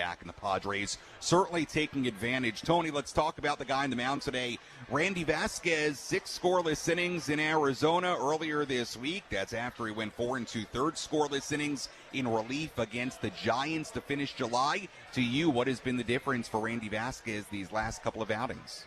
back, and the Padres certainly taking advantage. Tony, let's talk about the guy on the mound today. Randy Vasquez, 6 scoreless innings in Arizona earlier this week. That's after he went 4 2/3 scoreless innings in relief against the Giants to finish July. To you, what has been the difference for Randy Vasquez these last couple of outings?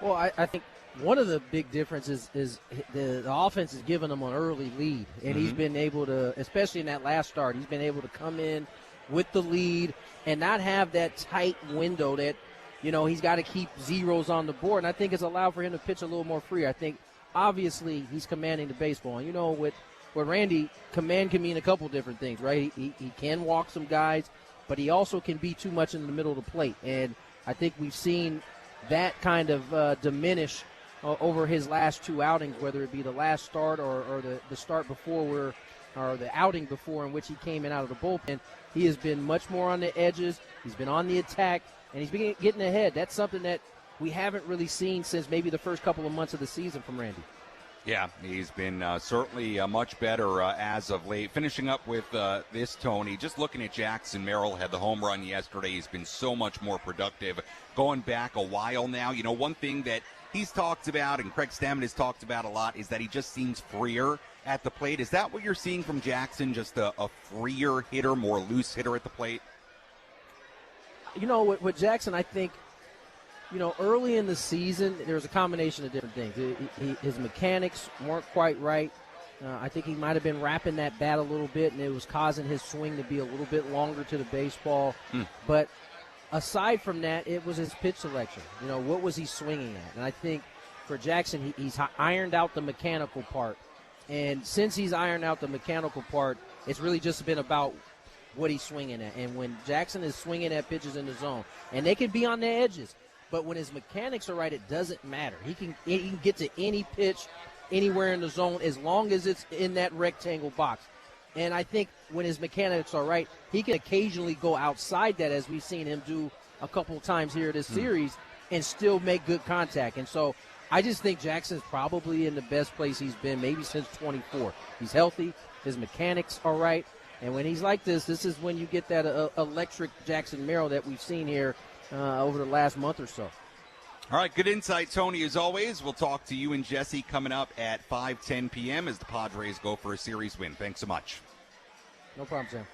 Well, I think one of the big differences is the offense is giving him an early lead, and he's been able to, especially in that last start, he's been able to come in with the lead and not have that tight window that, he's got to keep zeros on the board. And I think it's allowed for him to pitch a little more free. I think, obviously, he's commanding the baseball. And, with Randy, command can mean a couple different things, right? He can walk some guys, but he also can be too much in the middle of the plate. And I think we've seen that kind of diminish over his last 2 outings, whether it be the last start or the start before or the outing before in which he came in out of the bullpen. He has been much more on the edges. He's been on the attack, and he's been getting ahead. That's something that we haven't really seen since maybe the first couple of months of the season from Randy. Yeah, he's been certainly much better as of late. Finishing up with this, Tony, just looking at Jackson Merrill, had the home run yesterday. He's been so much more productive going back a while now. One thing that he's talked about and Craig Stammen has talked about a lot is that he just seems freer at the plate. Is that what you're seeing from Jackson, just a freer hitter, more loose hitter at the plate? With Jackson, I think, early in the season, there was a combination of different things. His mechanics weren't quite right. I think he might have been wrapping that bat a little bit, and it was causing his swing to be a little bit longer to the baseball. But aside from that, it was his pitch selection. What was he swinging at? And I think for Jackson, he's ironed out the mechanical part. And since he's ironed out the mechanical part, it's really just been about what he's swinging at. And when Jackson is swinging at pitches in the zone, and they can be on the edges, but when his mechanics are right, it doesn't matter. He can get to any pitch anywhere in the zone as long as it's in that rectangle box. And I think when his mechanics are right, he can occasionally go outside that, as we've seen him do a couple of times here this series, and still make good contact. And so I just think Jackson's probably in the best place he's been maybe since 24. He's healthy. His mechanics are right. And when he's like this is when you get that electric Jackson Merrill that we've seen here over the last month or so. All right, good insight, Tony, as always. We'll talk to you and Jesse coming up at 5:10 p.m. as the Padres go for a series win. Thanks so much. No problem, Sam.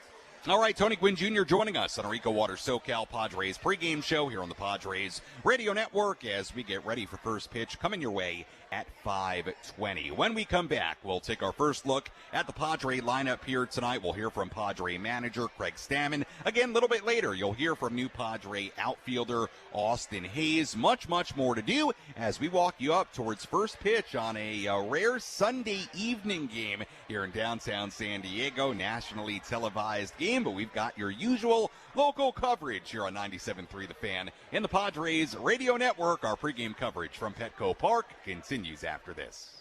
All right, Tony Gwynn Jr. joining us on Rico Water SoCal Padres pregame show here on the Padres Radio Network as we get ready for first pitch coming your way at 5:20. When we come back, we'll take our first look at the Padre lineup here tonight. We'll hear from Padre manager Craig Stammen. Again, a little bit later, you'll hear from new Padre outfielder Austin Hayes. Much, much more to do as we walk you up towards first pitch on a rare Sunday evening game here in downtown San Diego. Nationally televised game, but we've got your usual local coverage here on 97.3 The Fan and the Padres Radio Network. Our pregame coverage from Petco Park continues after this.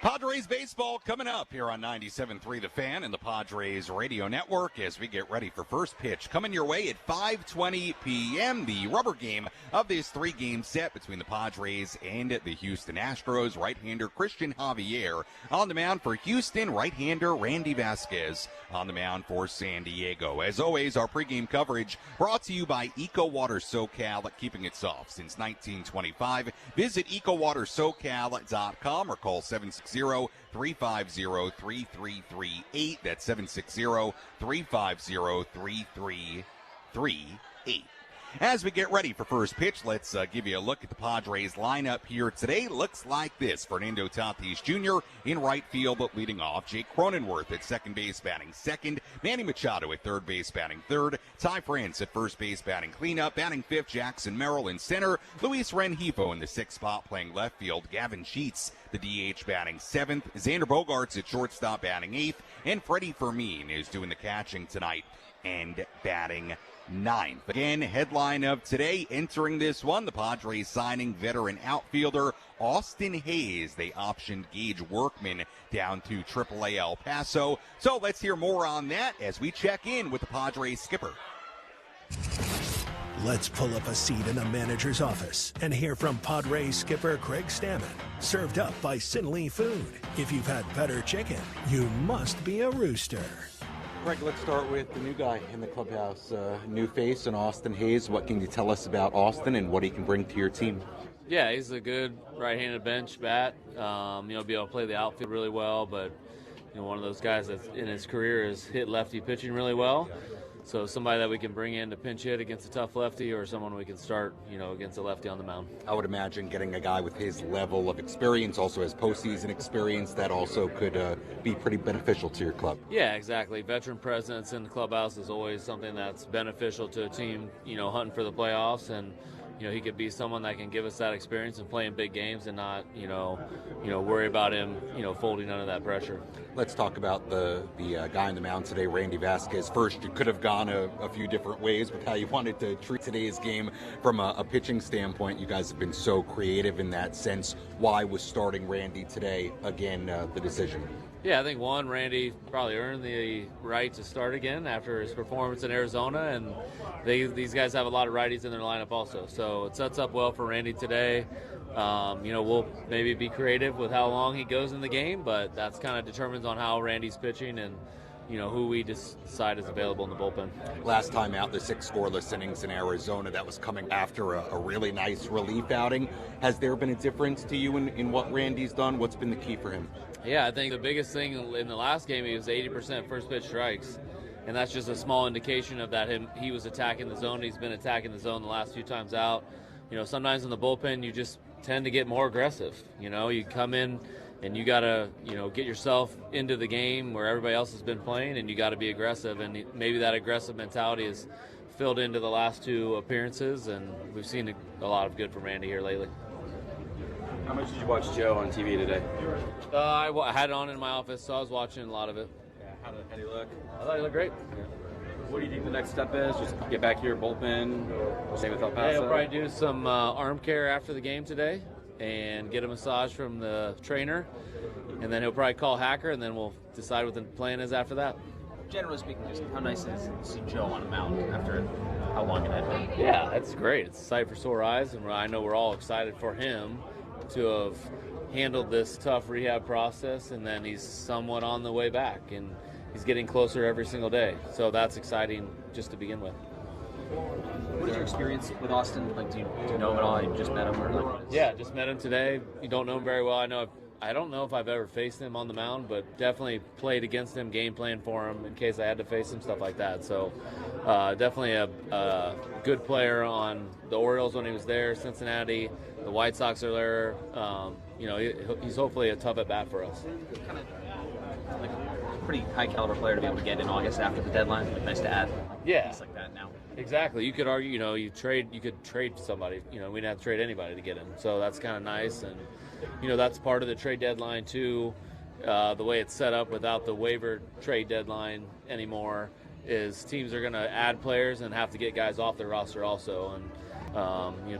Padres baseball coming up here on 97.3 The Fan and the Padres Radio Network as we get ready for first pitch. Coming your way at 5:20 p.m., the rubber game of this three-game set between the Padres and the Houston Astros. Right-hander Christian Javier on the mound for Houston. Right-hander Randy Vasquez on the mound for San Diego. As always, our pregame coverage brought to you by Eco Water SoCal, keeping it soft since 1925. Visit ecowatersocal.com or call 760-350-3338. That's 760-350-3338. As we get ready for first pitch, let's give you a look at the Padres lineup here today. Looks like this. Fernando Tatis Jr. in right field, leading off. Jake Cronenworth at second base, batting second. Manny Machado at third base, batting third. Ty France at first base, batting cleanup. Batting fifth, Jackson Merrill in center. Luis Rengifo in the sixth spot, playing left field. Gavin Sheets, the DH, batting seventh. Xander Bogaerts at shortstop, batting eighth. And Freddie Fermin is doing the catching tonight and batting ninth. Again, headline of today, entering this one, the Padres signing veteran outfielder Austin Hayes. They optioned Gage Workman down to AAA El Paso. So let's hear more on that as we check in with the Padres skipper. Let's pull up a seat in the manager's office and hear from Padres skipper Craig Stammen. Served up by Sinley Food. If you've had better chicken, you must be a rooster. Greg, let's start with the new guy in the clubhouse, new face, and Austin Hayes. What can you tell us about Austin and what he can bring to your team? Yeah, he's a good right-handed bench bat. Be able to play the outfield really well, but one of those guys that in his career has hit lefty pitching really well. So somebody that we can bring in to pinch hit against a tough lefty, or someone we can start, against a lefty on the mound. I would imagine getting a guy with his level of experience, also has postseason experience, that also could be pretty beneficial to your club. Yeah, exactly. Veteran presence in the clubhouse is always something that's beneficial to a team, hunting for the playoffs, and he could be someone that can give us that experience and play in big games and not, worry about him, folding under that pressure. Let's talk about the guy on the mound today, Randy Vasquez. First, you could have gone a few different ways with how you wanted to treat today's game from a pitching standpoint. You guys have been so creative in that sense. Why was starting Randy today, again, the decision? Yeah, I think Randy probably earned the right to start again after his performance in Arizona, and these guys have a lot of righties in their lineup also. So it sets up well for Randy today. We'll maybe be creative with how long he goes in the game, but that's kind of determines on how Randy's pitching and who we decide is available in the bullpen. Last time out, the 6 scoreless innings in Arizona, that was coming after a really nice relief outing. Has there been a difference to you in what Randy's done? What's been the key for him? Yeah, I think the biggest thing in the last game, he was 80% first pitch strikes, and that's just a small indication of that he was attacking the zone. He's been attacking the zone the last few times out. Sometimes in the bullpen, you just tend to get more aggressive. You come in and you got to, get yourself into the game where everybody else has been playing, and you got to be aggressive. And maybe that aggressive mentality is filled into the last 2 appearances, and we've seen a lot of good from Randy here lately. How much did you watch Joe on TV today? I had it on in my office, so I was watching a lot of it. Yeah, how did he look? I thought he looked great. Yeah. What do you think the next step is? Just get back to your bullpen, or stay with El Paso? Yeah, he'll probably do some arm care after the game today and get a massage from the trainer, and then he'll probably call Hacker, and then we'll decide what the plan is after that. Generally speaking, just how nice is it to see Joe on a mound after how long it had been? Yeah, that's great. It's a sight for sore eyes, and I know we're all excited for him to have handled this tough rehab process, and then he's somewhat on the way back, and he's getting closer every single day. So that's exciting just to begin with. What is your experience with Austin? Like, do you know him at all? You just met him? Yeah, just met him today. You don't know him very well. I don't know if I've ever faced him on the mound, but definitely played against him, game plan for him in case I had to face him, stuff like that. So definitely a good player on the Orioles when he was there, Cincinnati. The White Sox are there. He's hopefully a tough at bat for us. Kind of like a pretty high caliber player to be able to get in August after the deadline. It'd be nice to add a piece like that now. Exactly. You could argue, you could trade somebody. We didn't have to trade anybody to get him. So that's kind of nice. And, that's part of the trade deadline too. The way it's set up without the waiver trade deadline anymore is teams are going to add players and have to get guys off their roster also. And,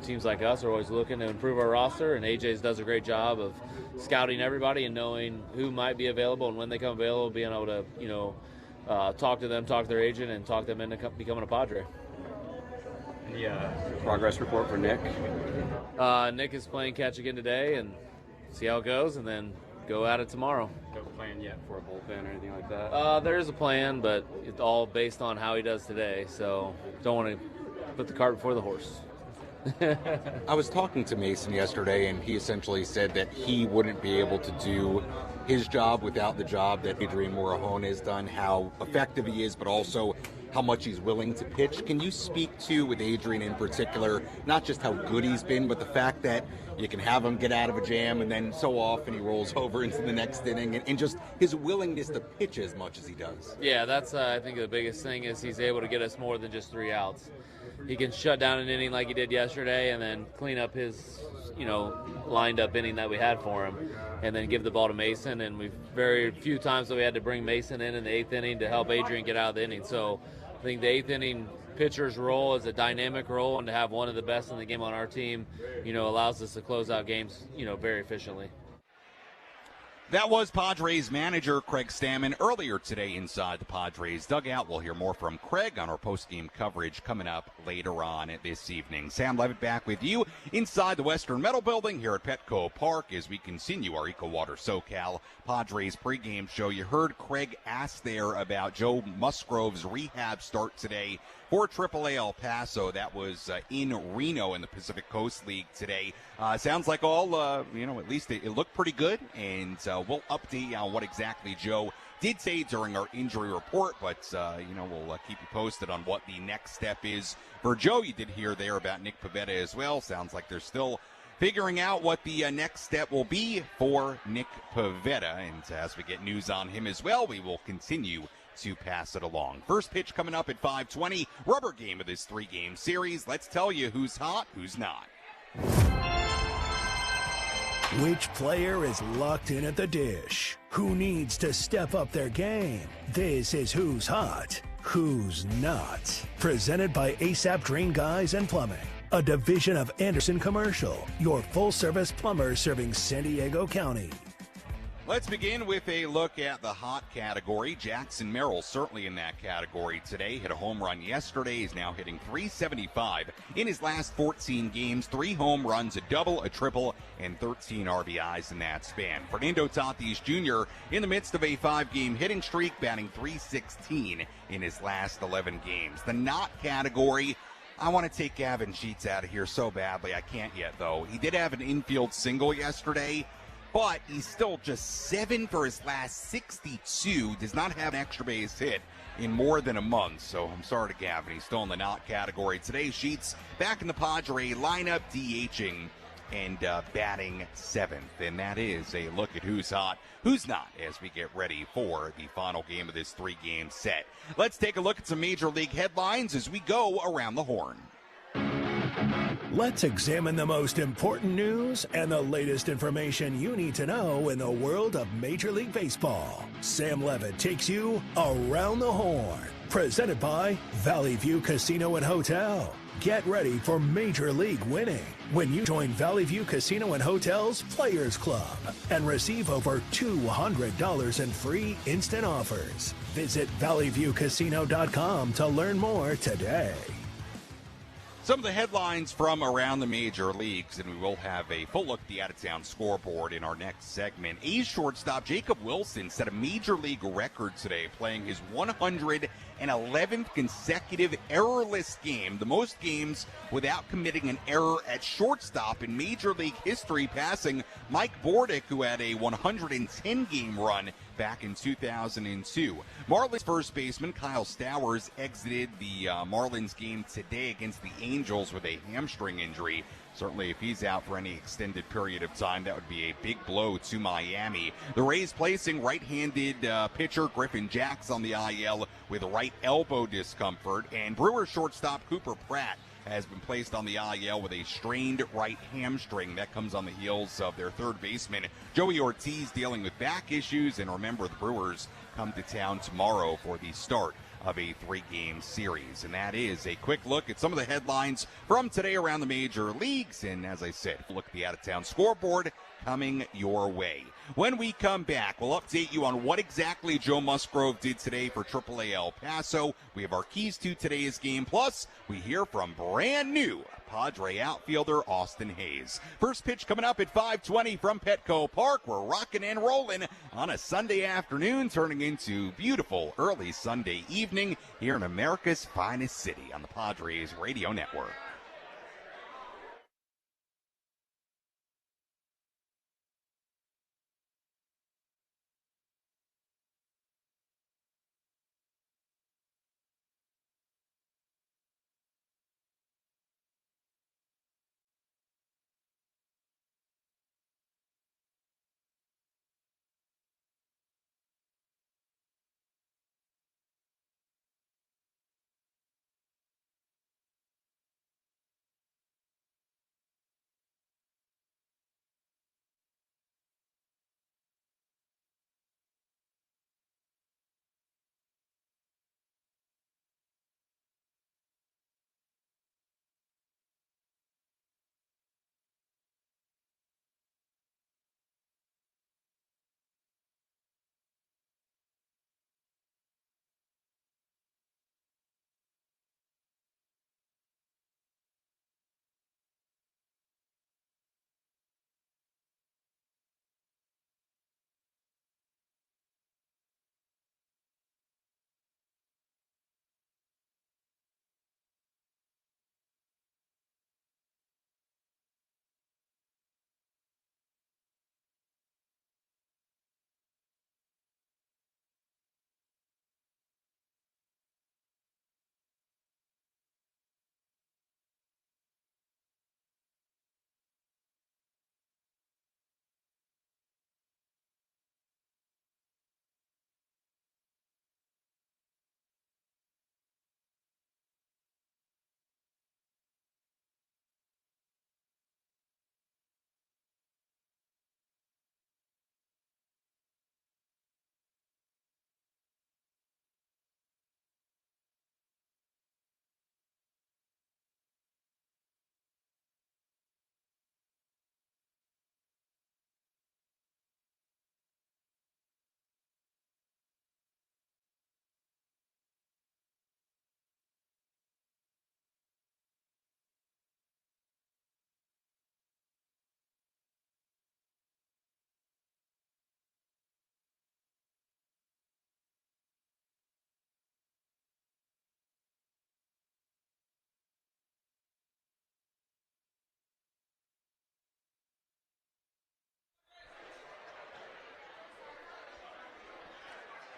Teams like us are always looking to improve our roster, and AJ's does a great job of scouting everybody and knowing who might be available and when they come available, being able to, talk to them, talk to their agent, and talk them into becoming a Padre. Any progress report for Nick? Nick is playing catch again today, and see how it goes, and then go at it tomorrow. No plan yet for a bullpen or anything like that? There is a plan, but it's all based on how he does today, so don't want to put the cart before the horse. I was talking to Mason yesterday, and he essentially said that he wouldn't be able to do his job without the job that Adrian Morejon has done, how effective he is, but also how much he's willing to pitch. Can you speak to, with Adrian in particular, not just how good he's been, but the fact that you can have him get out of a jam and then so often he rolls over into the next inning, and just his willingness to pitch as much as he does? Yeah, that's I think the biggest thing is he's able to get us more than just 3 outs. He can shut down an inning like he did yesterday and then clean up his, lined up inning that we had for him and then give the ball to Mason. And we've very few times that we had to bring Mason in the 8th inning to help Adrian get out of the inning. So I think the 8th inning pitcher's role is a dynamic role, and to have one of the best in the game on our team, allows us to close out games, very efficiently. That was Padres manager Craig Stammen earlier today inside the Padres dugout. We'll hear more from Craig on our post-game coverage coming up later on this evening. Sam Levitt back with you inside the Western Metal Building here at Petco Park as we continue our EcoWater SoCal Padres pregame show. You heard Craig ask there about Joe Musgrove's rehab start today for AAA El Paso. That was in Reno in the Pacific Coast League today. Sounds like all, at least it looked pretty good, and we'll update you on what exactly Joe did say during our injury report, but, we'll keep you posted on what the next step is for Joe. You did hear there about Nick Pivetta as well. Sounds like they're still figuring out what the next step will be for Nick Pivetta, and as we get news on him as well, we will continue to pass it along. First pitch coming up at 5:20, rubber game of this 3-game series. Let's tell you who's hot, who's not. Which player is locked in at the dish? Who needs to step up their game? This is Who's Hot, Who's Not. Presented by ASAP Drain Guys and Plumbing, a division of Anderson Commercial, your full-service plumber serving San Diego County. Let's begin with a look at the hot category. Jackson Merrill certainly in that category today. Hit a home run yesterday. He's now hitting .375 in his last 14 games. 3 home runs, a double, a triple, and 13 RBIs in that span. Fernando Tatis Jr. in the midst of a 5-game hitting streak, batting .316 in his last 11 games. The not category, I want to take Gavin Sheets out of here so badly. I can't yet, though. He did have an infield single yesterday, but he's still just 7 for his last 62. Does not have an extra base hit in more than a month. So I'm sorry to Gavin. He's still in the not category. Today, Sheets back in the Padre lineup, DHing and batting 7th. And that is a look at who's hot, who's not, as we get ready for the final game of this 3-game set. Let's take a look at some Major League headlines as we go around the horn. Let's examine the most important news and the latest information you need to know in the world of Major League Baseball. Sam Levitt takes you around the horn. Presented by Valley View Casino and Hotel. Get ready for Major League winning when you join Valley View Casino and Hotel's Players Club and receive over $200 in free instant offers. Visit valleyviewcasino.com to learn more today. Some of the headlines from around the major leagues, and we will have a full look at the out-of-town scoreboard in our next segment. A's shortstop Jacob Wilson set a major league record today, playing his 111th consecutive errorless game, the most games without committing an error at shortstop in major league history, passing Mike Bordick, who had a 110-game run back in 2002. Marlins first baseman Kyle Stowers exited the Marlins game today against the Angels with a hamstring injury. Certainly, if he's out for any extended period of time, that would be a big blow to Miami. The Rays placing right-handed pitcher Griffin Jacks on the IL with right elbow discomfort, and Brewers shortstop Cooper Pratt has been placed on the IL with a strained right hamstring. That comes on the heels of their third baseman, Joey Ortiz, dealing with back issues. And remember, the Brewers come to town tomorrow for the start of a 3-game series. And that is a quick look at some of the headlines from today around the major leagues. And as I said, look at the out-of-town scoreboard coming your way. When we come back, we'll update you on what exactly Joe Musgrove did today for AAA El Paso. We have our keys to today's game. Plus, we hear from brand new Padre outfielder Austin Hayes. First pitch coming up at 5:20 from Petco Park. We're rocking and rolling on a Sunday afternoon, turning into beautiful early Sunday evening here in America's finest city on the Padres Radio Network.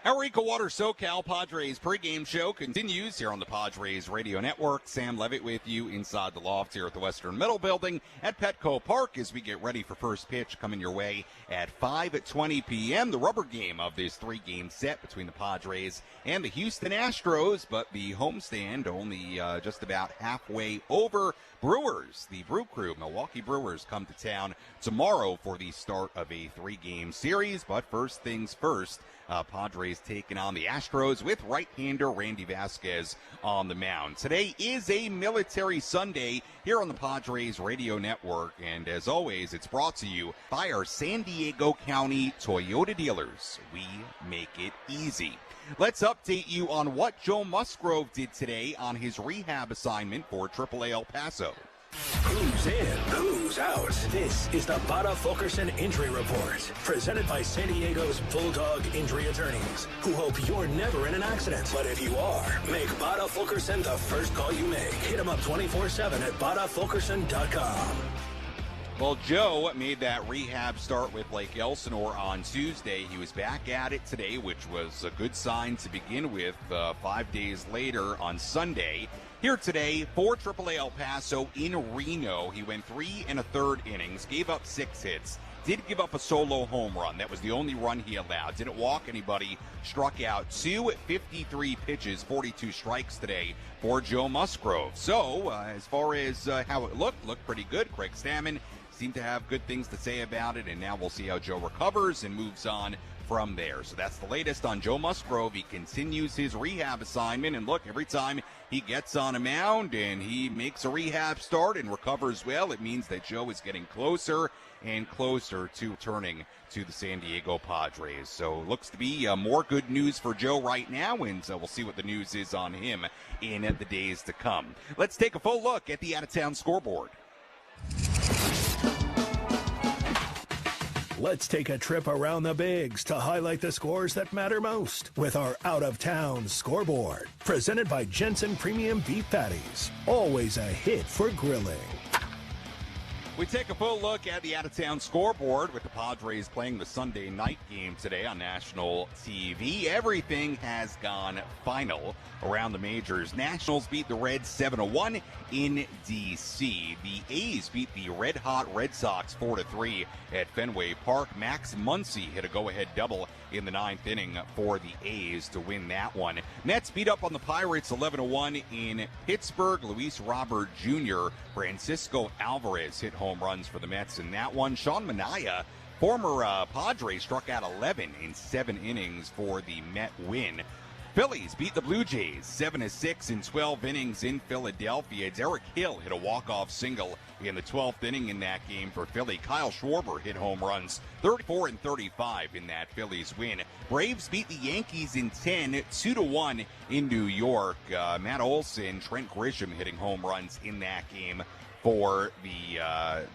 Our Reagular SoCal Padres pregame show continues here on the Padres Radio Network. Sam Levitt with you inside the loft here at the Western Middle Building at Petco Park as we get ready for first pitch coming your way at 5:20 p.m. The rubber game of this 3-game set between the Padres and the Houston Astros, but the homestand only just about halfway over. Brewers, the Brew Crew, Milwaukee Brewers, come to town tomorrow for the start of a 3-game series. But first things first, Padres taking on the Astros with right-hander Randy Vasquez on the mound. Today is a military Sunday here on the Padres Radio Network, and as always, it's brought to you by our San Diego County Toyota dealers. We make it easy. Let's update you on what Joe Musgrove did today on his rehab assignment for AAA El Paso. Who's in, who's out? This is the Bada Fulkerson Injury Report, presented by San Diego's Bulldog Injury Attorneys, who hope you're never in an accident. But if you are, make Bada Fulkerson the first call you make. Hit him up 24/7 at badafulkerson.com. Well, Joe made that rehab start with Lake Elsinore on Tuesday. He was back at it today, which was a good sign to begin with 5 days later on Sunday. Here today for AAA El Paso in Reno, he went 3 1/3 innings, gave up 6 hits, did give up a solo home run. That was the only run he allowed. Didn't walk anybody, struck out 53 pitches, 42 strikes today for Joe Musgrove. So as far as how it looked pretty good. Craig Stammen seemed to have good things to say about it, and now we'll see how Joe recovers and moves on from there. So that's the latest on Joe Musgrove. He continues his rehab assignment, and look, every time he gets on a mound and he makes a rehab start and recovers well, it means that Joe is getting closer and closer to turning to the San Diego Padres. So looks to be more good news for Joe right now, and so we'll see what the news is on him in the days to come. Let's take a full look at the out-of-town scoreboard. Let's take a trip around the bigs to highlight the scores that matter most with our out-of-town scoreboard. Presented by Jensen Premium Beef Patties. Always a hit for grilling. We take a full look at the out-of-town scoreboard with the Padres playing the Sunday night game today on national TV. Everything has gone final around the majors. Nationals beat the Reds 7-1 in D.C. The A's beat the red-hot Red Sox 4-3 at Fenway Park. Max Muncy hit a go-ahead double in the ninth inning for the A's to win that one. Mets beat up on the Pirates 11-1 in Pittsburgh. Luis Robert Jr., Francisco Alvarez hit home runs for the Mets in that one. Sean Manaea, former Padre, struck out 11 in 7 innings for the Met win. Phillies beat the Blue Jays 7-6 in 12 innings in Philadelphia. Derek Hill hit a walk-off single in the 12th inning in that game for Philly. Kyle Schwarber hit home runs 34 and 35 in that Phillies win. Braves beat the Yankees in 10, 2-1 in New York. Matt Olson, Trent Grisham hitting home runs in that game for the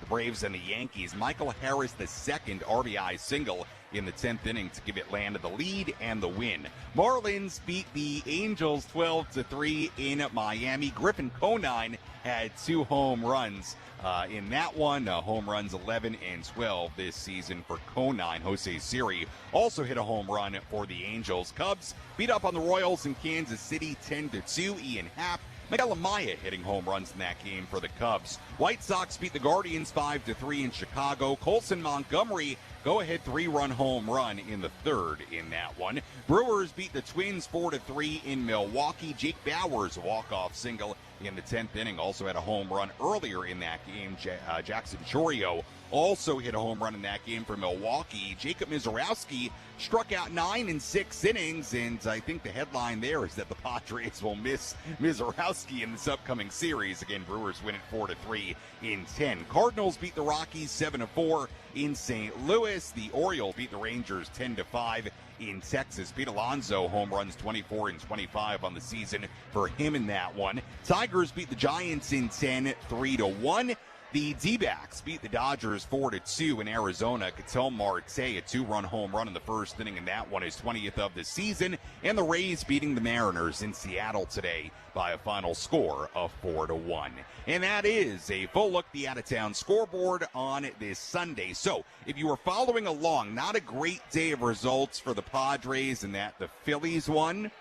Braves and the Yankees. Michael Harris, the second RBI single in the 10th inning to give Atlanta the lead and the win. Marlins beat the Angels 12-3 in Miami. Griffin Conine had 2 home runs in that one. Home runs 11 and 12 this season for Conine. Jose Siri also hit a home run for the Angels. Cubs beat up on the Royals in Kansas City 10-2. Ian Happ, Miguel Amaya hitting home runs in that game for the Cubs. White Sox beat the Guardians 5-3 in Chicago. Colson Montgomery, go-ahead 3-run home run in the third in that one. Brewers beat the Twins 4-3 in Milwaukee. Jake Bauers, a walk-off single in the 10th inning, also had a home run earlier in that game. Jackson Chourio also hit a home run in that game for Milwaukee. Jacob Mizorowski struck out 9 in 6 innings, and I think the headline there is that the Padres will miss Mizorowski in this upcoming series. Again, Brewers win it 4-3 in 10. Cardinals beat the Rockies 7-4 in St. Louis. The Orioles beat the Rangers 10-5 in Texas. Pete Alonso home runs 24 and 25 on the season for him in that one. Tigers beat the Giants in 10, 3-1. The D-backs beat the Dodgers 4-2 in Arizona. Ketel Marte, a 2-run home run in the first inning, and that one is 20th of the season. And the Rays beating the Mariners in Seattle today by a final score of 4-1. And that is a full look at the out-of-town scoreboard on this Sunday. So if you were following along, not a great day of results for the Padres in that the Phillies won,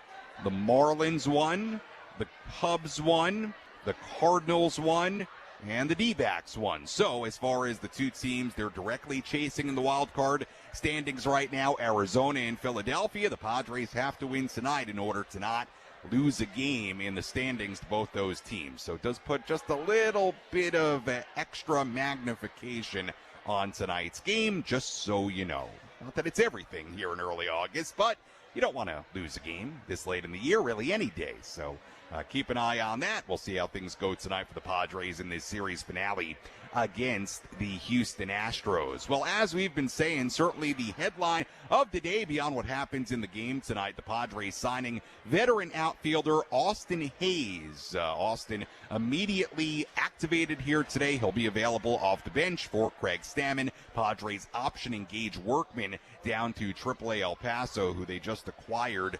the Marlins won, the Cubs won, the Cardinals won, and the D-backs won. So as far as the two teams they're directly chasing in the wild card standings right now, Arizona and Philadelphia, the Padres have to win tonight in order to not lose a game in the standings to both those teams. So it does put just a little bit of extra magnification on tonight's game, just so you know. Not that it's everything here in early August, but you don't want to lose a game this late in the year, really any day. So keep an eye on that. We'll see how things go tonight for the Padres in this series finale against the Houston Astros. Well, as we've been saying, certainly the headline of the day beyond what happens in the game tonight, the Padres signing veteran outfielder Austin Hayes. Austin immediately activated here today. He'll be available off the bench for Craig Stammen. Padres optioning Gage Workman down to AAA El Paso, who they just acquired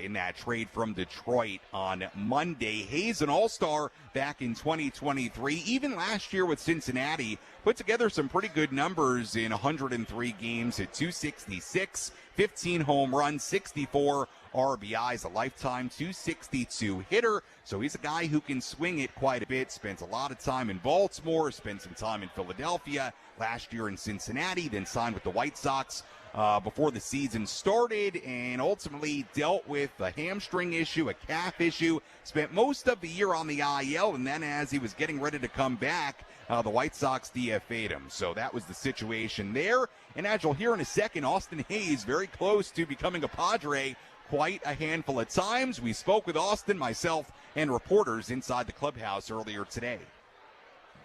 in that trade from Detroit on Monday. Hayes, an all-star back in 2023. Even last year with Cincinnati, put together some pretty good numbers in 103 games at .266, 15 home runs, 64 RBIs, a lifetime .262 hitter. So he's a guy who can swing it quite a bit. Spent a lot of time in Baltimore, spent some time in Philadelphia, last year in Cincinnati, then signed with the White Sox before the season started, and ultimately dealt with a hamstring issue, a calf issue, spent most of the year on the IL, and then as he was getting ready to come back, the White Sox DFA'd him. So that was the situation there. And as you'll hear in a second, Austin Hayes very close to becoming a Padre. Quite a handful of times. We spoke with Austin, myself, and reporters inside the clubhouse earlier today.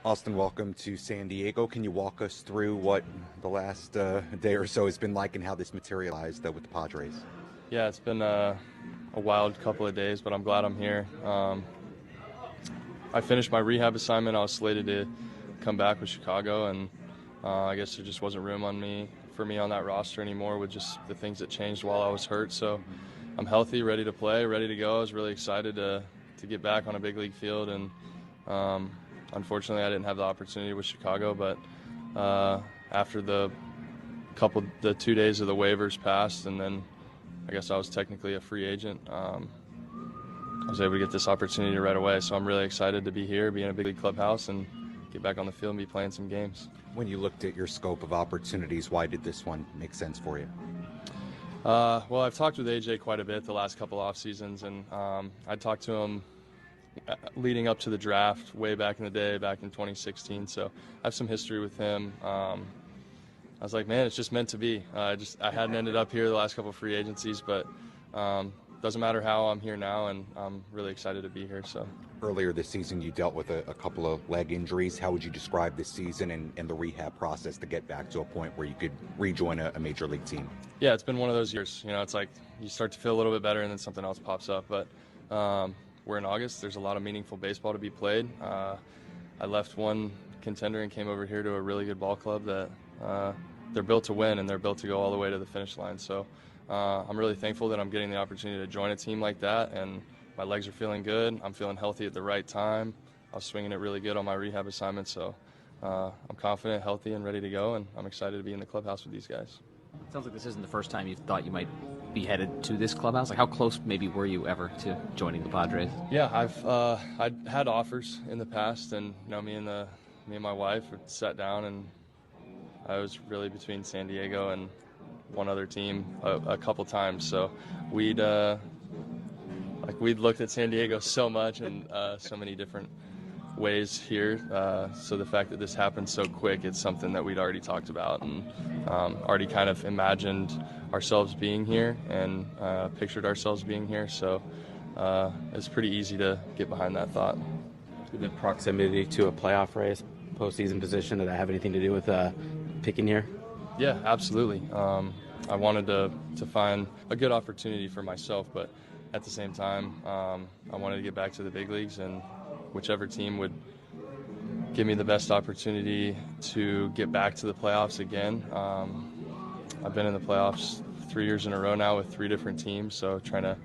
Austin, welcome to San Diego. Can you walk us through what the last day or so has been like and how this materialized with the Padres? Yeah, it's been a wild couple of days, but I'm glad I'm here. I finished my rehab assignment. I was slated to come back with Chicago, and I guess there just wasn't room for me on that roster anymore with just the things that changed while I was hurt. So I'm healthy, ready to play, ready to go. I was really excited to get back on a big league field, and unfortunately I didn't have the opportunity with Chicago. But after the 2 days of the waivers passed, and then I guess I was technically a free agent, I was able to get this opportunity right away. So I'm really excited to be here, be in a big league clubhouse, and get back on the field and be playing some games. When you looked at your scope of opportunities, why did this one make sense for you? Well, I've talked with AJ quite a bit the last couple off seasons, and I talked to him leading up to the draft way back in the day, back in 2016. So I have some history with him. I was like, man, it's just meant to be. I hadn't ended up here the last couple of free agencies, but doesn't matter how, I'm here now, and I'm really excited to be here. So earlier this season, you dealt with a couple of leg injuries. How would you describe this season and the rehab process to get back to a point where you could rejoin a major league team? Yeah, it's been one of those years. You know, it's like you start to feel a little bit better, and then something else pops up. But we're in August. There's a lot of meaningful baseball to be played. I left one contender and came over here to a really good ball club that they're built to win, and they're built to go all the way to the finish line. So I'm really thankful that I'm getting the opportunity to join a team like that, and my legs are feeling good. I'm feeling healthy at the right time. I was swinging it really good on my rehab assignment, so I'm confident, healthy, and ready to go, and I'm excited to be in the clubhouse with these guys. It sounds like this isn't the first time you thought you might be headed to this clubhouse. Like, how close maybe were you ever to joining the Padres? Yeah, I'd had offers in the past, and you know, me and my wife had sat down, and I was really between San Diego and one other team a couple times. So we'd looked at San Diego so much and so many different ways here. So the fact that this happened so quick, it's something that we'd already talked about and already kind of imagined ourselves being here and pictured ourselves being here. So it's pretty easy to get behind that thought. The proximity to a playoff race, postseason position, did that have anything to do with picking here? Yeah, absolutely. I wanted to find a good opportunity for myself, but at the same time, I wanted to get back to the big leagues, and whichever team would give me the best opportunity to get back to the playoffs again. I've been in the playoffs 3 years in a row now with 3 different teams, so trying to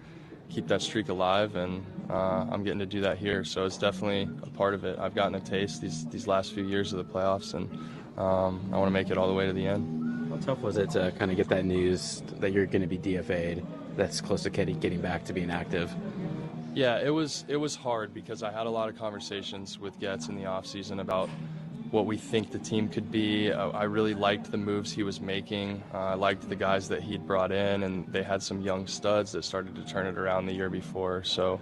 keep that streak alive, and I'm getting to do that here, so it's definitely a part of it. I've gotten a taste these last few years of the playoffs, and I want to make it all the way to the end. How tough was it to kind of get that news that you're going to be DFA'd that's close to getting back to being active? Yeah, it was hard because I had a lot of conversations with Getz in the offseason about what we think the team could be. I really liked the moves he was making. I liked the guys that he'd brought in, and they had some young studs that started to turn it around the year before. So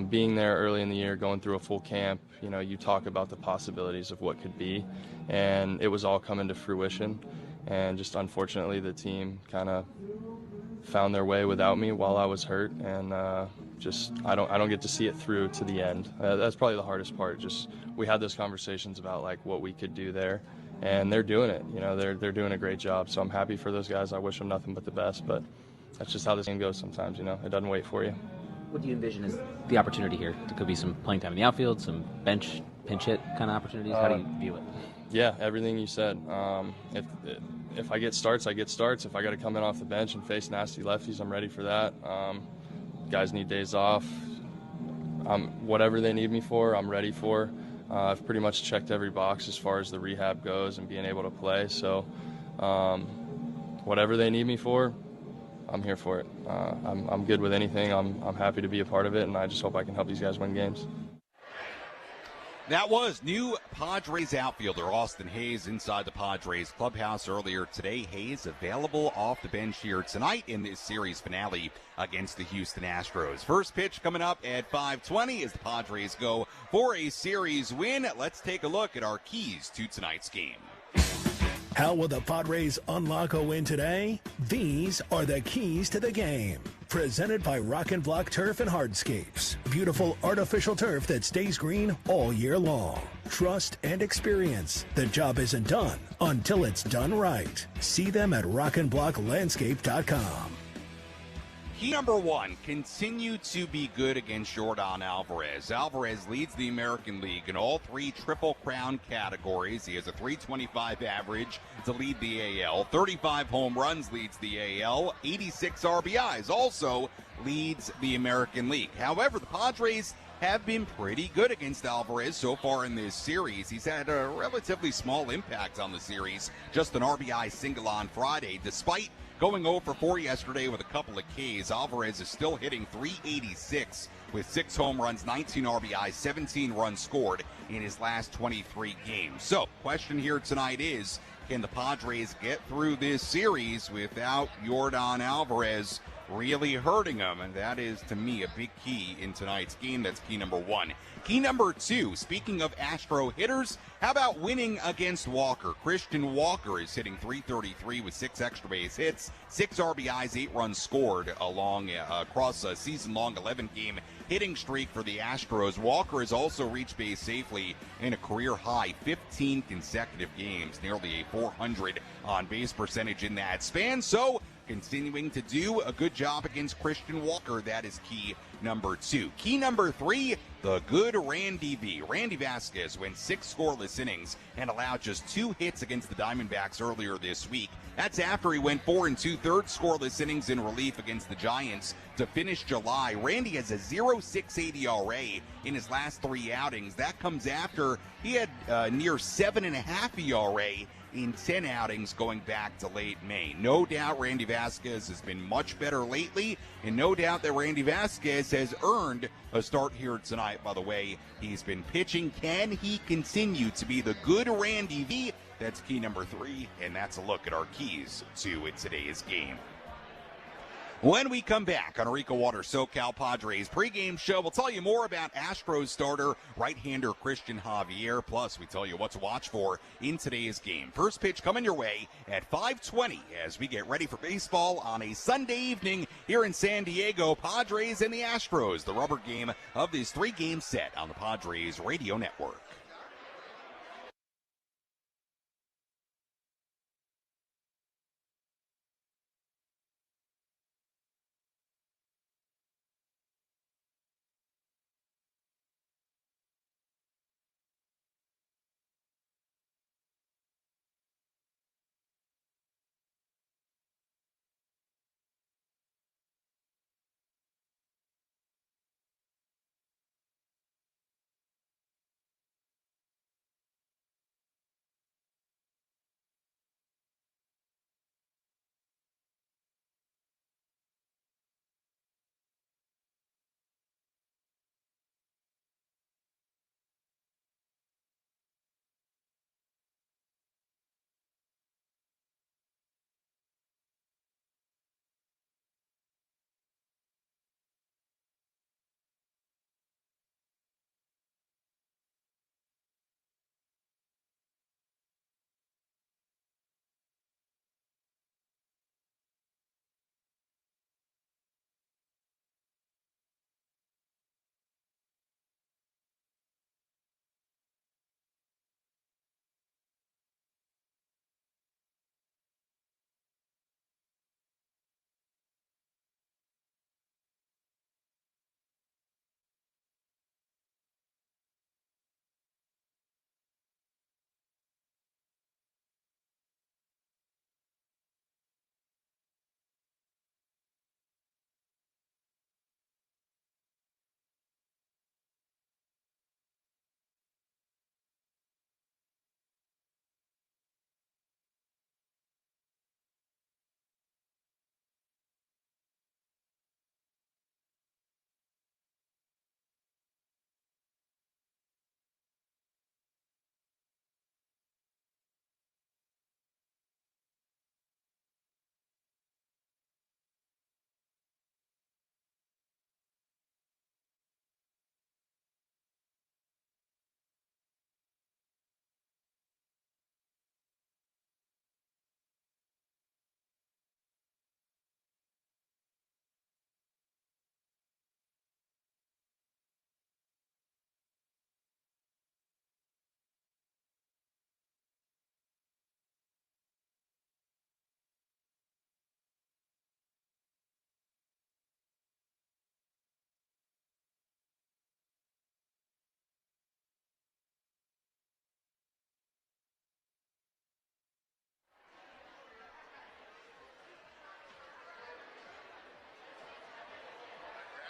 being there early in the year, going through a full camp, you know, you talk about the possibilities of what could be, and it was all coming to fruition. And just unfortunately, the team kind of found their way without me while I was hurt, and I don't get to see it through to the end. That's probably the hardest part. Just we had those conversations about like what we could do there, and they're doing it. You know, they're doing a great job. So I'm happy for those guys. I wish them nothing but the best, but that's just how this game goes sometimes. You know, it doesn't wait for you. What do you envision as the opportunity here? There could be some playing time in the outfield, some bench pinch hit kind of opportunities. How do you view it? Yeah, everything you said. If I get starts, I get starts. If I got to come in off the bench and face nasty lefties, I'm ready for that. Guys need days off. Whatever they need me for, I'm ready for. I've pretty much checked every box as far as the rehab goes and being able to play. So whatever they need me for, I'm here for it. I'm good with anything. I'm happy to be a part of it, and I just hope I can help these guys win games. That was new Padres outfielder Austin Hayes inside the Padres clubhouse earlier today. Hayes available off the bench here tonight in this series finale against the Houston Astros. First pitch coming up at 5:20 as the Padres go for a series win. Let's take a look at our keys to tonight's game. How will the Padres unlock a win today? These are the keys to the game. Presented by Rock and Block Turf and Hardscapes. Beautiful artificial turf that stays green all year long. Trust and experience. The job isn't done until it's done right. See them at rockandblocklandscape.com. Key number one, continue to be good against Yordan Alvarez. Alvarez leads the American League in all three Triple Crown categories. He has a .325 average to lead the AL. 35 home runs leads the AL. 86 RBIs also leads the American League. However, the Padres have been pretty good against Alvarez so far in this series. He's had a relatively small impact on the series, just an RBI single on Friday, despite going 0 for 4 yesterday with a couple of Ks. Alvarez is still hitting .386 with 6 home runs, 19 RBIs, 17 runs scored in his last 23 games. So, question here tonight is, can the Padres get through this series without Yordan Alvarez really hurting them? And that is, to me, a big key in tonight's game. That's key number one. Key number two, speaking of Astro hitters, how about winning against Walker? Christian Walker is hitting .333 with 6 extra base hits, 6 RBIs, 8 runs scored across a season-long 11-game hitting streak for the Astros. Walker has also reached base safely in a career-high 15 consecutive games, nearly a .400 on-base percentage in that span. So, continuing to do a good job against Christian Walker. That is key number two. Key number three, the good Randy V. Randy Vasquez went 6 scoreless innings and allowed just 2 hits against the Diamondbacks earlier this week. That's after he went 4 2/3 scoreless innings in relief against the Giants to finish July. Randy has a .068 ERA in his last 3 outings. That comes after he had near 7.5 ERA in 10 outings going back to late May. No doubt Randy Vasquez has been much better lately, and no doubt that Randy Vasquez has earned a start here tonight. By the way, he's been pitching. Can he continue to be the good Randy V? That's key number 3, and that's a look at our keys to today's game. When we come back on Reagular SoCal Padres pregame show, we'll tell you more about Astros starter right-hander Christian Javier. Plus, we tell you what to watch for in today's game. First pitch coming your way at 5:20 as we get ready for baseball on a Sunday evening here in San Diego. Padres and the Astros, the rubber game of this 3-game set on the Padres Radio Network.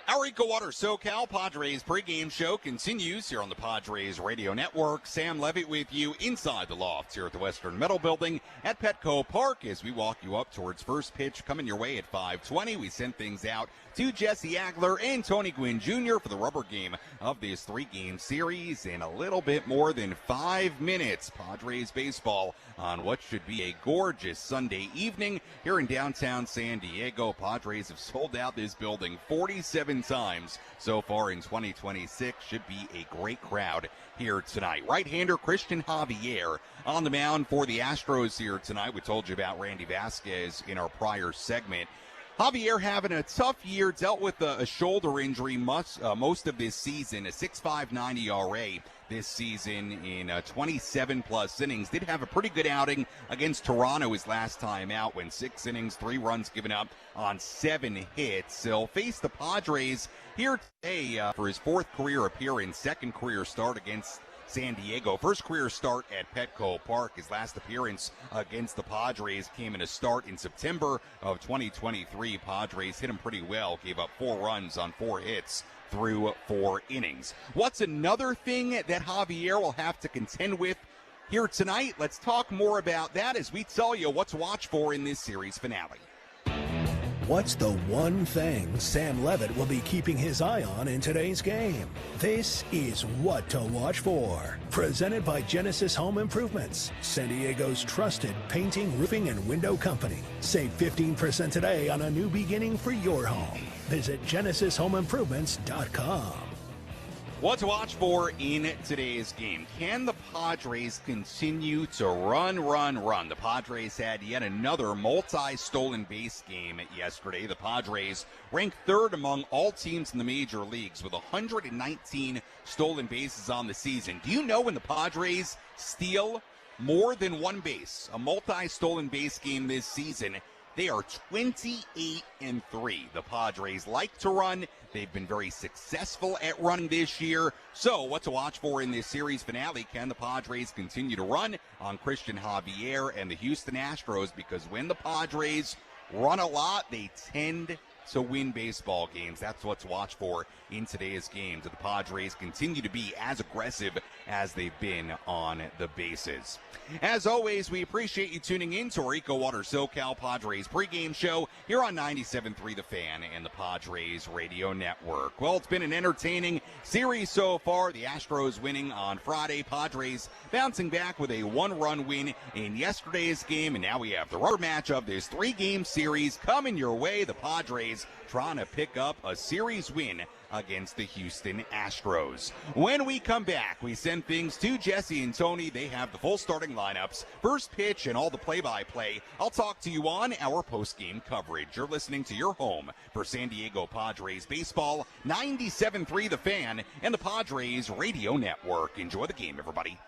Our Eco Water SoCal Padres pregame show continues here on the Padres Radio Network. Sam Levitt with you inside the lofts here at the Western Metal Building at Petco Park as we walk you up towards first pitch coming your way at 5:20. We send things out to Jesse Reagular and Tony Gwynn Jr. for the rubber game of this three-game series in a little bit more than 5 minutes. Padres baseball on what should be a gorgeous Sunday evening here in downtown San Diego. Padres have sold out this building 47 times so far in 2026. Should be a great crowd here tonight. Right-hander Christian Javier on the mound for the Astros here tonight. We told you about Randy Vasquez in our prior segment. Javier having a tough year, dealt with a shoulder injury most of this season, a 6.59 ERA this season in 27-plus innings. Did have a pretty good outing against Toronto his last time out when 6 innings, 3 runs given up on 7 hits. He'll face the Padres here today for his 4th career appearance, 2nd career start against San Diego. First career start at Petco Park. His last appearance against the Padres came in a start in September of 2023. Padres hit him pretty well, gave up 4 runs on 4 hits through 4 innings. What's another thing that Javier will have to contend with here tonight? Let's talk more about that as we tell you what to watch for in this series finale. What's the one thing Sam Levitt will be keeping his eye on in today's game? This is What to Watch For. Presented by Genesis Home Improvements, San Diego's trusted painting, roofing, and window company. Save 15% today on a new beginning for your home. Visit GenesisHomeImprovements.com. What to watch for in today's game. Can the Padres continue to run? The Padres had yet another multi-stolen base game yesterday. The Padres ranked 3rd among all teams in the major leagues with 119 stolen bases on the season. Do you know when the Padres steal more than one base, a multi-stolen base game this season? They are 28-3. The Padres like to run. They've been very successful at running this year. So what to watch for in this series finale? Can the Padres continue to run on Christian Javier and the Houston Astros? Because when the Padres run a lot, they tend to win baseball games. That's what to watch for in today's game. Do the Padres continue to be as aggressive as they've been on the bases? As always, we appreciate you tuning in to our Eco Water SoCal Padres pregame show here on 97.3 The Fan and the Padres Radio Network. Well, it's been an entertaining series so far. The Astros winning on Friday. Padres bouncing back with a 1-run win in yesterday's game. And now we have the rubber match of this 3-game series coming your way. The Padres trying to pick up a series win against the Houston Astros. When we come back, we send things to Jesse and Tony. They have the full starting lineups, first pitch, and all the play-by-play. I'll talk to you on our post-game coverage. You're listening to your home for San Diego Padres baseball, 97.3 The Fan and the Padres Radio Network. Enjoy the game, everybody.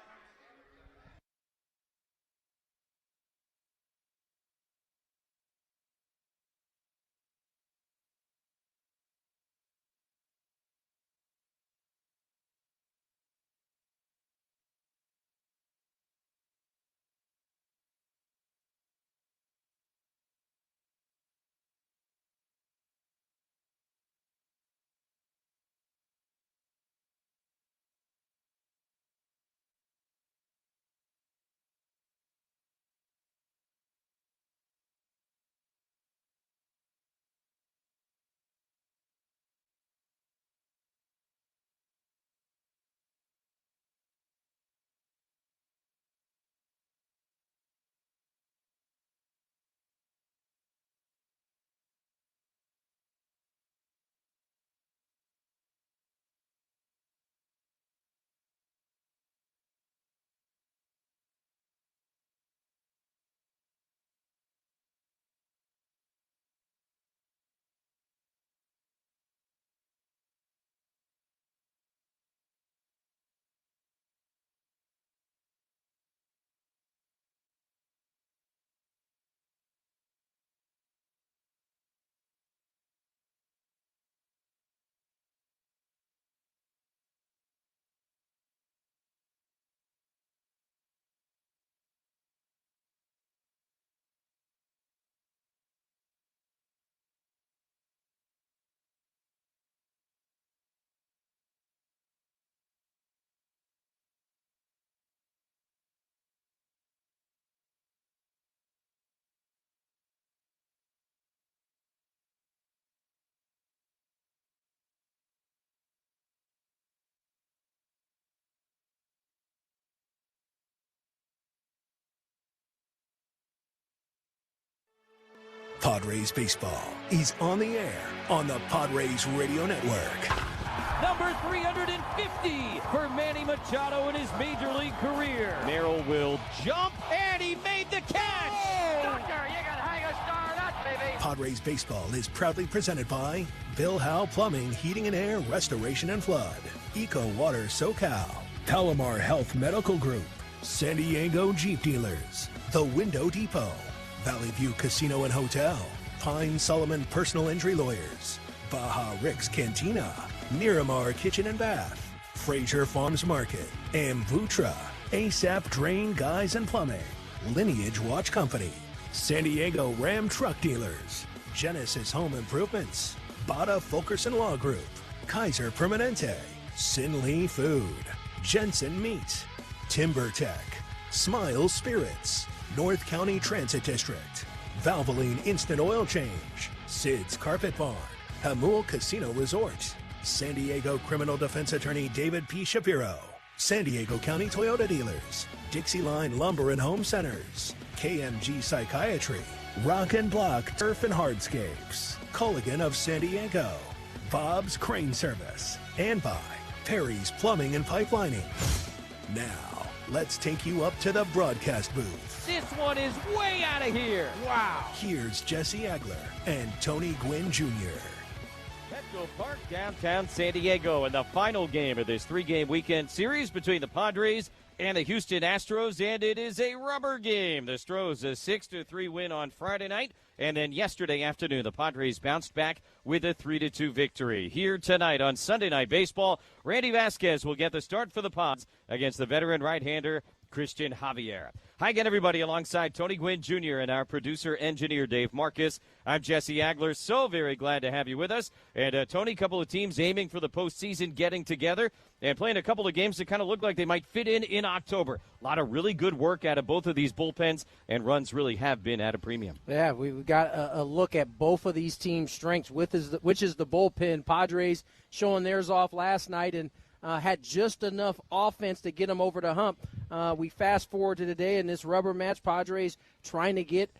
Padres baseball is on the air on the Padres Radio Network. Number 350 for Manny Machado in his major league career. Merrill will jump, and he made the catch! Doctor, you can hang a star on that, baby! Padres baseball is proudly presented by Bill Howe Plumbing, Heating and Air, Restoration and Flood, Eco Water SoCal, Palomar Health Medical Group, San Diego Jeep Dealers, The Window Depot, Valley View Casino and Hotel, Pine Solomon Personal Injury Lawyers, Baja Rick's Cantina, Miramar Kitchen and Bath, Fraser Farms Market, Amvutra, ASAP Drain Guys and Plumbing, Lineage Watch Company, San Diego Ram Truck Dealers, Genesis Home Improvements, Bada Fulkerson Law Group, Kaiser Permanente, Sin Lee Food, Jensen Meat, Timber Tech, Smile Spirits, North County Transit District, Valvoline Instant Oil Change, Sid's Carpet Barn, Hamul Casino Resort, San Diego Criminal Defense Attorney David P. Shapiro, San Diego County Toyota Dealers, Dixie Line Lumber and Home Centers, KMG Psychiatry, Rock and Block Turf and Hardscapes, Culligan of San Diego, Bob's Crane Service, and by Perry's Plumbing and Pipelining. Now, let's take you up to the broadcast booth. This one is way out of here. Wow. Here's Jesse Agler and Tony Gwynn Jr. Petco Park, downtown San Diego, in the final game of this three-game weekend series between the Padres and the Houston Astros, and it is a rubber game. The Astros a 6-3 win on Friday night, and then yesterday afternoon the Padres bounced back with a 3-2 victory. Here tonight on Sunday Night Baseball, Randy Vasquez will get the start for the Pods against the veteran right-hander Christian Javier. Hi again, everybody, alongside Tony Gwynn Jr. and our producer-engineer Dave Marcus. I'm Jesse Agler, so very glad to have you with us. And, Tony, a couple of teams aiming for the postseason getting together and playing a couple of games that kind of look like they might fit in October. A lot of really good work out of both of these bullpens, and runs really have been at a premium. Yeah, we've got a look at both of these teams' strengths, which is the bullpen. Padres showing theirs off last night and had just enough offense to get them over the hump. We fast forward to today in this rubber match. Padres trying to get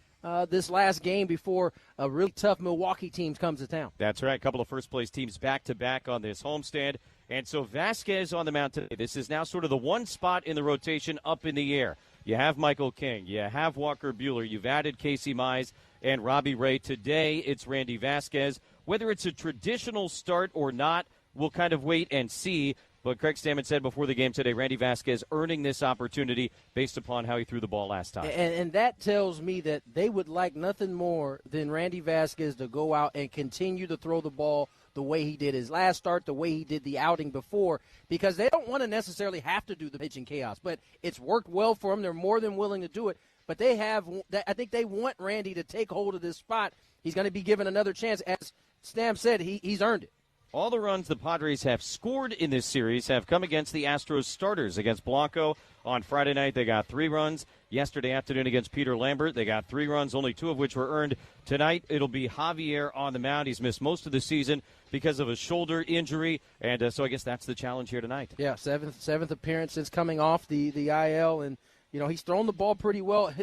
this last game before a really tough Milwaukee team comes to town. That's right. A couple of first-place teams back-to-back on this homestand. And so Vasquez on the mound today. This is now sort of the one spot in the rotation up in the air. You have Michael King. You have Walker Buehler. You've added Casey Mize and Robbie Ray. Today it's Randy Vasquez. Whether it's a traditional start or not, we'll kind of wait and see. But Craig Stammen said before the game today, Randy Vasquez earning this opportunity based upon how he threw the ball last time. And that tells me that they would like nothing more than Randy Vasquez to go out and continue to throw the ball the way he did his last start, the way he did the outing before, because they don't want to necessarily have to do the pitching chaos. But it's worked well for them. They're more than willing to do it. But I think they want Randy to take hold of this spot. He's going to be given another chance. As Stam said, he's earned it. All the runs the Padres have scored in this series have come against the Astros starters. Against Blanco on Friday night, they got 3 runs. Yesterday afternoon against Peter Lambert, they got 3 runs, only 2 of which were earned. Tonight, it'll be Javier on the mound. He's missed most of the season because of a shoulder injury, and so I guess that's the challenge here tonight. Yeah, seventh appearance since coming off the IL, and he's thrown the ball pretty well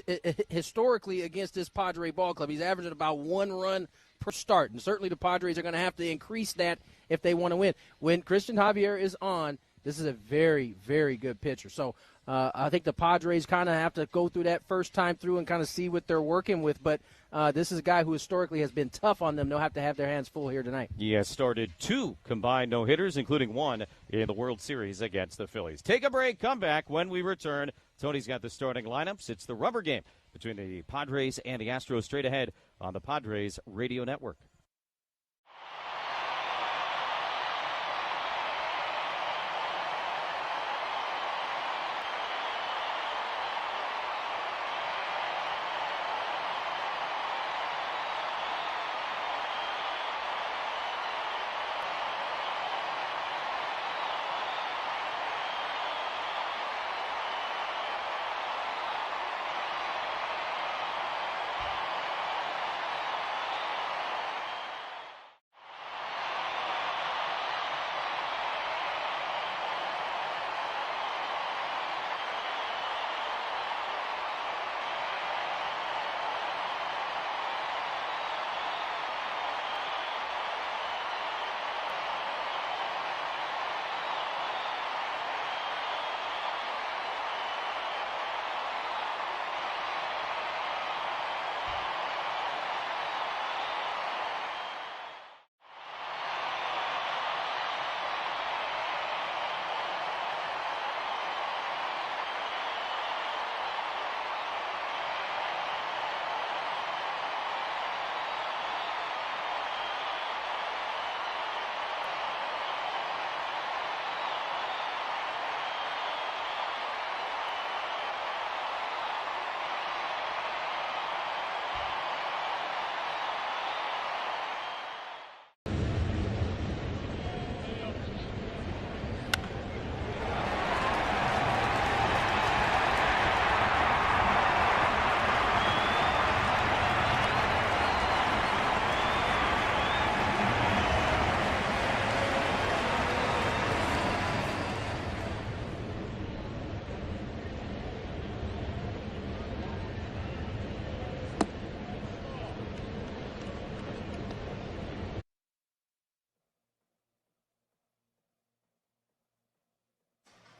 historically against this Padre ball club. He's averaging about 1 run per start, and certainly the Padres are going to have to increase that if they want to win. When Christian Javier is on, this is a very, very good pitcher. So I think the Padres kind of have to go through that first time through and kind of see what they're working with. But this is a guy who historically has been tough on them. They'll have to have their hands full here tonight. He has started 2 combined no-hitters, including 1 in the World Series against the Phillies. Take a break, come back. When we return, Tony's got the starting lineups. It's the rubber game between the Padres and the Astros straight ahead on the Padres Radio Network.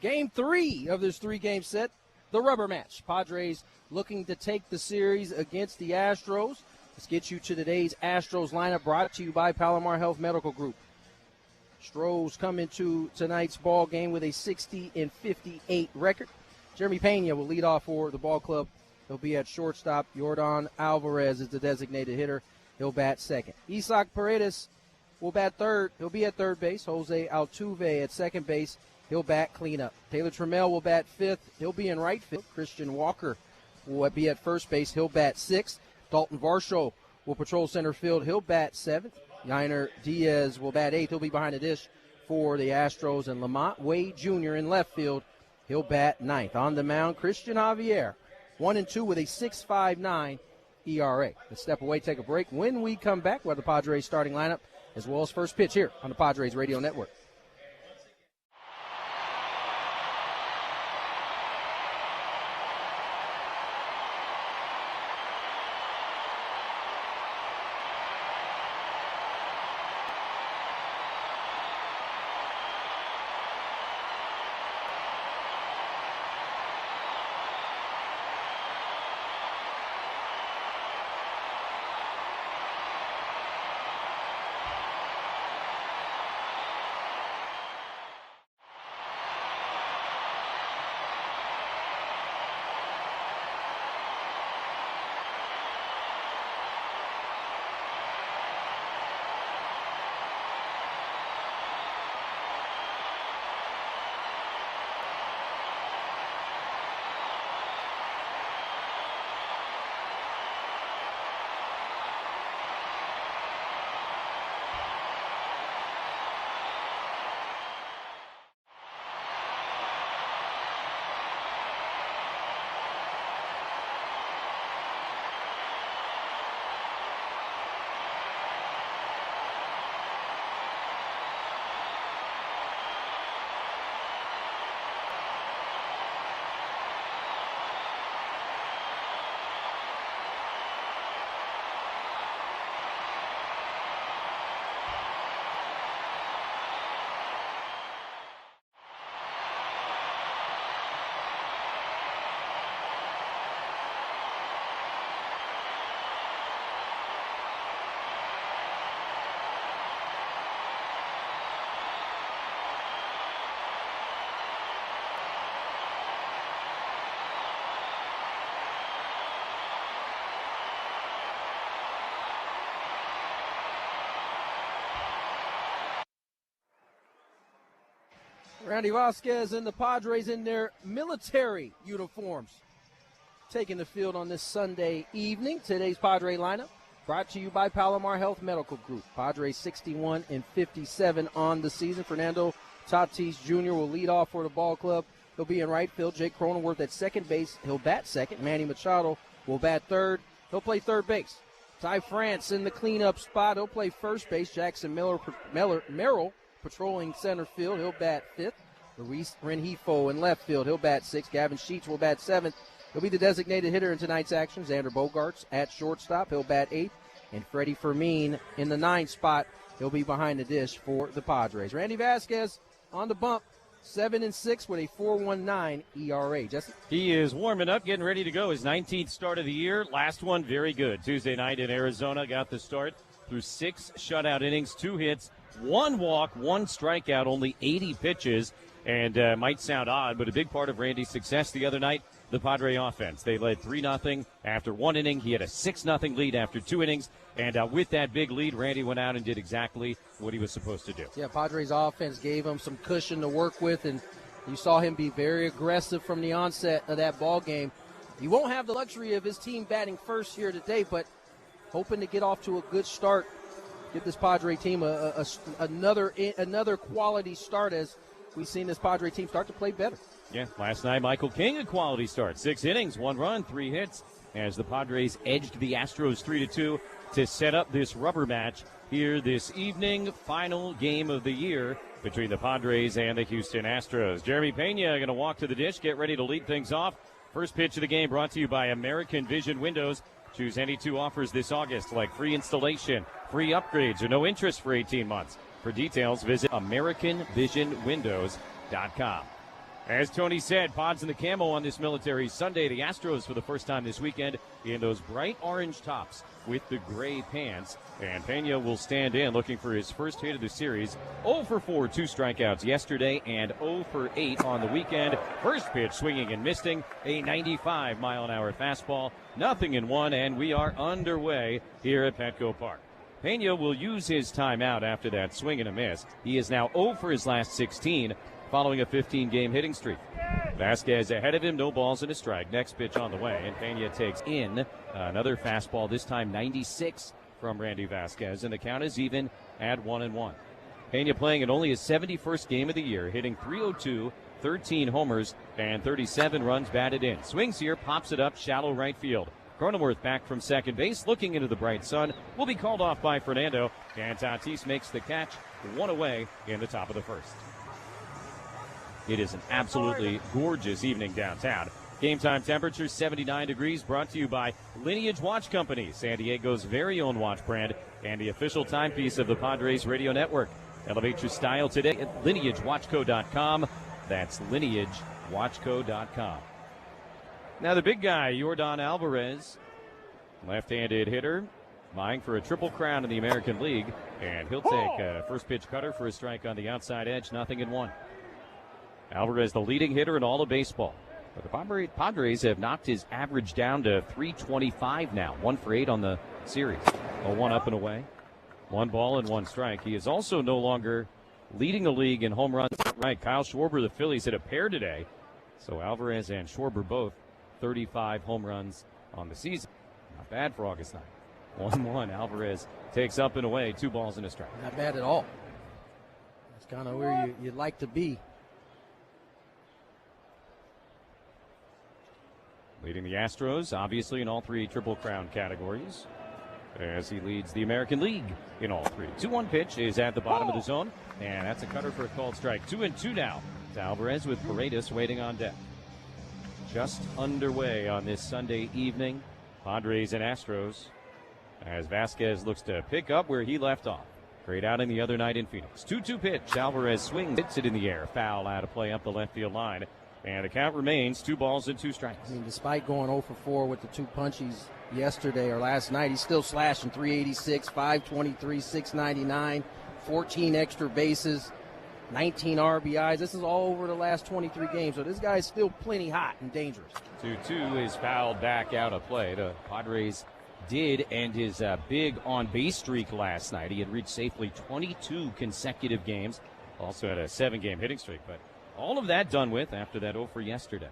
Game 3 of this 3-game set, the rubber match. Padres looking to take the series against the Astros. Let's get you to today's Astros lineup, brought to you by Palomar Health Medical Group. Astros come into tonight's ball game with a 60-58 record. Jeremy Pena will lead off for the ball club. He'll be at shortstop. Yordan Alvarez is the designated hitter. He'll bat second. Isaac Paredes will bat third. He'll be at third base. Jose Altuve at second base. He'll bat cleanup. Taylor Trammell will bat fifth. He'll be in right field. Christian Walker will be at first base. He'll bat sixth. Dalton Varsho will patrol center field. He'll bat seventh. Yainer Diaz will bat eighth. He'll be behind the dish for the Astros. And Lamont Wade Jr. in left field. He'll bat ninth. On the mound, Christian Javier, 1-2 with a 6.59 ERA. Let's step away, take a break. When we come back, we'll have the Padres starting lineup as well as first pitch here on the Padres Radio Network. Randy Vasquez and the Padres in their military uniforms taking the field on this Sunday evening. Today's Padre lineup brought to you by Palomar Health Medical Group. Padres 61-57 on the season. Fernando Tatis Jr. will lead off for the ball club. He'll be in right field. Jake Cronenworth at second base. He'll bat second. Manny Machado will bat third. He'll play third base. Ty France in the cleanup spot. He'll play first base. Jackson Merrill patrolling center field. He'll bat fifth. Luis Rengifo in left field. He'll bat sixth. Gavin Sheets will bat seventh. He'll be the designated hitter in tonight's action. Xander Bogaerts at shortstop. He'll bat eighth. And Freddie Fermin in the ninth spot. He'll be behind the dish for the Padres. Randy Vasquez on the bump. 7-6 with a 4.19 ERA. Jesse? He is warming up, getting ready to go. His 19th start of the year. Last one, very good. Tuesday night in Arizona, got the start through 6 shutout innings, 2 hits, 1 walk, 1 strikeout, only 80 pitches. And might sound odd, but a big part of Randy's success the other night, the Padre offense. They led 3-0 after 1 inning. He had a 6-0 lead after 2 innings. And with that big lead, Randy went out and did exactly what he was supposed to do. Yeah, Padres offense gave him some cushion to work with, and you saw him be very aggressive from the onset of that ball game. He won't have the luxury of his team batting first here today, but hoping to get off to a good start, give this Padre team another quality start as we've seen this Padre team start to play better. Yeah, last night Michael King, a quality start. 6 innings, 1 run, 3 hits, as the Padres edged the Astros 3-2 to set up this rubber match here this evening. Final game of the year between the Padres and the Houston Astros. Jeremy Pena going to walk to the dish, get ready to lead things off. First pitch of the game brought to you by American Vision Windows. Choose any 2 offers this August, like free installation, free upgrades, or no interest for 18 months. For details, visit AmericanVisionWindows.com. As Tony said, Pods and the Camo on this Military Sunday. The Astros for the first time this weekend in those bright orange tops with the gray pants. And Pena will stand in looking for his first hit of the series. 0 for 4, 2 strikeouts yesterday, and 0 for 8 on the weekend. First pitch swinging and missing, a 95-mile-an-hour fastball. 0-1, and we are underway here at Petco Park. Pena will use his timeout after that swing and a miss. He is now 0 for his last 16. Following a 15-game hitting streak. Vasquez ahead of him, no balls and a strike. Next pitch on the way, and Pena takes in another fastball, this time 96 from Randy Vasquez, and the count is even at 1-1. Pena playing in only his 71st game of the year, hitting .302, 13 homers, and 37 runs batted in. Swings here, pops it up, shallow right field. Cronenworth back from second base, looking into the bright sun, will be called off by Fernando, and Tatis makes the catch, one away in the top of the first. It is an absolutely gorgeous evening downtown. Game time temperature 79 degrees, brought to you by Lineage Watch Company, San Diego's very own watch brand, and the official timepiece of the Padres radio network. Elevate your style today at lineagewatchco.com. That's lineagewatchco.com. Now the big guy, Yordan Alvarez, left-handed hitter, vying for a triple crown in the American League, and he'll take a first pitch cutter for a strike on the outside edge, 0-1. Alvarez, the leading hitter in all of baseball. But the Padres have knocked his average down to .325 now. 1 for 8 on the series. A 1 up and away. 1 ball and 1 strike. He is also no longer leading the league in home runs. Right, Kyle Schwarber, the Phillies, hit a pair today. So Alvarez and Schwarber both 35 home runs on the season. Not bad for August 9th. 1-1. Alvarez takes up and away. 2 balls and a strike. Not bad at all. That's kind of where you'd like to be. Leading the Astros, obviously, in all 3 Triple Crown categories, as he leads the American League in all 3. 2-1 pitch is at the bottom of the zone, and that's a cutter for a called strike. 2-2 now to Alvarez with Paredes waiting on deck. Just underway on this Sunday evening, Padres and Astros, as Vasquez looks to pick up where he left off. Great outing the other night in Phoenix. 2-2 pitch. Alvarez swings, hits it in the air. Foul out of play up the left field line. And the count remains 2 balls and 2 strikes. I mean, despite going 0 for 4 with the 2 punchies yesterday or last night, he's still slashing 386, 523, 699, 14 extra bases, 19 RBIs. This is all over the last 23 games. So this guy's still plenty hot and dangerous. 2-2 is fouled back out of play. The Padres did end his big on-base streak last night. He had reached safely 22 consecutive games. Also had a 7-game hitting streak, but all of that done with after that 0 for yesterday.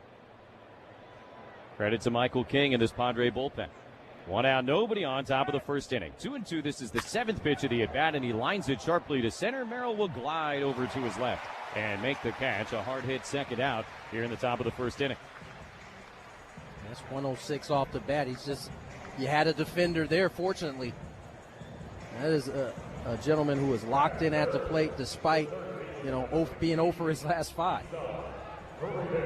Credit to Michael King and this Padre bullpen. 1 out, nobody on, top of the first inning. 2-2, this is the 7th pitch of the at-bat, and he lines it sharply to center. Merrill will glide over to his left and make the catch. A hard hit second out here in the top of the first inning. That's 106 off the bat. You had a defender there, fortunately. That is a gentleman who was locked in at the plate despite being 0 for his last 5.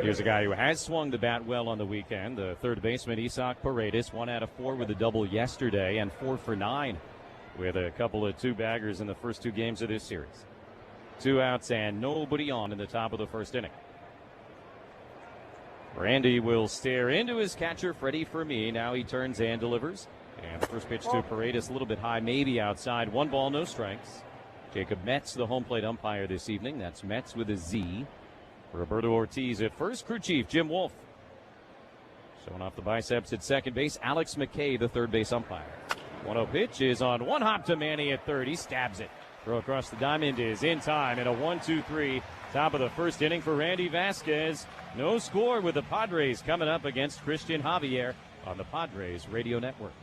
Here's a guy who has swung the bat well on the weekend, the third baseman, Isaac Paredes. 1 out of 4 with a double yesterday, and 4 for 9 with a couple of 2-baggers in the first 2 games of this series. 2 outs and nobody on in the top of the first inning. Randy will stare into his catcher, Freddie Fermi. Now he turns and delivers. And the first pitch to Paredes, a little bit high, maybe outside. 1 ball, no strikes. Jacob Metz, the home plate umpire this evening. That's Metz with a Z. Roberto Ortiz at first. Crew chief Jim Wolf. Showing off the biceps at second base. Alex McKay, the third base umpire. 1-0 pitch is on 1 hop to Manny at third. He stabs it. Throw across the diamond is in time, and a 1-2-3. Top of the first inning for Randy Vasquez. No score with the Padres coming up against Christian Javier on the Padres Radio Network.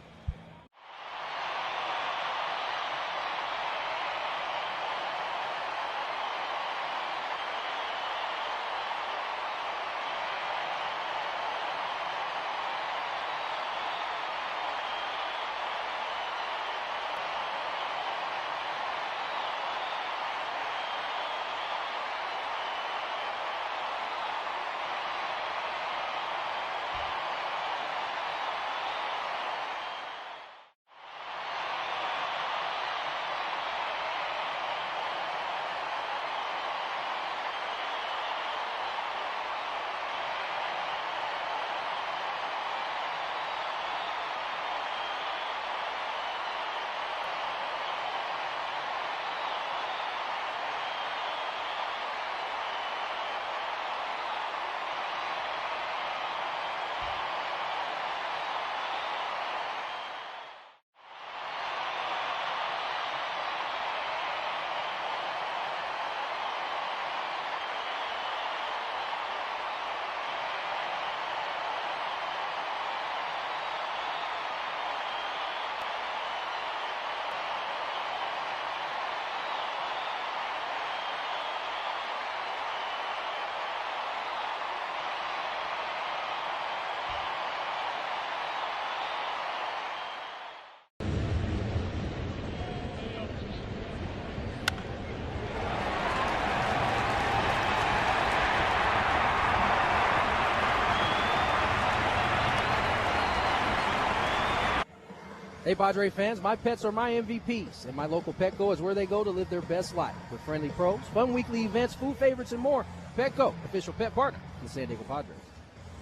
Hey, Padre fans, my pets are my MVPs, and my local Petco is where they go to live their best life. With friendly pros, fun weekly events, food favorites, and more. Petco, official pet partner of the San Diego Padres.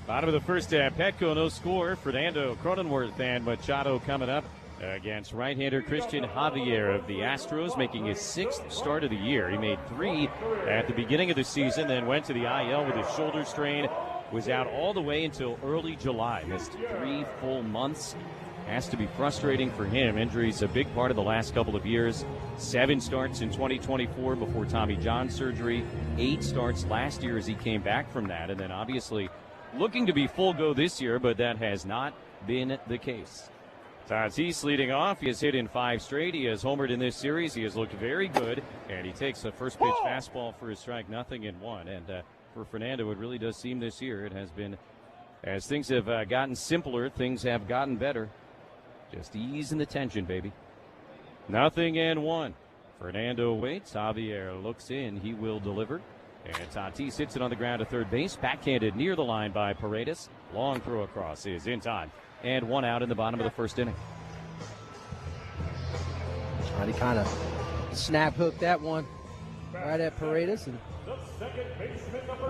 Bottom of the first half, Petco no score. Fernando, Cronenworth, and Machado coming up against right-hander Christian Javier of the Astros, making his 6th start of the year. He made 3 at the beginning of the season, then went to the IL with his shoulder strain, was out all the way until early July. Missed 3 full months. Has to be frustrating for him. Injuries a big part of the last couple of years. 7 starts in 2024 before Tommy John surgery. 8 starts last year as he came back from that. And then obviously looking to be full go this year, but that has not been the case. Tatis leading off. He has hit in 5 straight. He has homered in this series. He has looked very good. And he takes a first pitch fastball for a strike, 0-1. And for Fernando, it really does seem this year it has been, as things have gotten simpler, things have gotten better. Just easing the tension, baby. 0-1. Fernando waits. Javier looks in. He will deliver. And Tatis hits it on the ground to third base. Backhanded near the line by Paredes. Long throw across is in time. And 1 out in the bottom of the first inning. He kind of snap hooked that one right at Paredes. And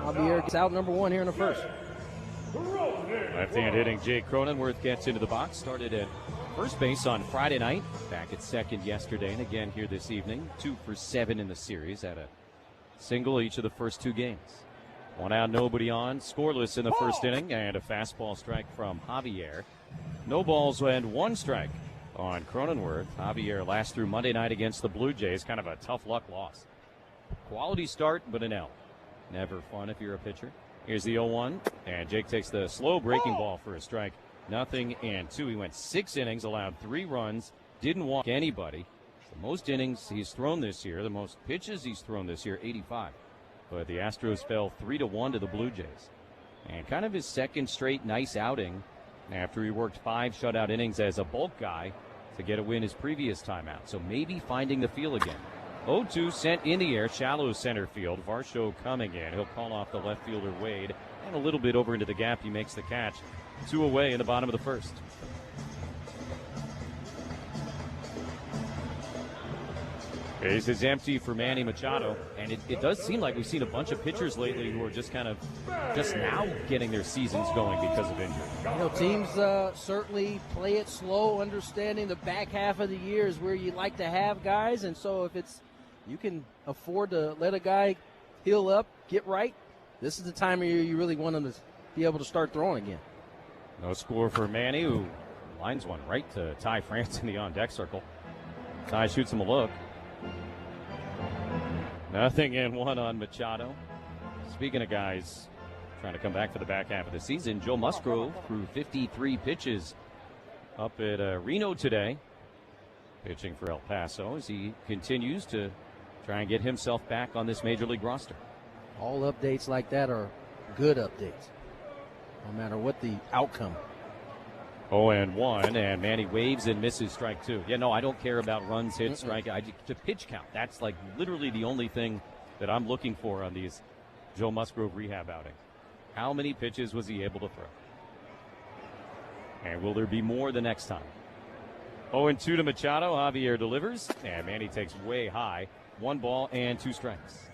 Javier gets out number 1 here in the first. Left-hand hitting Jake Cronenworth gets into the box. Started at first base on Friday night, back at second yesterday, and again here this evening. 2 for 7 in the series, had a single each of the first 2 games. 1 out, nobody on, scoreless in the first inning, and a fastball strike from Javier. No balls and 1 strike on Cronenworth. Javier last through Monday night against the Blue Jays, kind of a tough luck loss. Quality start, but an L. Never fun if you're a pitcher. Here's the 0-1, and Jake takes the slow breaking ball for a strike. 0-2. He went 6 innings, allowed 3 runs, didn't walk anybody. The most innings he's thrown this year, the most pitches he's thrown this year, 85. But the Astros fell 3-1 to the Blue Jays. And kind of his second straight nice outing after he worked 5 shutout innings as a bulk guy to get a win his previous time out. So maybe finding the feel again. 0-2 sent in the air, shallow center field. Varsho coming in. He'll call off the left fielder Wade. And a little bit over into the gap, he makes the catch. 2 away in the bottom of the first. Base is empty for Manny Machado, and it does seem like we've seen a bunch of pitchers lately who are just now getting their seasons going because of injury. You know, teams certainly play it slow, understanding the back half of the year is where you like to have guys, and so if you can afford to let a guy heal up, get right, this is the time of year you really want him to be able to start throwing again. No score for Manny, who lines one right to Ty France in the on-deck circle. Ty shoots him a look. 0-1 on Machado. Speaking of guys trying to come back for the back half of the season, Joe Musgrove threw 53 pitches up at Reno today, pitching for El Paso as he continues to try and get himself back on this Major League roster. All updates like that are good updates, no matter what the outcome. 0-1, and Manny waves and misses strike 2. Yeah, no, I don't care about runs, hits, strike. To pitch count, that's like literally the only thing that I'm looking for on these Joe Musgrove rehab outing. How many pitches was he able to throw? And will there be more the next time? 0-2 to Machado. Javier delivers, and Manny takes way high. 1 ball and 2 strikes.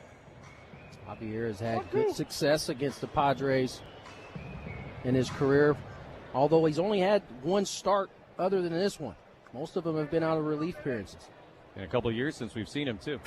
Javier has had good success against the Padres in his career, although he's only had 1 start other than this one. Most of them have been out of relief appearances. In a couple of years since we've seen him, too.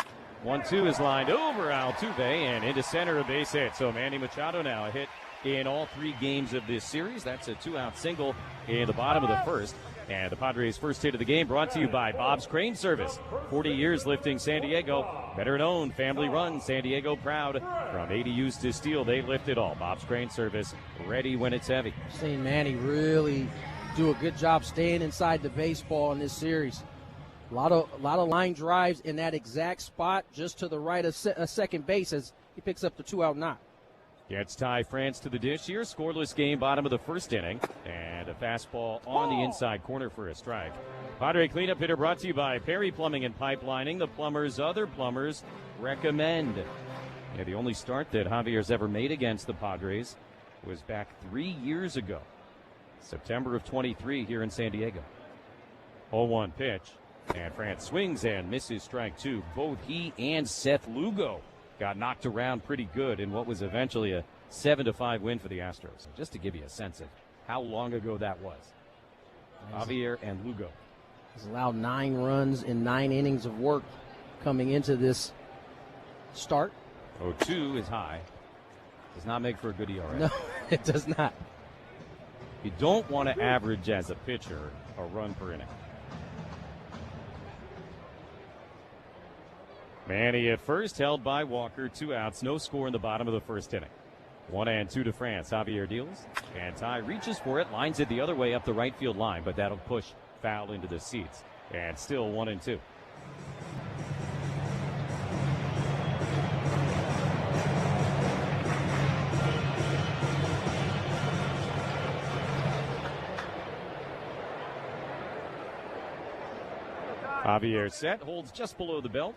1-2 is lined over Altuve and into center, a base hit. So Manny Machado now a hit in all 3 games of this series. That's a 2-out single in the bottom of the first. And the Padres' first hit of the game brought to you by Bob's Crane Service. 40 years lifting San Diego. Better known, family run, San Diego proud. From ADUs to steel, they lift it all. Bob's Crane Service, ready when it's heavy. Seen Manny really do a good job staying inside the baseball in this series. A lot of line drives in that exact spot, just to the right of second base as he picks up the 2-out knock. Gets Ty France to the dish here. Scoreless game, bottom of the first inning. And a fastball on the inside corner for a strike. Padre cleanup hitter brought to you by Perry Plumbing and Pipelining. The plumbers other plumbers recommend. Yeah, the only start that Javier's ever made against the Padres was back 3 years ago. September of 23 here in San Diego. 0-1 pitch. And France swings and misses strike two. Both he and Seth Lugo got knocked around pretty good in what was eventually a 7-5 win for the Astros. Just to give you a sense of how long ago that was. Javier and Lugo. He's allowed 9 runs in 9 innings of work coming into this start. 0-2 is high. Does not make for a good ERA. No, it does not. You don't want to average as a pitcher a run per inning. Manny at first, held by Walker. 2 outs, no score in the bottom of the first inning. 1-2 to France. Javier deals, and Ty reaches for it, lines it the other way up the right field line, but that'll push foul into the seats. And still 1-2. Javier set, holds just below the belt.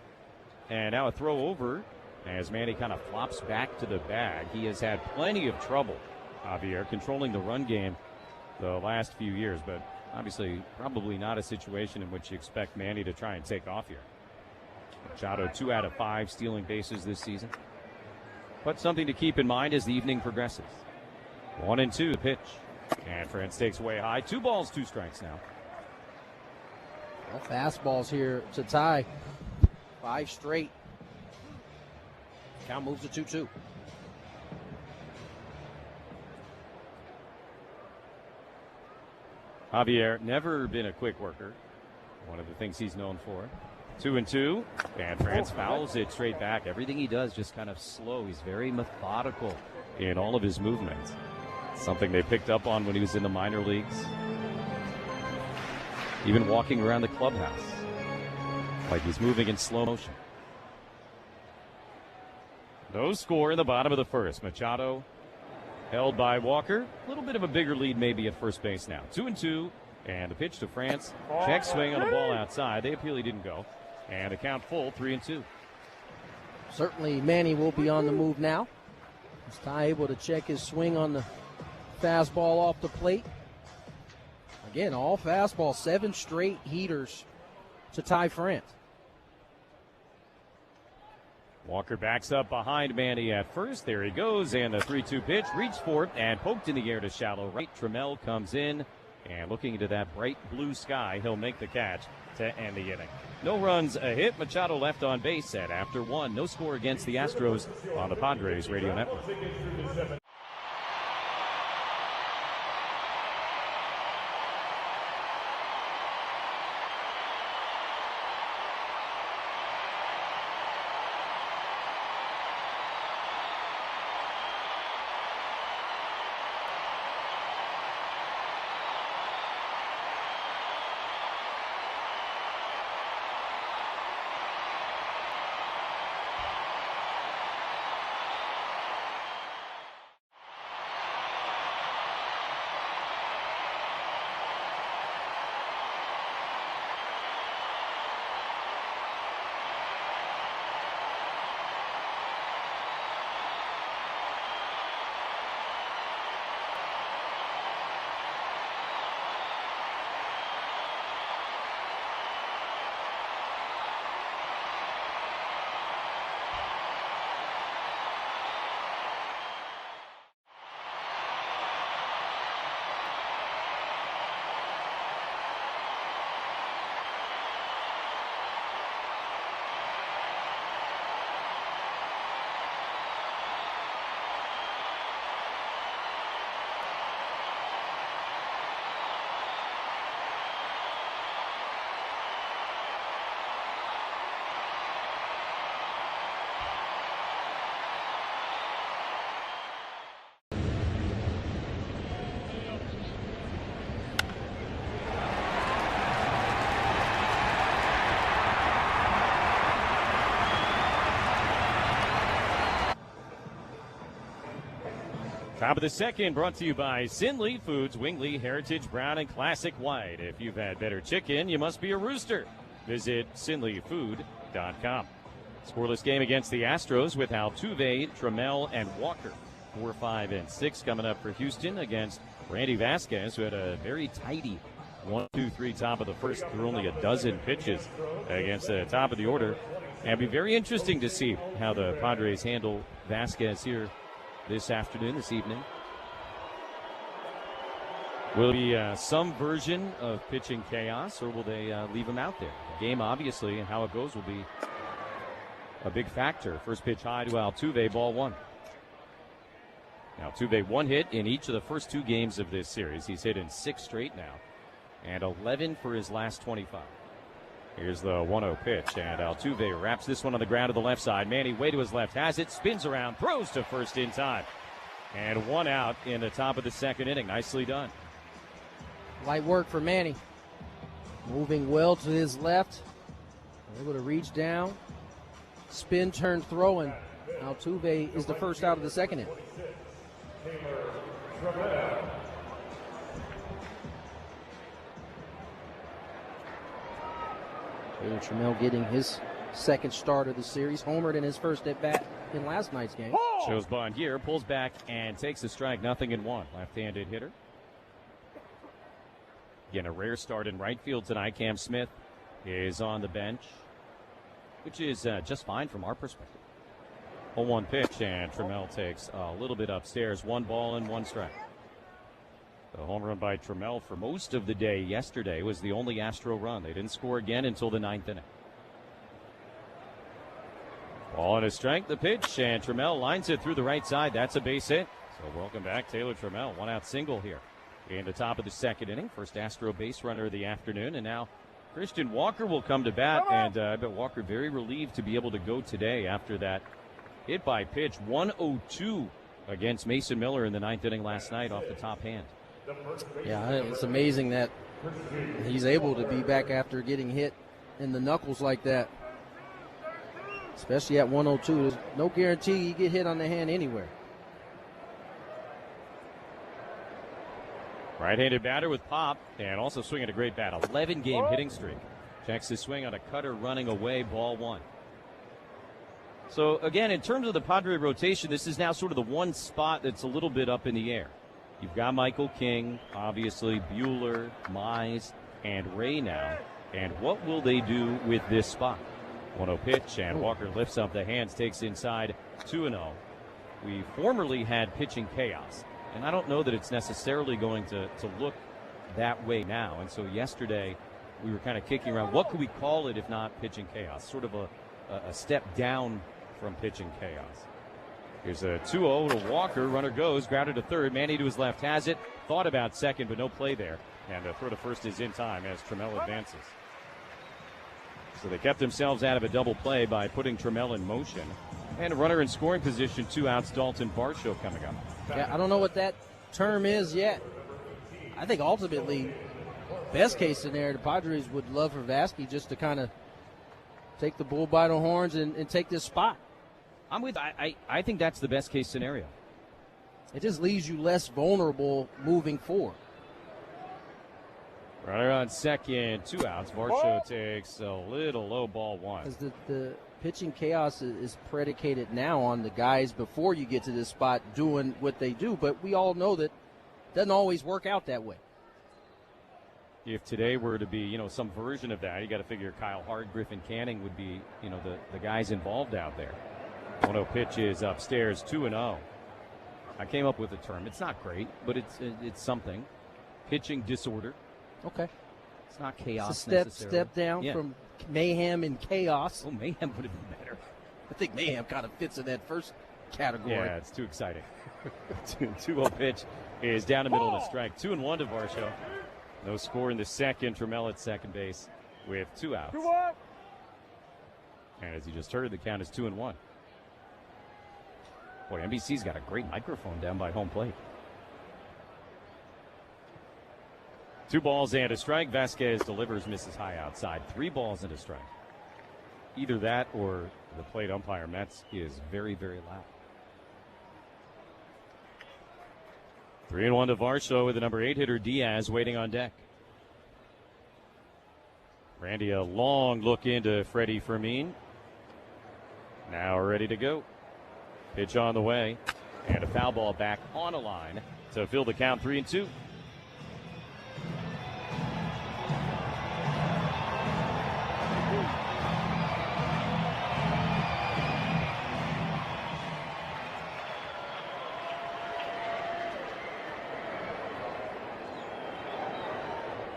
And now a throw over as Manny kind of flops back to the bag. He has had plenty of trouble, Javier, controlling the run game the last few years, but obviously probably not a situation in which you expect Manny to try and take off here. Machado 2 out of 5 stealing bases this season. But something to keep in mind as the evening progresses. 1-2 the pitch. And France takes away high. 2 balls, 2 strikes now. Well, fastballs here to Ty. 5 straight. Count moves to 2-2. Javier never been a quick worker. One of the things he's known for. 2-2. And France fouls it straight back. Everything he does just kind of slow. He's very methodical in all of his movements. Something they picked up on when he was in the minor leagues. Even walking around the clubhouse. Like he's moving in slow motion. No score in the bottom of the first. Machado held by Walker. A little bit of a bigger lead maybe at first base now. 2-2. And the pitch to France. Check swing on the ball outside. They appeal he didn't go. And the count full, 3-2. Certainly Manny will be on the move now. Is Ty able to check his swing on the fastball off the plate? Again, all fastball. 7 straight heaters to Ty France. Walker backs up behind Manny at first. There he goes, and the 3-2 pitch. Reached for it and poked in the air to shallow right. Trammell comes in, and looking into that bright blue sky, he'll make the catch to end the inning. No runs, a hit. Machado left on base at after 1. No score against the Astros on the Padres Radio Network. Top of the second, brought to you by Sinley Foods, Wingley, Heritage Brown, and Classic White. If you've had better chicken, you must be a rooster. Visit SinleyFood.com. Scoreless game against the Astros with Altuve, Trammell, and Walker. 4, 5, and 6 coming up for Houston against Randy Vasquez, who had a very tidy 1, 2, 3, top of the first. Through only a dozen pitches against the top of the order. And it'll be very interesting to see how the Padres handle Vasquez here this evening. Will it be some version of pitching chaos, or will they leave him out there? The game, obviously, and how it goes will be a big factor. First pitch high to Altuve, ball one. Altuve one hit in each of the first 2 games of this series. He's hit in 6 straight now, and 11 for his last 25. Here's the 1-0 pitch, and Altuve wraps this one on the ground to the left side. Manny way to his left, has it, spins around, throws to first in time. And 1 out in the top of the second inning. Nicely done. Light work for Manny. Moving well to his left. Able to reach down. Spin, turn, throw, and Altuve is the first out of the second inning. Taylor Trammell getting his second start of the series. Homered in his first at bat in last night's game. Shows Bond here, pulls back and takes a strike. 0-1. Left-handed hitter. Again, a rare start in right field tonight. Cam Smith is on the bench, which is just fine from our perspective. 0-1 pitch, and Trammell takes a little bit upstairs. 1 ball and 1 strike. The home run by Trammell for most of the day yesterday was the only Astro run. They didn't score again until the 9th inning. Ball and a strike, the pitch, and Trammell lines it through the right side. That's a base hit. So welcome back, Taylor Trammell. 1-out single here in the top of the second inning. First Astro base runner of the afternoon, and now Christian Walker will come to bat, and I bet Walker very relieved to be able to go today after that hit by pitch. 102 against Mason Miller in the 9th inning last night off the top hand. Yeah, it's amazing that he's able to be back after getting hit in the knuckles like that, especially at 102. There's no guarantee you get hit on the hand anywhere. Right-handed batter with pop, and also swinging a great bat. 11-game hitting streak. Checks his swing on a cutter running away, ball 1. So, again, in terms of the Padre rotation, this is now sort of the one spot that's a little bit up in the air. You've got Michael King, obviously, Buehler, Mize, and Ray now. And what will they do with this spot? 1-0 pitch, and Walker lifts up the hands, takes inside 2-0. We formerly had pitching chaos. And I don't know that it's necessarily going to look that way now. And so yesterday we were kind of kicking around, what could we call it if not pitching chaos? Sort of a step down from pitching chaos. Here's a 2-0 to Walker. Runner goes, grounded to third. Manny to his left has it. Thought about second, but no play there. And the throw to first is in time as Trammell advances. So they kept themselves out of a double play by putting Trammell in motion. And a runner in scoring position, 2 outs, Dalton Varsho coming up. Yeah, I don't know what that term is yet. I think ultimately, best case scenario, the Padres would love for Vasquez just to kind of take the bull by the horns and take this spot. I think that's the best case scenario. It just leaves you less vulnerable moving forward. Runner on second, 2 outs. Varsho takes a little low, ball 1. Because the pitching chaos is predicated now on the guys before you get to this spot doing what they do, but we all know that it doesn't always work out that way. If today were to be, some version of that, you got to figure Kyle Hart, Griffin Canning would be, the guys involved out there. 1-0 pitch is upstairs, 2-0. I came up with a term. It's not great, but it's something. Pitching disorder. Okay. It's not chaos it's a necessarily. Step down from mayhem and chaos. Oh, mayhem would have been better. I think mayhem kind of fits in that first category. Yeah, it's too exciting. 2-0 pitch is down the middle of the strike. 2-1 to Varsho. No score in the second. Trammell at second base with 2 outs. And as you just heard, the count is 2-1. Boy, NBC's got a great microphone down by home plate. 2 balls and a strike. Vasquez delivers, misses high outside. 3 balls and a strike. Either that or the plate umpire, Metz, is very, very loud. 3-1 to Varsho with the number 8 hitter Diaz waiting on deck. Randy, a long look into Freddie Fermin. Now ready to go. Pitch on the way. And a foul ball back on a line to fill the count 3-2.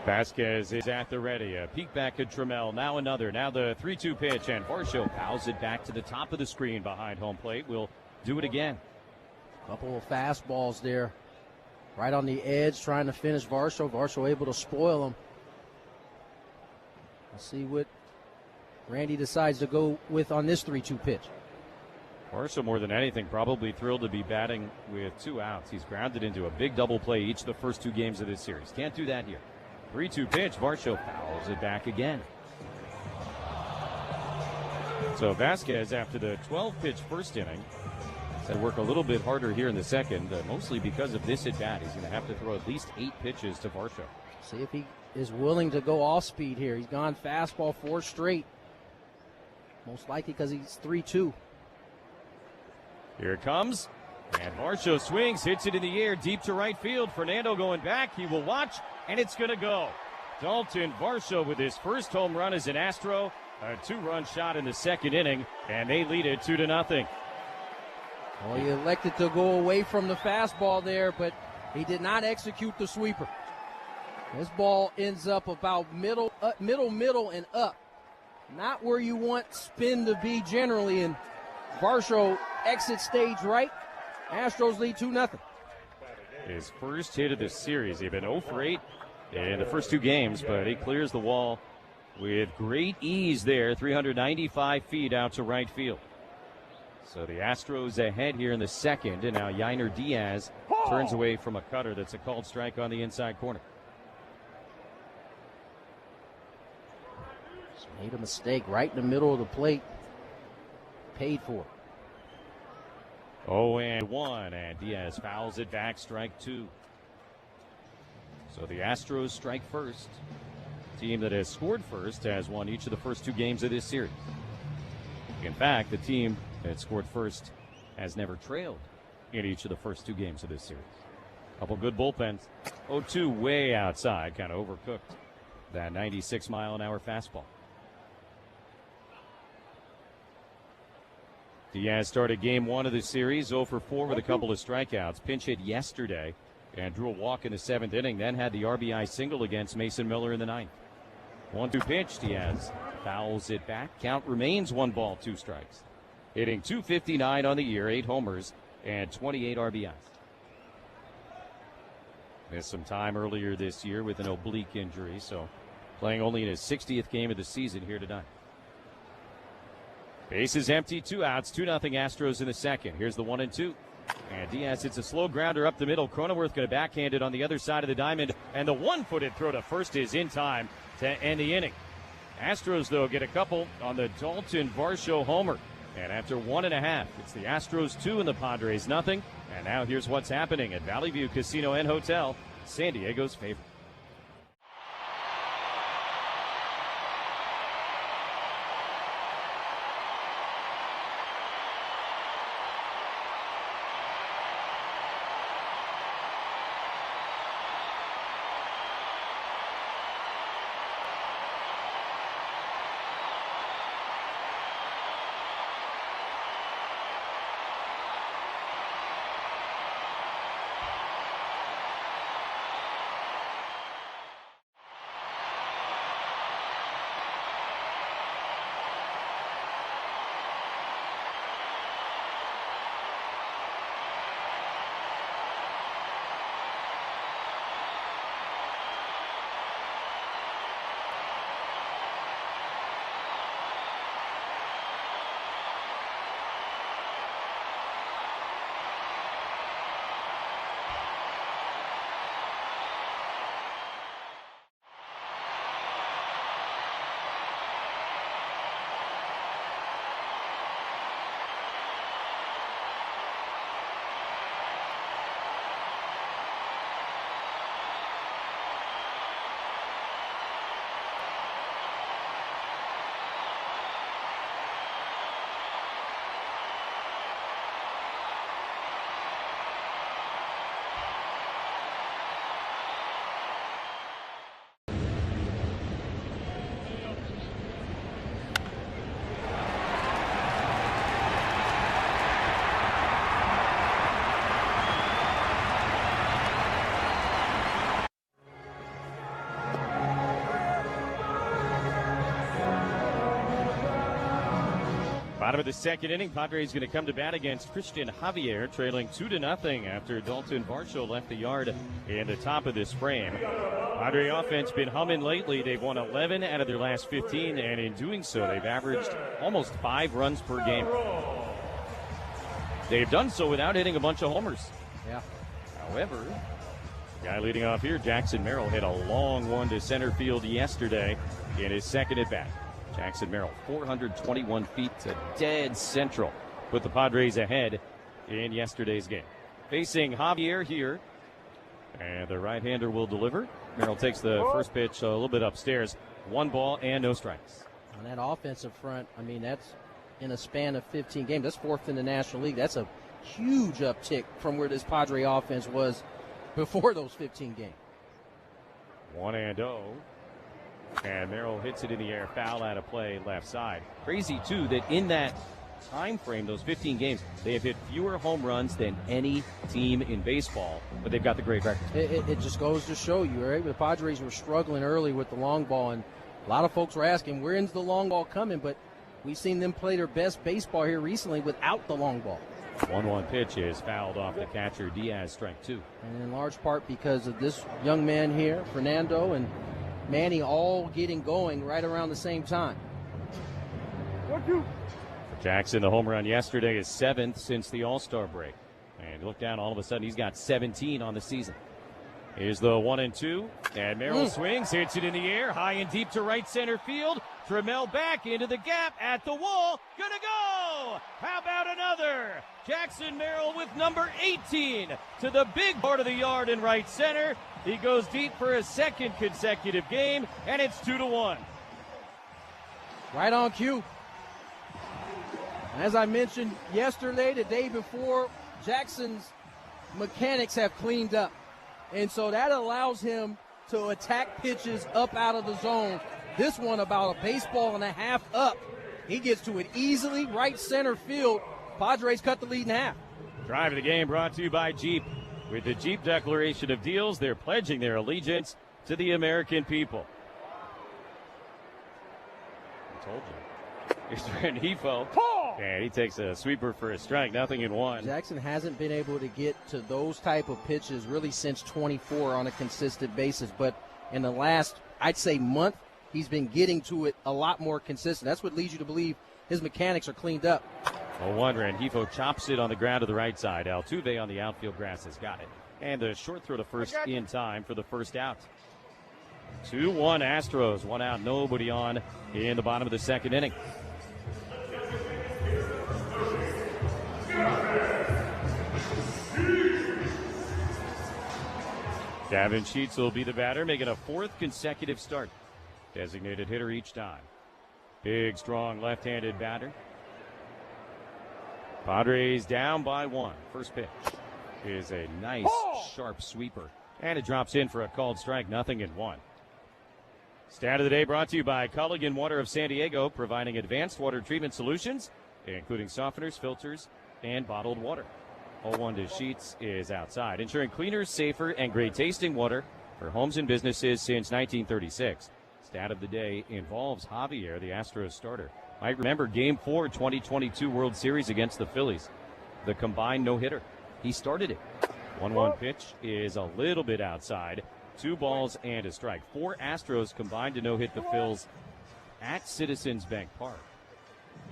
Vasquez is at the ready. A peek back at Trammell. Now another. Now the 3-2 pitch. And Varsho fouls it back to the top of the screen behind home plate. We'll do it again. Couple of fastballs there. Right on the edge trying to finish Varsho. Varsho able to spoil him. Let's see what Randy decides to go with on this 3-2 pitch. Varsho, more than anything, probably thrilled to be batting with 2 outs. He's grounded into a big double play each of the first 2 games of this series. Can't do that here. 3-2 pitch. Varsho fouls it back again. So Vasquez, after the 12-pitch first inning, has to work a little bit harder here in the second, mostly because of this at-bat. He's going to have to throw at least 8 pitches to Varsho. See if he is willing to go off speed here. He's gone fastball 4 straight. Most likely because he's 3-2. Here it comes. And Varsho swings, hits it in the air, deep to right field. Fernando going back. He will watch, and it's going to go. Dalton Varsho with his first home run as an Astro. A 2-run shot in the second inning, and they lead it 2-0. Well, he elected to go away from the fastball there, but he did not execute the sweeper. This ball ends up about middle, and up. Not where you want spin to be generally, and Varsho exits stage right. Astros lead 2-0. His first hit of the series. He'd been 0 for 8 in the first 2 games, but he clears the wall with great ease there, 395 feet out to right field. So the Astros ahead here in the second, and now Yainer Diaz turns away from a cutter. That's a called strike on the inside corner. Just made a mistake right in the middle of the plate. Paid for it. 0-1, and Diaz fouls it back, strike 2. So the Astros strike first. Team that has scored first has won each of the first 2 games of this series. In fact, the team that scored first has never trailed in each of the first 2 games of this series. Couple good bullpens. 0-2 way outside, kind of overcooked that 96-mile-an-hour fastball. Diaz started game 1 of the series, 0 for 4 with a couple of strikeouts. Pinch hit yesterday and drew a walk in the 7th inning, then had the RBI single against Mason Miller in the 9th. 1-2 pitch, Diaz fouls it back. Count remains 1 ball, 2 strikes. Hitting .259 on the year, 8 homers, and 28 RBIs. Missed some time earlier this year with an oblique injury, so playing only in his 60th game of the season here tonight. Bases empty, 2 outs, 2-0 Astros in the second. Here's the 1-2. And Diaz hits a slow grounder up the middle. Cronenworth going to backhand it on the other side of the diamond. And the one-footed throw to first is in time to end the inning. Astros, though, get a couple on the Dalton Varsho homer. And after 1.5, it's the Astros 2 and the Padres nothing. And now here's what's happening at Valley View Casino and Hotel, San Diego's favorite. Bottom of the second inning, Padres going to come to bat against Christian Javier, trailing 2-0 after Dalton Varsho left the yard in the top of this frame. Padre offense been humming lately. They've won 11 out of their last 15, and in doing so, they've averaged almost 5 runs per game. They've done so without hitting a bunch of homers. Yeah. However, the guy leading off here, Jackson Merrill, hit a long one to center field yesterday in his second at bat. Jackson Merrill, 421 feet to dead central, put the Padres ahead in yesterday's game. Facing Javier here, and the right-hander will deliver. Merrill takes the first pitch a little bit upstairs. 1 ball and no strikes. On that offensive front, I mean, that's in a span of 15 games. That's 4th in the National League. That's a huge uptick from where this Padre offense was before those 15 games. 1-0. And Merrill hits it in the air, foul out of play, left side. Crazy, too, that in that time frame, those 15 games, they have hit fewer home runs than any team in baseball, but they've got the great record. It just goes to show you, right? The Padres were struggling early with the long ball, and a lot of folks were asking, when's the long ball coming? But we've seen them play their best baseball here recently without the long ball. 1-1 pitch is fouled off the catcher. Diaz, strike 2. And in large part because of this young man here, Fernando, and Manny all getting going right around the same time. For Jackson, the home run yesterday is 7th since the All-Star break. And look down, all of a sudden he's got 17 on the season. Here's the 1-2, and Merrill swings, hits it in the air, high and deep to right center field. Trammell back into the gap at the wall, gonna go! How about another? Jackson Merrill with number 18 to the big part of the yard in right center. He goes deep for a second consecutive game, and it's 2-1. Right on cue. As I mentioned yesterday, the day before, Jackson's mechanics have cleaned up. And so that allows him to attack pitches up out of the zone. This one about a baseball and a half up. He gets to it easily, right center field. Padres cut the lead in half. Drive of the game brought to you by Jeep. With the Jeep Declaration of Deals, they're pledging their allegiance to the American people. I told you. Here's Rengifo. And he takes a sweeper for a strike, 0-1. Jackson hasn't been able to get to those type of pitches really since 24 on a consistent basis. But in the last, I'd say, month, he's been getting to it a lot more consistent. That's what leads you to believe his mechanics are cleaned up. 0-1, Rengifo chops it on the ground to the right side. Altuve on the outfield grass has got it. And the short throw to first in time for the first out. 2-1 Astros, 1 out, nobody on in the bottom of the second inning. Gavin Sheets will be the batter, making a 4th consecutive start. Designated hitter each time. Big, strong left-handed batter. Padres down by 1. First pitch is a nice, sharp sweeper. And it drops in for a called strike, 0-1. Stat of the day brought to you by Culligan Water of San Diego, providing advanced water treatment solutions, including softeners, filters, and bottled water. 0-1 to Sheets is outside, ensuring cleaner, safer, and great-tasting water for homes and businesses since 1936. Stat of the day involves Javier, the Astros starter. Might remember Game 4, 2022 World Series against the Phillies. The combined no-hitter. He started it. 1-1 pitch is a little bit outside. 2 balls and a strike. 4 Astros combined to no-hit the Phils at Citizens Bank Park.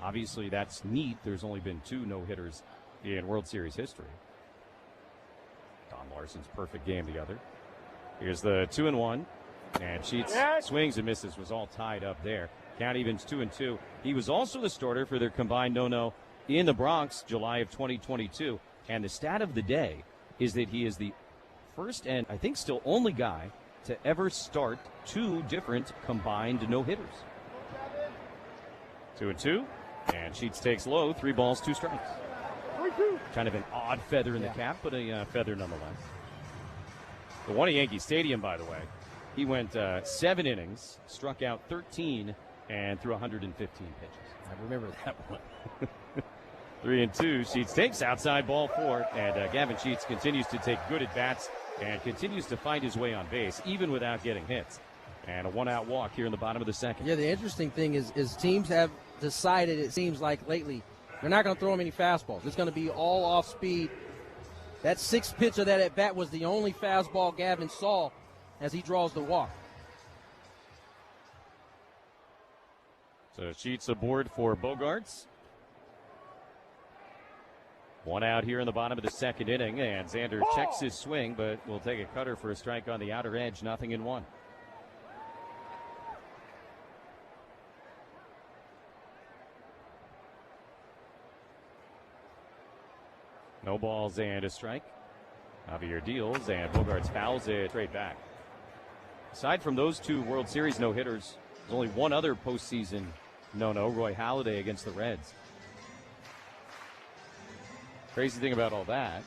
Obviously, that's neat. There's only been 2 no-hitters in World Series history. Tom Larson's perfect game the other. Here's the 2-1. And Sheets swings and misses, was all tied up there. Count evens 2-2. He was also the starter for their combined no-no in the Bronx, July of 2022. And the stat of the day is that he is the first and I think still only guy to ever start 2 different combined no-hitters. 2-2. And Sheets takes low, 3 balls, 2 strikes. Kind of an odd feather in the cap, but a feather nonetheless. The one at Yankee Stadium, by the way, he went 7 innings, struck out 13, and threw 115 pitches. I remember that one. 3-2. Sheets takes outside ball 4, and Gavin Sheets continues to take good at-bats and continues to find his way on base, even without getting hits. And a 1-out walk here in the bottom of the second. Yeah, the interesting thing is teams have decided, it seems like lately, they're not going to throw him any fastballs. It's going to be all off speed. That sixth pitch of that at-bat was the only fastball Gavin saw as he draws the walk. So Sheets aboard for Bogarts. One out here in the bottom of the second inning, and Xander checks his swing, but will take a cutter for a strike on the outer edge, 0-1. No balls and a strike. Javier deals, and Bogarts fouls it straight back. Aside from those two World Series no-hitters, there's only one other postseason no-no, Roy Halladay against the Reds. Crazy thing about all that,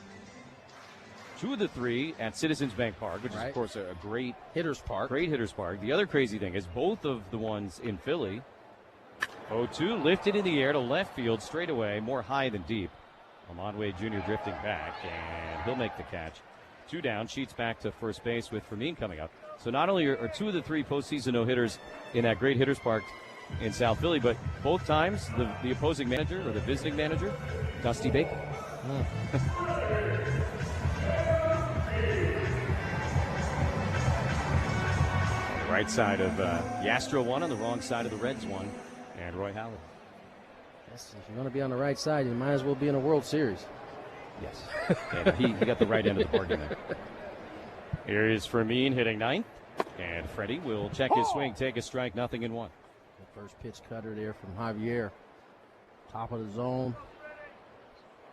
2 of the 3 at Citizens Bank Park, which is, of course, a great hitter's park. Great hitter's park. The other crazy thing is both of the ones in Philly, 0-2, lifted in the air to left field straight away, more high than deep. Amonway Jr. drifting back, and he'll make the catch. 2 down, Sheets back to first base with Fermin coming up. So not only are 2 of the 3 postseason no-hitters in that great hitter's park in South Philly, but both times the opposing manager or the visiting manager, Dusty Baker. On the right side of the Astro one, on the wrong side of the Reds one, and Roy Halladay. Yes, if you're going to be on the right side, you might as well be in a World Series. Yes. And he got the right end of the bargain there. Here is Fermin hitting 9th, and Freddie will check his swing, take a strike, 0-1. The first pitch cutter there from Javier. Top of the zone.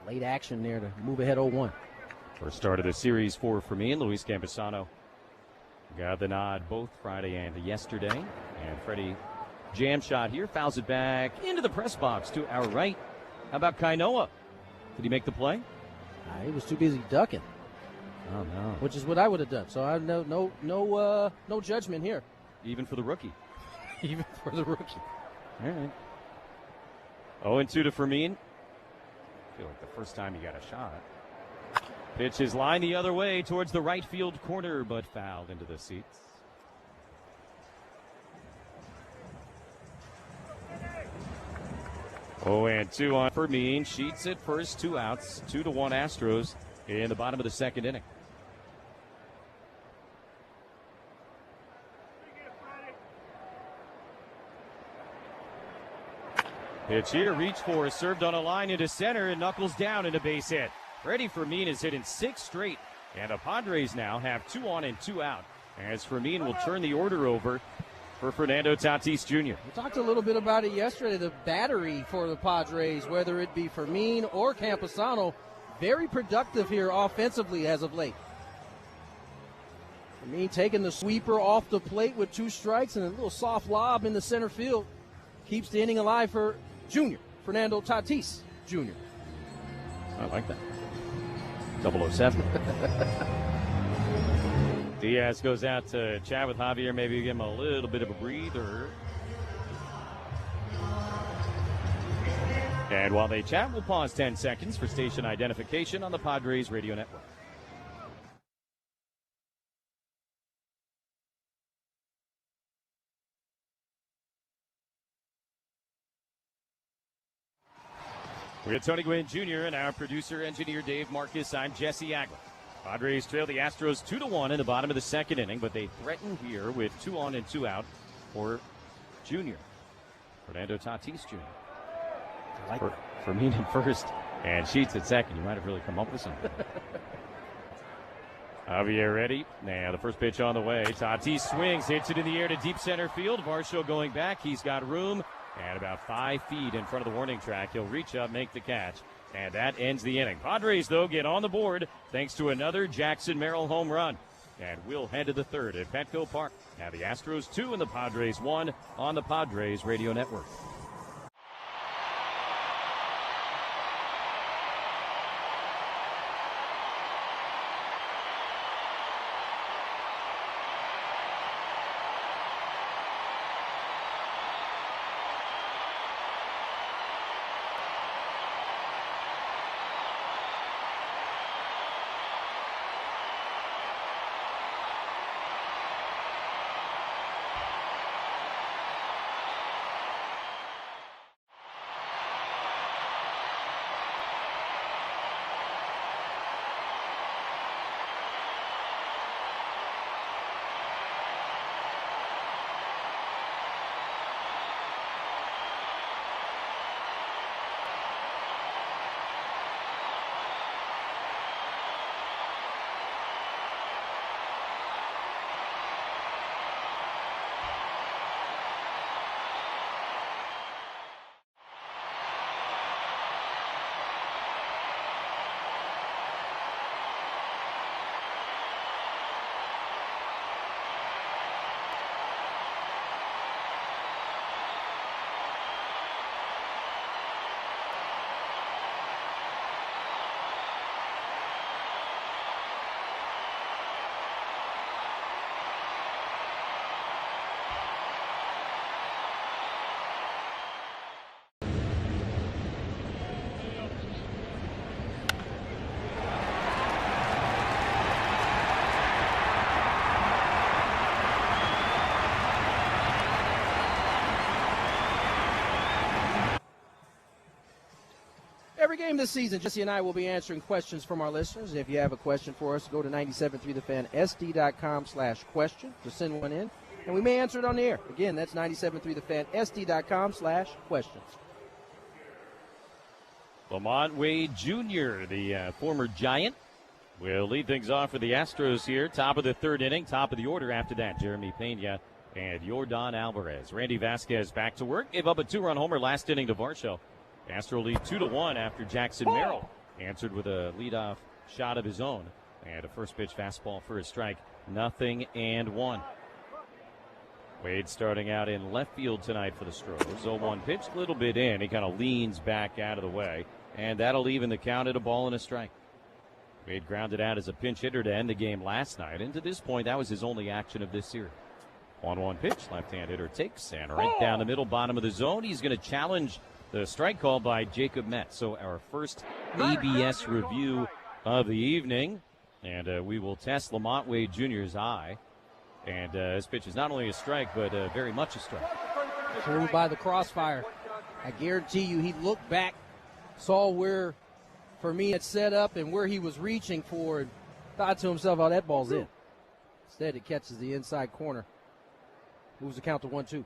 Late action there to move ahead 0-1. First start of the series for Fermin. Luis Campusano got the nod both Friday and yesterday. And Freddie jam shot here, fouls it back into the press box to our right. How about Kainoa? Did he make the play? He was too busy ducking. Oh no! Which is what I would have done. So I have no judgment here. Even for the rookie. Even for the rookie. All right. 0-2 to Fermin. I feel like the first time he got a shot. Pitch is lined the other way towards the right field corner, but fouled into the seats. Oh, and 2 on Fermin. Sheets at first, 2 outs, 2-1 Astros in the bottom of the second inning. Pitch here, reach for, served on a line into center and knuckles down into base hit. Freddie Fermin is hitting 6 straight, and the Padres now have 2 on and 2 out, as Fermin will turn the order over for Fernando Tatis Jr. We talked a little bit about it yesterday, the battery for the Padres, whether it be Fermin or Campusano, very productive here offensively as of late. Fermin taking the sweeper off the plate with 2 strikes and a little soft lob in the center field. Keeps the inning alive for Jr., Fernando Tatis Jr. I like that. 007. Diaz goes out to chat with Javier, maybe give him a little bit of a breather. And while they chat, we'll pause 10 seconds for station identification on the Padres Radio Network. We have Tony Gwynn Jr. and our producer, engineer Dave Marcus. I'm Jesse Agler. Padres trail the Astros 2-1 in the bottom of the second inning, but they threaten here with 2 on and 2 out for Jr. Fernando Tatis Jr. I like that. Fermin at first and Sheets at second. You might have really come up with something. Javier ready. Now the first pitch on the way. Tatis swings, hits it in the air to deep center field. Varsho going back. He's got room. And about 5 feet in front of the warning track. He'll reach up, make the catch. And that ends the inning. Padres, though, get on the board thanks to another Jackson Merrill home run. And we'll head to the third at Petco Park. Now the Astros 2 and the Padres 1 on the Padres Radio Network. Every game this season, Jesse and I will be answering questions from our listeners. If you have a question for us, go to 973thefansd.com/question to send one in, and we may answer it on the air. Again, that's 973thefansd.com/questions. Lamont Wade Jr., the former Giant, will lead things off for the Astros here. Top of the third inning, top of the order after that. Jeremy Pena and Yordan Alvarez. Randy Vasquez back to work. Gave up a 2-run homer last inning to Varsho. Astro lead 2-1 after Jackson Merrill answered with a leadoff shot of his own. And a first pitch fastball for a strike. 0-1. Wade starting out in left field tonight for the Stros. 0-1 pitch, a little bit in. He kind of leans back out of the way. And that'll even the count at a ball and a strike. Wade grounded out as a pinch hitter to end the game last night. And to this point, that was his only action of this series. 1-1 pitch, left-hand hitter takes and right down the middle, bottom of the zone. He's going to challenge the strike call by Jacob Metz. So our first ABS review of the evening. And we will test Lamont Wade Jr.'s eye. And this pitch is not only a strike, but very much a strike. Through by the crossfire. I guarantee you he looked back, saw where Fermin had set up and where he was reaching for, and thought to himself, oh, that ball's in. Instead, it catches the inside corner. Moves the count to 1-2.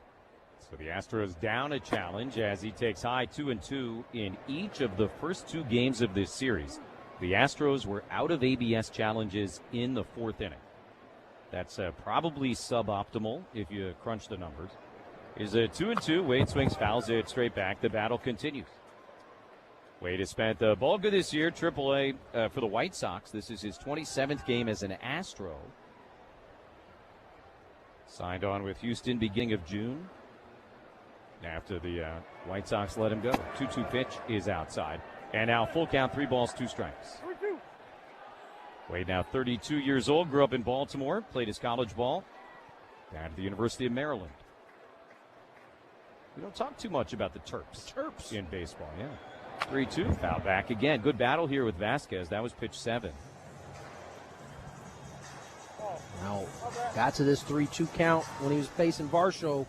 So the Astros down a challenge as he takes high 2-2 in each of the first two games of this series. The Astros were out of ABS challenges in the fourth inning. That's probably suboptimal if you crunch the numbers. Is a 2-2. Wade swings, fouls it straight back. The battle continues. Wade has spent the bulk of this year AAA for the White Sox. This is his 27th game as an Astro. Signed on with Houston beginning of June. After the White Sox let him go. 2-2 pitch is outside. And now full count, 3 balls, 2 strikes. Wade now 32 years old, grew up in Baltimore, played his college ball down at the University of Maryland. We don't talk too much about the Terps in baseball, yeah. 3-2, foul back again. Good battle here with Vasquez. That was pitch 7. Now, got to this 3-2 count when he was facing Varsho.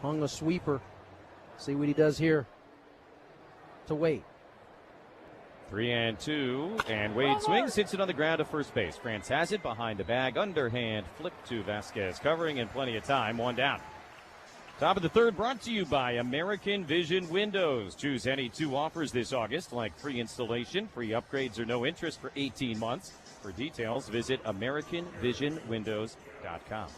Hung a sweeper. See what he does here to Wade. 3-2, and Wade swings, hits it on the ground to first base. France has it behind the bag, underhand flip to Vasquez, covering in plenty of time, 1 down. Top of the third brought to you by American Vision Windows. Choose any 2 offers this August, like free installation, free upgrades, or no interest for 18 months. For details, visit AmericanVisionWindows.com.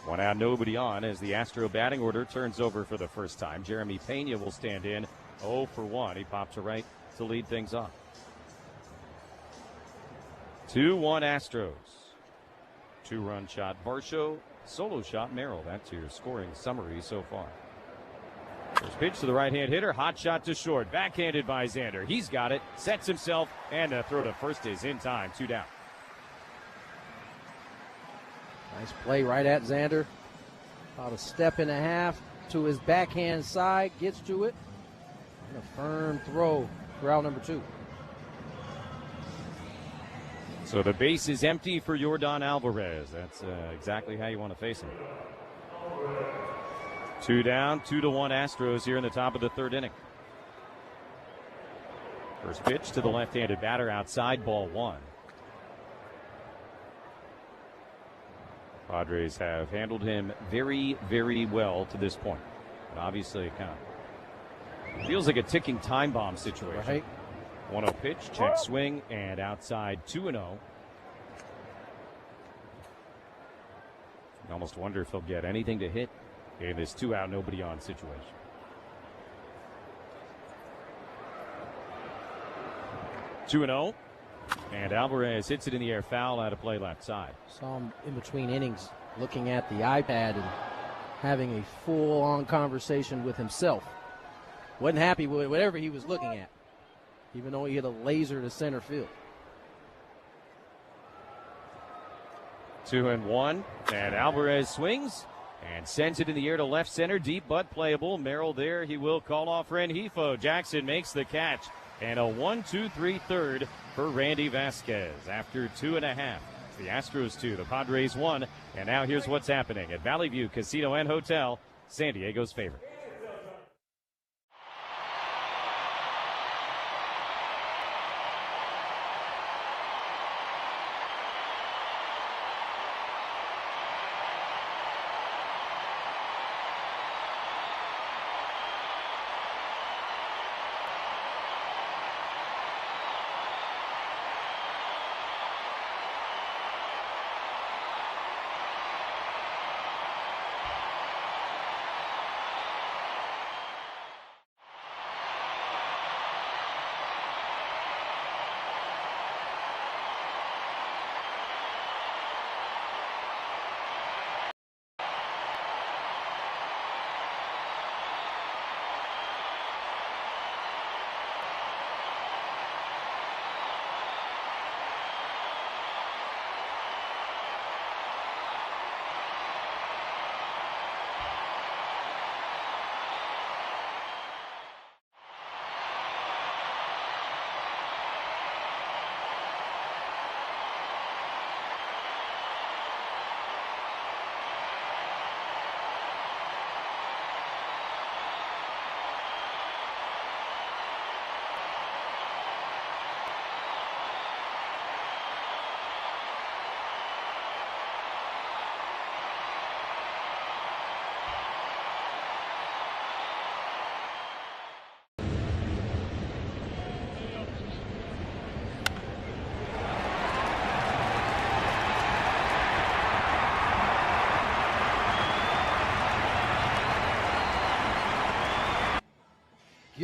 1 out, nobody on as the Astro batting order turns over for the first time. Jeremy Pena will stand in 0 for 1. He pops to right to lead things off. 2-1 Astros. 2-run shot Varsho, solo shot Merrill. That's your scoring summary so far. First pitch to the right-hand hitter, hot shot to short, backhanded by Xander. He's got it, sets himself, and the throw to first is in time, 2 down. Nice play right at Xander. About a step and a half to his backhand side, gets to it. And a firm throw for out number 2. So the base is empty for Yordan Alvarez. That's exactly how you want to face him. 2 down, 2-1 Astros here in the top of the third inning. First pitch to the left-handed batter outside, ball 1. Padres have handled him very, very well to this point. But obviously, it kind of feels like a ticking time bomb situation. Right. 1-0 pitch, check swing, and outside 2-0. You almost wonder if he'll get anything to hit in this 2-out, nobody on situation. 2-0. And Alvarez hits it in the air, foul out of play left side. Saw him in between innings looking at the iPad and having a full-on conversation with himself. Wasn't happy with whatever he was looking at, even though he hit a laser to center field. 2-1, and Alvarez swings and sends it in the air to left center, deep but playable. Merrill there, he will call off Rengifo. Jackson makes the catch, and a 1-2-3 third for Randy Vasquez after 2.5. The Astros 2, the Padres 1, and now here's what's happening at Valley View Casino and Hotel, San Diego's favorite.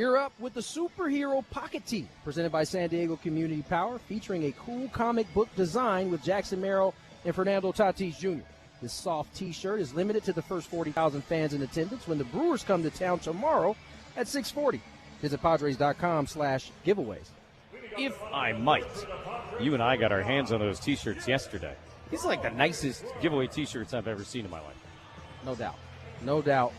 Gear up with the Superhero Pocket Tee, presented by San Diego Community Power, featuring a cool comic book design with Jackson Merrill and Fernando Tatis Jr. This soft T-shirt is limited to the first 40,000 fans in attendance when the Brewers come to town tomorrow at 6:40. Visit Padres.com/giveaways. If I might, you and I got our hands on those T-shirts yesterday. These are like the nicest giveaway T-shirts I've ever seen in my life. No doubt. No doubt.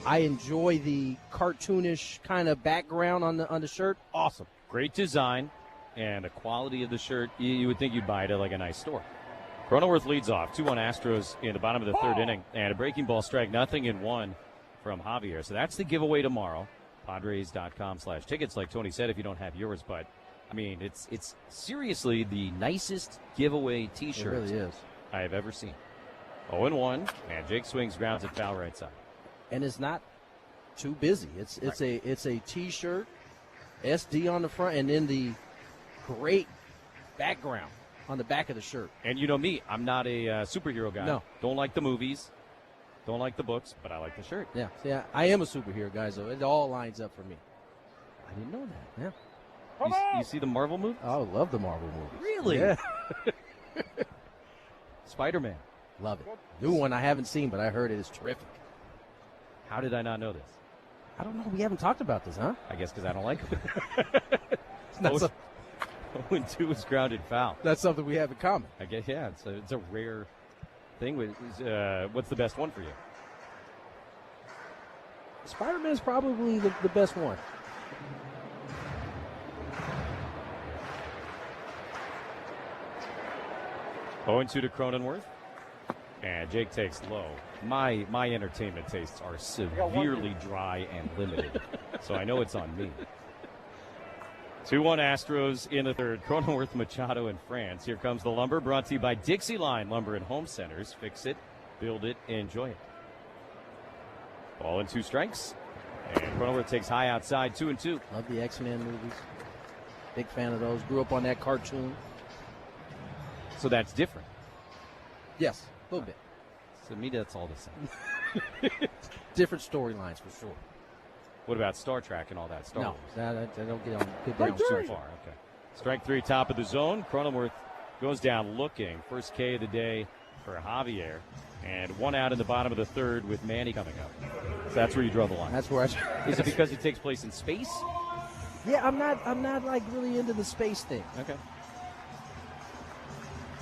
I enjoy the cartoonish kind of background on the shirt. Awesome. Great design and the quality of the shirt. You would think you'd buy it at like a nice store. Cronenworth leads off. 2-1 Astros in the bottom of the third inning. And a breaking ball strike, 0-1 from Javier. So that's the giveaway tomorrow. Padres.com/tickets, like Tony said, if you don't have yours. But, I mean, it's seriously the nicest giveaway T-shirt it really is. I have ever seen. 0-1, and Jake swings, grounds it foul right side. And it's not too busy. It's a T-shirt, SD on the front, and then the great background on the back of the shirt. And you know me, I'm not a superhero guy. No. Don't like the movies, don't like the books, but I like the shirt. Yeah, see, I am a superhero guy, so it all lines up for me. I didn't know that. Yeah. You see the Marvel movie? Oh, I love the Marvel movies. Really? Yeah. Spider-Man. Love it. New one I haven't seen, but I heard it is terrific. How did I not know this? I don't know. We haven't talked about this, huh? I guess because I don't like it. 0-2 is grounded foul. That's something we have in common. I guess, yeah. It's a rare thing. What's the best one for you? Spider-Man is probably the best one. Going to Cronenworth. And Jake takes low. My entertainment tastes are severely dry and limited, so I know it's on me. 2-1 Astros in the third. Cronenworth, Machado, and France. Here comes the lumber, brought to you by Dixie Line Lumber and Home Centers. Fix it, build it, enjoy it. Ball and 2 strikes. And Cronenworth takes high outside, 2-2. Love the X-Men movies. Big fan of those. Grew up on that cartoon. So that's different. Yes, a little bit. To me, that's all the same. Different storylines for sure. What about Star Trek and all that? Star Wars? I don't get down too far. Okay. Strike 3, top of the zone. Cronenworth goes down looking. First K of the day for Javier. And 1 out in the bottom of the third with Manny coming up. So that's where you draw the line. That's where Is it because it takes place in space? Yeah, I'm not like really into the space thing. Okay.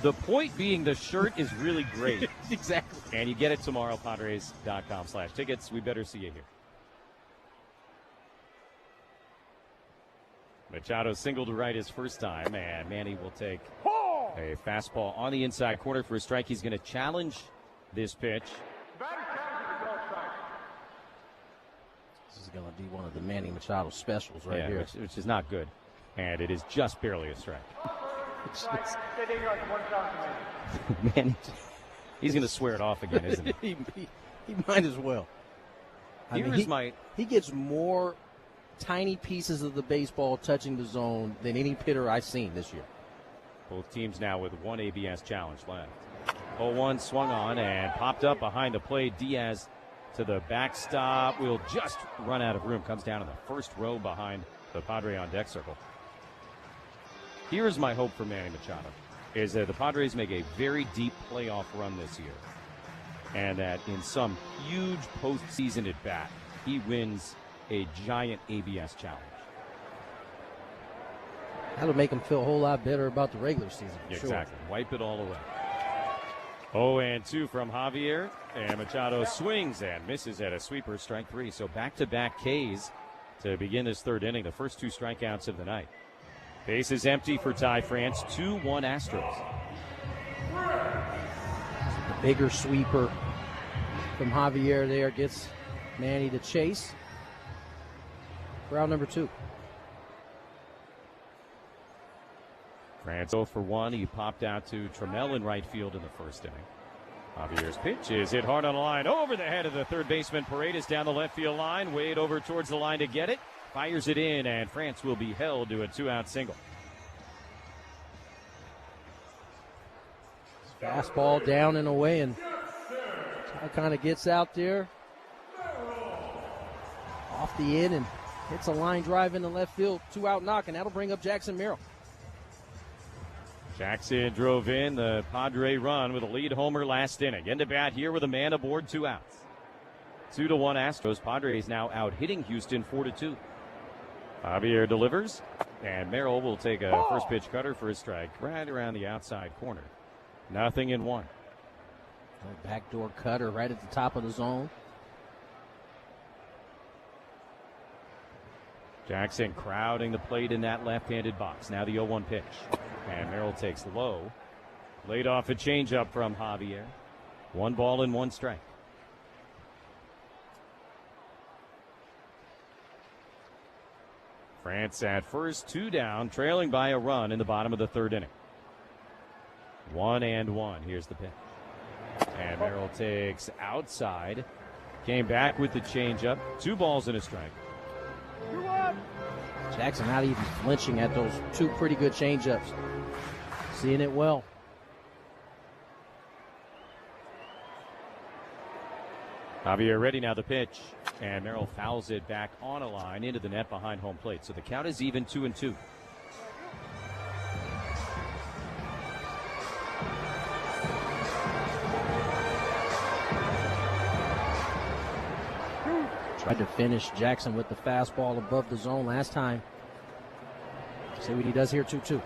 The point being the shirt is really great. Exactly. And you get it tomorrow, Padres.com/tickets. We better see you here. Machado single to right his first time, and Manny will take a fastball on the inside corner for a strike. He's going to challenge this pitch. This is going to be one of the Manny Machado specials right here. Which is not good. And it is just barely a strike. Manny, he's going to swear it off again, isn't he? He might as well. He gets more tiny pieces of the baseball touching the zone than any hitter I've seen this year. Both teams now with 1 ABS challenge left. 0-1 swung on and popped up behind the plate. Diaz to the backstop. Will just run out of room. Comes down in the first row behind the Padre on deck circle. Here's my hope for Manny Machado, is that the Padres make a very deep playoff run this year, and that in some huge postseason at bat, he wins a giant ABS challenge. That'll make him feel a whole lot better about the regular season. Exactly. Sure. Wipe it all away. 0-2 from Javier, and Machado swings and misses at a sweeper, strike 3. So back-to-back Ks to begin this third inning, the first 2 strikeouts of the night. Base is empty for Ty France. 2-1 Astros. The bigger sweeper from Javier there gets Manny to chase. Round number 2. France 0 for 1. He popped out to Trammell in right field in the first inning. Javier's pitch is hit hard on the line over the head of the third baseman. Paredes down the left field line. Wade over towards the line to get it. Fires it in, and France will be held to a 2-out single. Fastball down and away, and kind of gets out there. off the end and hits a line drive in the left field. 2-out knock, and that'll bring up Jackson Merrill. Jackson drove in the Padre run with a lead homer last inning. Into bat here with a man aboard, 2 outs. 2-1 Astros. Padres now out hitting Houston 4-2. Javier delivers, and Merrill will take a first pitch cutter for a strike right around the outside corner. 0-1. Backdoor cutter right at the top of the zone. Jackson crowding the plate in that left-handed box. Now the 0-1 pitch. And Merrill takes low. Laid off a changeup from Javier. 1 ball and 1 strike. France at first, 2 down, trailing by a run in the bottom of the 3rd inning. 1-1. Here's the pitch. And Merrill takes outside. Came back with the changeup. 2 balls and a strike. Jackson not even flinching at those 2 pretty good changeups. Seeing it well. Javier ready now, the pitch. And Merrill fouls it back on a line into the net behind home plate. So the count is even 2-2. Tried to finish Jackson with the fastball above the zone last time. See what he does here, 2-2.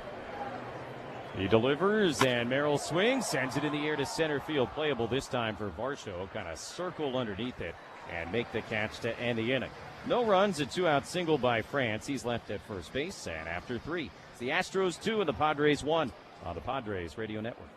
He delivers, and Merrill swings, sends it in the air to center field. Playable this time for Varsho. Kind of circle underneath it and make the catch to end the inning. No runs, a 2-out single by France. He's left at first base, and after 3, it's the Astros 2 and the Padres 1 on the Padres Radio Network.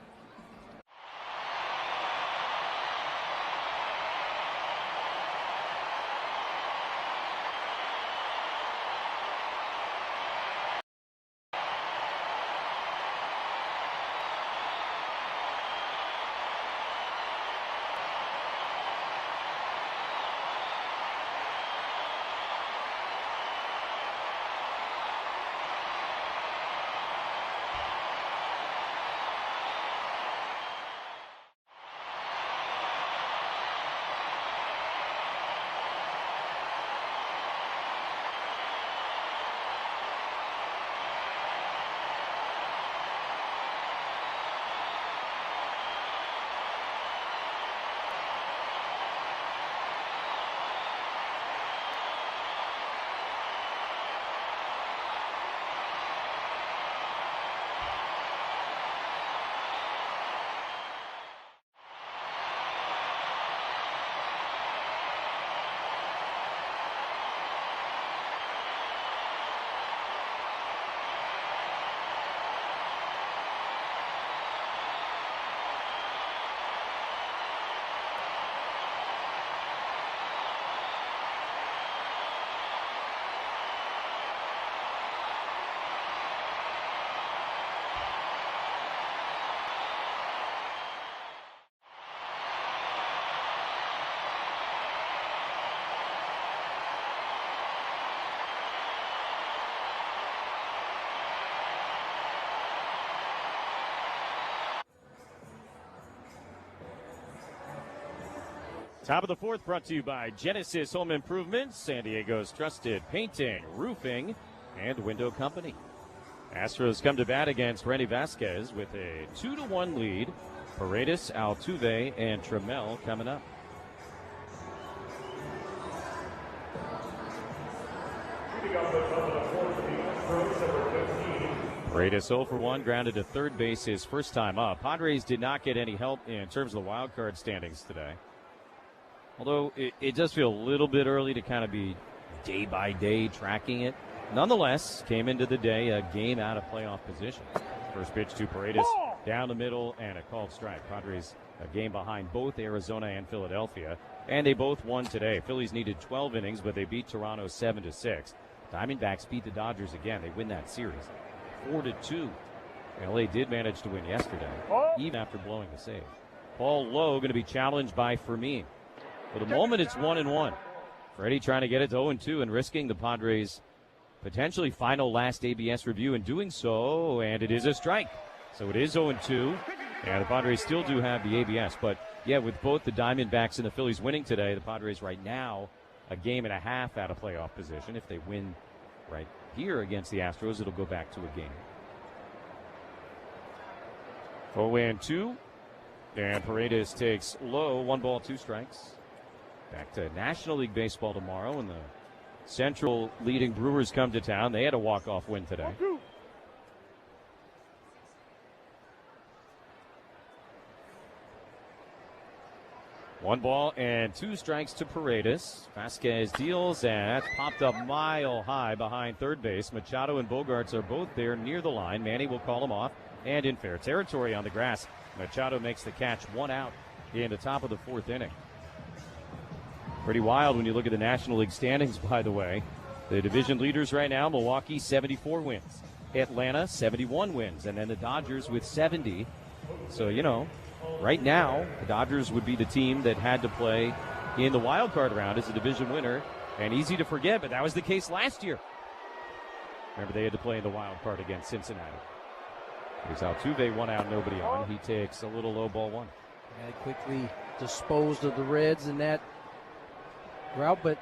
Top of the 4th brought to you by Genesis Home Improvements, San Diego's trusted painting, roofing, and window company. Astros come to bat against Randy Vasquez with a 2-1 lead. Paredes, Altuve, and Trammell coming up. Paredes 0 for 1, grounded to third base his first time up. Padres did not get any help in terms of the wild card standings today. Although it does feel a little bit early to kind of be day by day tracking it. Nonetheless, came into the day a game out of playoff position. First pitch to Paredes down the middle and a called strike. Padres a game behind both Arizona and Philadelphia, and they both won today. Phillies needed 12 innings, but they beat Toronto 7-6. Diamondbacks beat the Dodgers again. They win that series 4-2. LA did manage to win yesterday, even after blowing the save. Paul Lowe going to be challenged by Fermin. For the moment, it's 1-1. Freddie trying to get it to 0-2 and risking the Padres' potentially final last ABS review in doing so, and it is a strike. So it is 0-2, and the Padres still do have the ABS. But, yeah, with both the Diamondbacks and the Phillies winning today, the Padres right now a game and a half out of playoff position. If they win right here against the Astros, it'll go back to a game. 0-2. And Paredes takes low. 1 ball, 2 strikes. Back to National League Baseball tomorrow, and the Central leading Brewers come to town. They had a walk-off win today. 1 ball and 2 strikes to Paredes. Vasquez deals, and that's popped up mile high behind third base. Machado and Bogarts are both there near the line. Manny will call him off, and in fair territory on the grass, Machado makes the catch. 1 out in the top of the 4th inning. Pretty wild when you look at the National League standings, by the way. The division leaders right now, Milwaukee, 74 wins. Atlanta, 71 wins. And then the Dodgers with 70. So, you know, right now, the Dodgers would be the team that had to play in the wild card round as a division winner. And easy to forget, but that was the case last year. Remember, they had to play in the wild card against Cincinnati. Here's Altuve, 1 out, nobody on. He takes a little low ball 1. And quickly disposed of the Reds in that route, but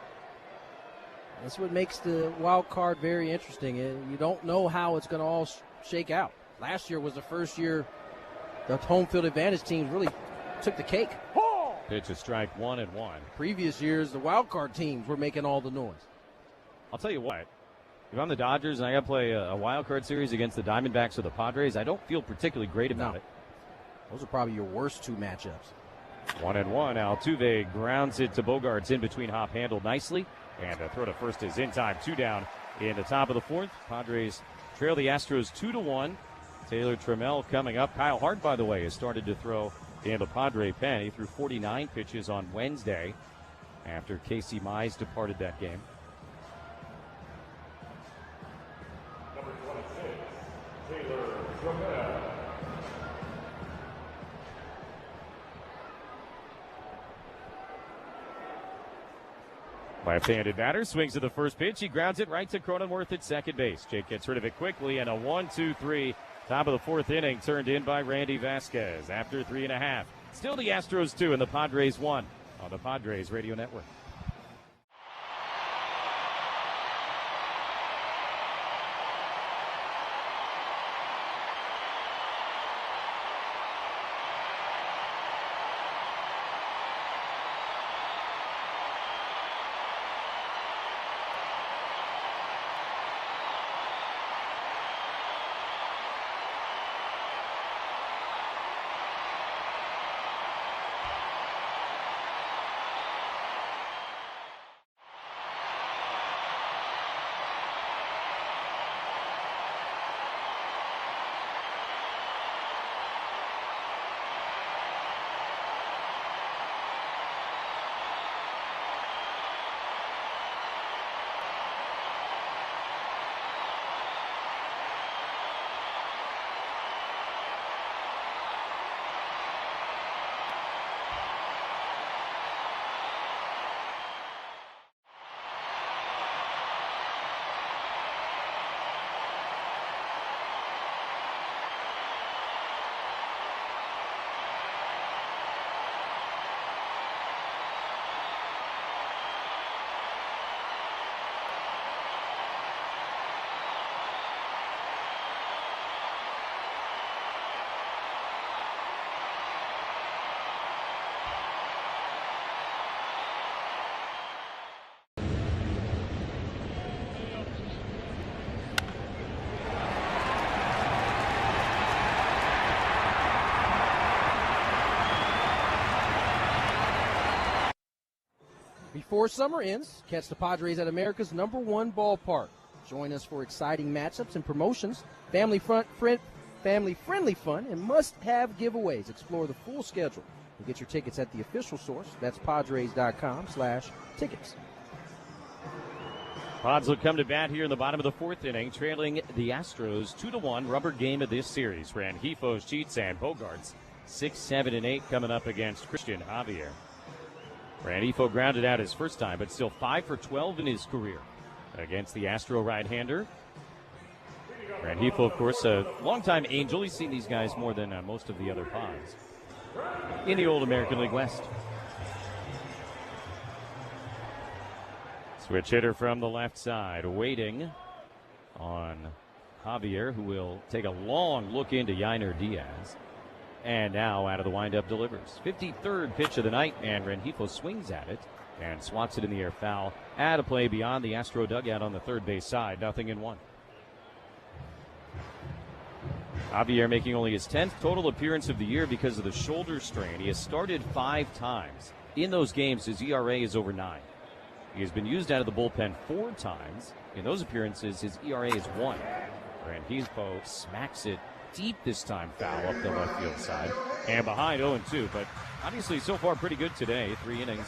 that's what makes the wild card very interesting. You don't know how it's going to all shake out. Last year was the first year the home field advantage teams really took the cake. Pitch a strike, 1-1. Previous years, the wild card teams were making all the noise. I'll tell you what, if I'm the Dodgers and I got to play a wild card series against the Diamondbacks or the Padres, I don't feel particularly great about it. Those are probably your worst 2 matchups. 1-1. Altuve grounds it to Bogarts in between hop, handled nicely. And a throw to first is in time. 2 down in the top of the 4th. Padres trail the Astros 2-1. Taylor Trammell coming up. Kyle Hart, by the way, has started to throw in the Padre pen. He threw 49 pitches on Wednesday after Casey Mize departed that game. Number 26, Taylor Trammell. Left-handed batter swings to the first pitch. He grounds it right to Cronenworth at second base. Jake gets rid of it quickly, and a 1-2-3. Top of the 4th inning turned in by Randy Vasquez after 3.5. Still the Astros 2 and the Padres 1 on the Padres Radio Network. Before summer ends, catch the Padres at America's #1 ballpark. Join us for exciting matchups and promotions, family-friendly fun, and must-have giveaways. Explore the full schedule and get your tickets at the official source. That's Padres.com/tickets. Pods will come to bat here in the bottom of the 4th inning, trailing the Astros 2-1. Rubber game of this series. Rengifo, Sheets, and Bogarts 6, 7, and 8 coming up against Christian Javier. Rengifo grounded out his first time, but still 5 for 12 in his career against the Astro right-hander. Rengifo, of course, a longtime Angel. He's seen these guys more than most of the other Pods in the old American League West. Switch hitter from the left side, waiting on Javier, who will take a long look into Yainer Diaz. And now out of the windup delivers. 53rd pitch of the night, and Rengifo swings at it and swats it in the air foul. At a play beyond the Astro dugout on the third base side, 0-1. Javier making only his 10th total appearance of the year because of the shoulder strain. He has started 5 times. In those games, his ERA is over 9. He has been used out of the bullpen 4 times. In those appearances, his ERA is 1. Rengifo smacks it deep this time, foul up the left field side. And behind 0-2, but obviously so far pretty good today. 3 innings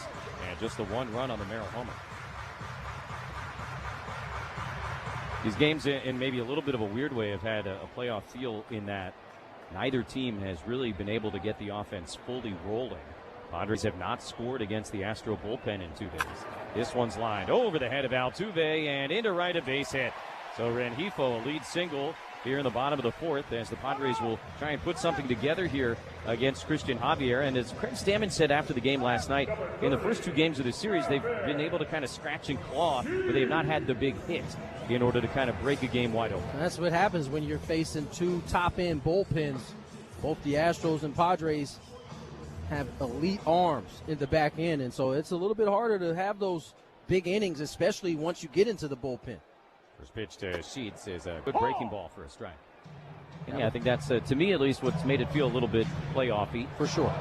and just the 1 run on the Merrill homer. These games, in maybe a little bit of a weird way, have had a playoff feel in that neither team has really been able to get the offense fully rolling. Padres have not scored against the Astro bullpen in 2 days. This one's lined over the head of Altuve and into right, a base hit. So Rengifo, a lead single here in the bottom of the 4th, as the Padres will try and put something together here against Christian Javier. And as Craig Stammen said after the game last night, in the first 2 games of the series, they've been able to kind of scratch and claw, but they've not had the big hit in order to kind of break a game wide open. That's what happens when you're facing 2 top-end bullpens. Both the Astros and Padres have elite arms in the back end, and so it's a little bit harder to have those big innings, especially once you get into the bullpen. First pitch to Sheets is a good breaking ball for a strike. And yeah, I think that's, to me at least, what's made it feel a little bit playoff-y. For sure.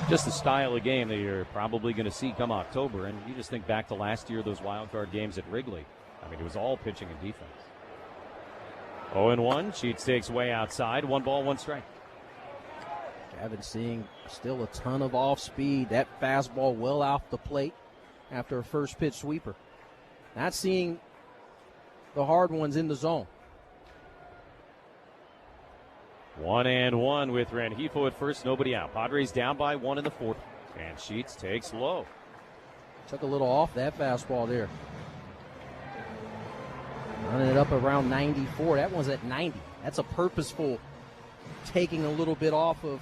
Just the style of game that you're probably going to see come October. And you just think back to last year, those wild card games at Wrigley. I mean, it was all pitching and defense. 0-1. Sheets takes way outside. 1 ball, 1 strike. Gavin seeing still a ton of off speed. That fastball well off the plate after a first pitch sweeper. Not seeing the hard ones in the zone. 1-1 with Rengifo at first, nobody out. Padres down by 1 in the 4th, and Sheets takes low. Took a little off that fastball there. Running it up around 94. That one's at 90. That's a purposeful taking a little bit off of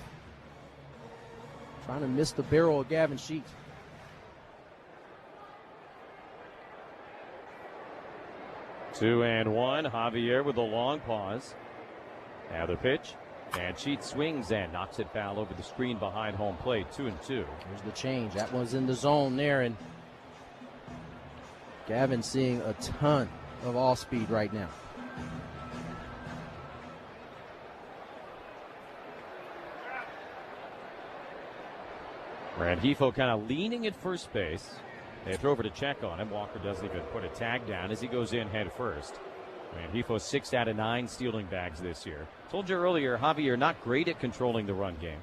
trying to miss the barrel of Gavin Sheets. Two and one. Javier with a long pause. Now the pitch. And Sheets swings and knocks it foul over the screen behind home plate. 2-2. Here's the change. That one's in the zone there. And Gavin seeing a ton of off speed right now. Rengifo kind of leaning at first base. They throw over to check on him. Walker doesn't even put a tag down as he goes in head first. Rengifo 6 out of 9 stealing bags this year. Told you earlier, Javier not great at controlling the run game.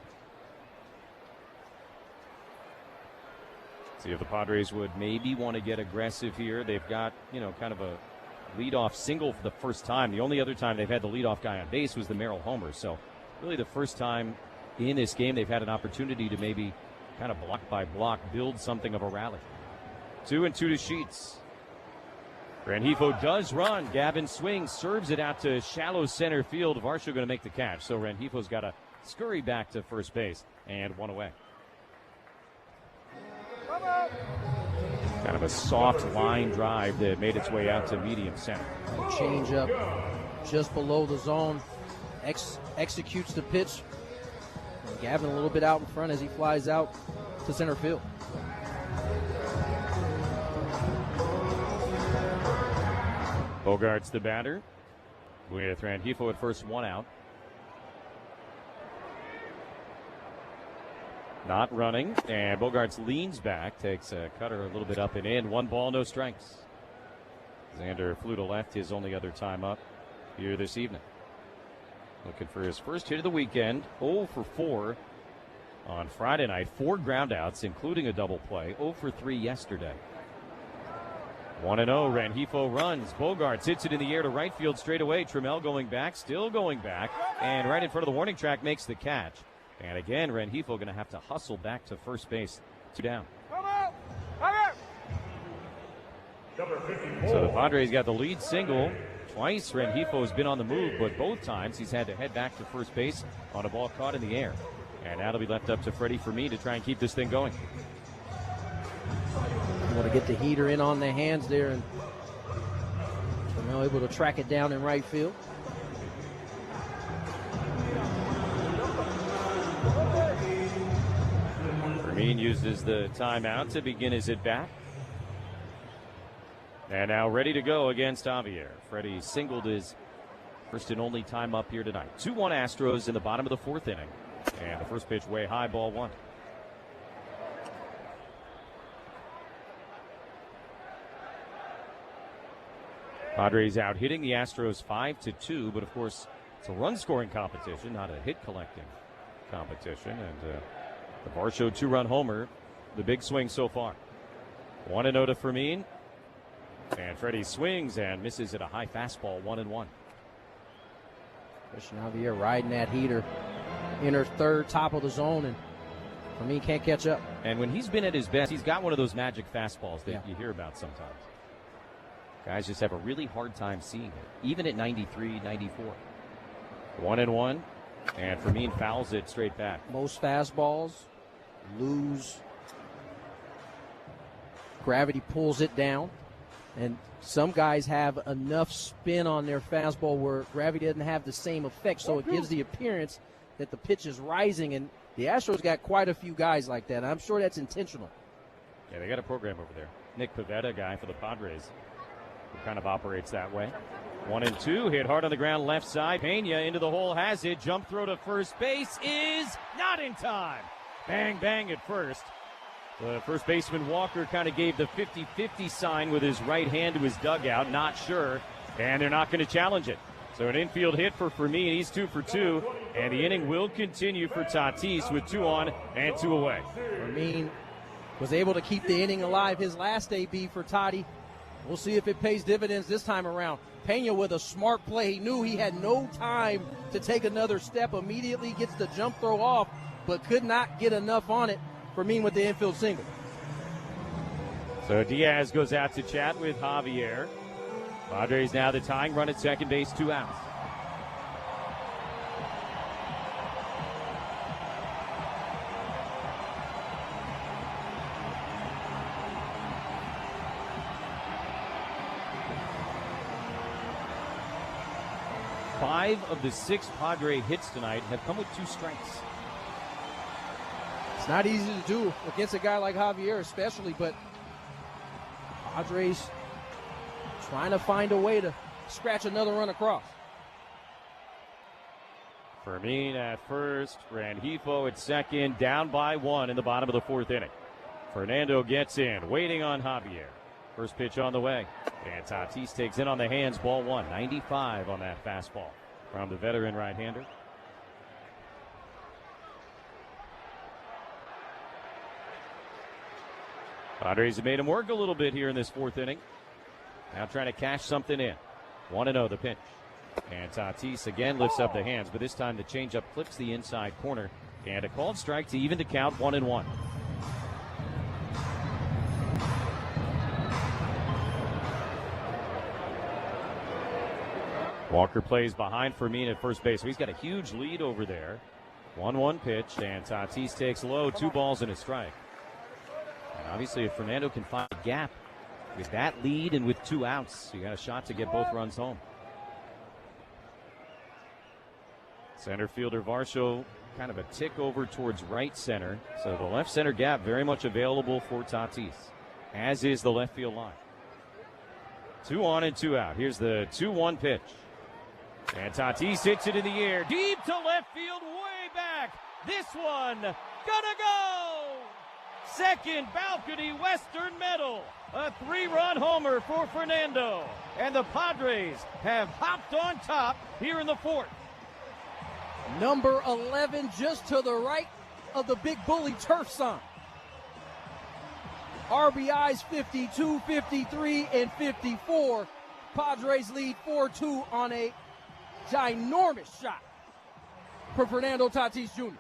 See if the Padres would maybe want to get aggressive here. They've got, kind of a leadoff single for the first time. The only other time they've had the leadoff guy on base was the Merrill homer. So really the first time in this game they've had an opportunity to maybe kind of block by block build something of a rally. 2-2 to Sheets. Rengifo does run. Gavin swings, serves it out to shallow center field. Varsho going to make the catch. So Rengifo's got to scurry back to first base and 1 away. Kind of a soft line drive that made its way out to medium center. Change up just below the zone. Executes the pitch. And Gavin a little bit out in front as he flies out to center field. Bogart's the batter with Rengifo at first, 1 out. Not running, and Bogarts leans back, takes a cutter a little bit up and in. 1 ball, no strikes. Xander flew to left, his only other time up here this evening. Looking for his first hit of the weekend. 0 for 4 on Friday night. 4 groundouts, including a double play. 0 for 3 yesterday. 1-0, Rengifo runs. Bogarts hits it in the air to right field straight away. Trammell going back, still going back, and right in front of the warning track makes the catch. And again, Rengifo going to have to hustle back to first base. 2 down. So the Padres got the lead single. Twice Rengifo has been on the move, but both times he's had to head back to first base on a ball caught in the air. And that'll be left up to Freddie for me to try and keep this thing going. What to get the heater in on their hands there, and they're now able to track it down in right field. Fermin uses the timeout to begin his at-bat. And now ready to go against Javier. Freddie singled his first and only time up here tonight. 2-1 Astros in the bottom of the fourth inning. And the first pitch way high, ball one. Padres out hitting the Astros 5-2, but of course it's a run-scoring competition, not a hit-collecting competition. And the Varsho 2-run homer, the big swing so far. 1-0 to Fermin. And Freddie swings and misses at a high fastball, 1-1. Christian Javier riding that heater, inner third, top of the zone, and Fermin can't catch up. And when he's been at his best, he's got one of those magic fastballs that you hear about sometimes. Guys just have a really hard time seeing it, even at 93, 94. 1-1, and Fermin fouls it straight back. Most fastballs lose. Gravity pulls it down. And some guys have enough spin on their fastball where gravity doesn't have the same effect, so it gives the appearance that the pitch is rising. And the Astros got quite a few guys like that. I'm sure that's intentional. Yeah, they got a program over there. Nick Pivetta, guy for the Padres, who kind of operates that way. 1-2, hit hard on the ground left side. Pena into the hole, has it. Jump throw to first base is not in time. Bang, bang at first. The first baseman Walker kind of gave the 50-50 sign with his right hand to his dugout, not sure, and they're not going to challenge it. So an infield hit for Fermin, he's 2 for 2, and the inning will continue for Tatis with 2 on and 2 away. Fermin was able to keep the inning alive his last AB for Toddy. We'll see if it pays dividends this time around. Pena with a smart play. He knew he had no time to take another step. Immediately gets the jump throw off, but could not get enough on it. Fermin with the infield single. So Diaz goes out to chat with Javier. Padres now the tying run at second base, 2 outs. Five of the 6 Padre hits tonight have come with 2 strikes. It's not easy to do against a guy like Javier especially, but Padres trying to find a way to scratch another run across. Fermin at first, Rengifo at second, down by 1 in the bottom of the 4th inning. Fernando gets in, waiting on Javier. First pitch on the way, and Tatis takes in on the hands, ball 1, 95 on that fastball from the veteran right-hander. Padres have made him work a little bit here in this 4th inning. Now trying to cash something in. 1-0 the pitch. And Tatis again lifts up the hands, but this time the changeup clips the inside corner. And a called strike to even to count 1-1. Walker plays behind Fermin at first base, so he's got a huge lead over there. 1-1 pitch, and Tatis takes low, 2 balls and a strike. And obviously, if Fernando can find a gap with that lead and with 2 outs, you got a shot to get both runs home. Center fielder Varsho kind of a tick over towards right center. So the left center gap very much available for Tatis, as is the left field line. 2 on and 2 out. Here's the 2-1 pitch. And Tatis hits it in the air. Deep to left field, way back. This one, gonna go! Second balcony Western Metal. A 3-run homer for Fernando. And the Padres have hopped on top here in the 4th. Number 11 just to the right of the Big Bully turf sign. RBIs 52, 53, and 54. Padres lead 4-2 on a ginormous shot for Fernando Tatis Jr.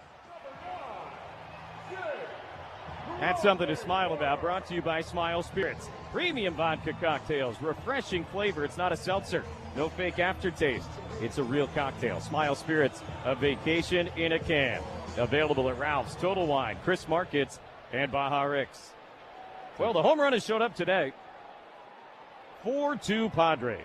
That's something to smile about. Brought to you by Smile Spirits. Premium vodka cocktails. Refreshing flavor. It's not a seltzer. No fake aftertaste. It's a real cocktail. Smile Spirits, a vacation in a can. Available at Ralph's, Total Wine, Chris Markets, and Baja Ricks. Well, the home run has showed up today. 4-2 Padres.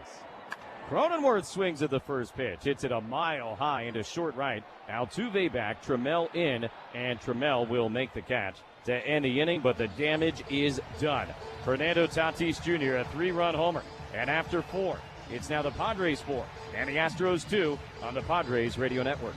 Cronenworth swings at the first pitch. Hits it a mile high into short right. Altuve back, Trammell in, and Trammell will make the catch to end the inning, but the damage is done. Fernando Tatis Jr., a 3-run homer. And after 4, it's now the Padres 4 and the Astros 2 on the Padres Radio Network.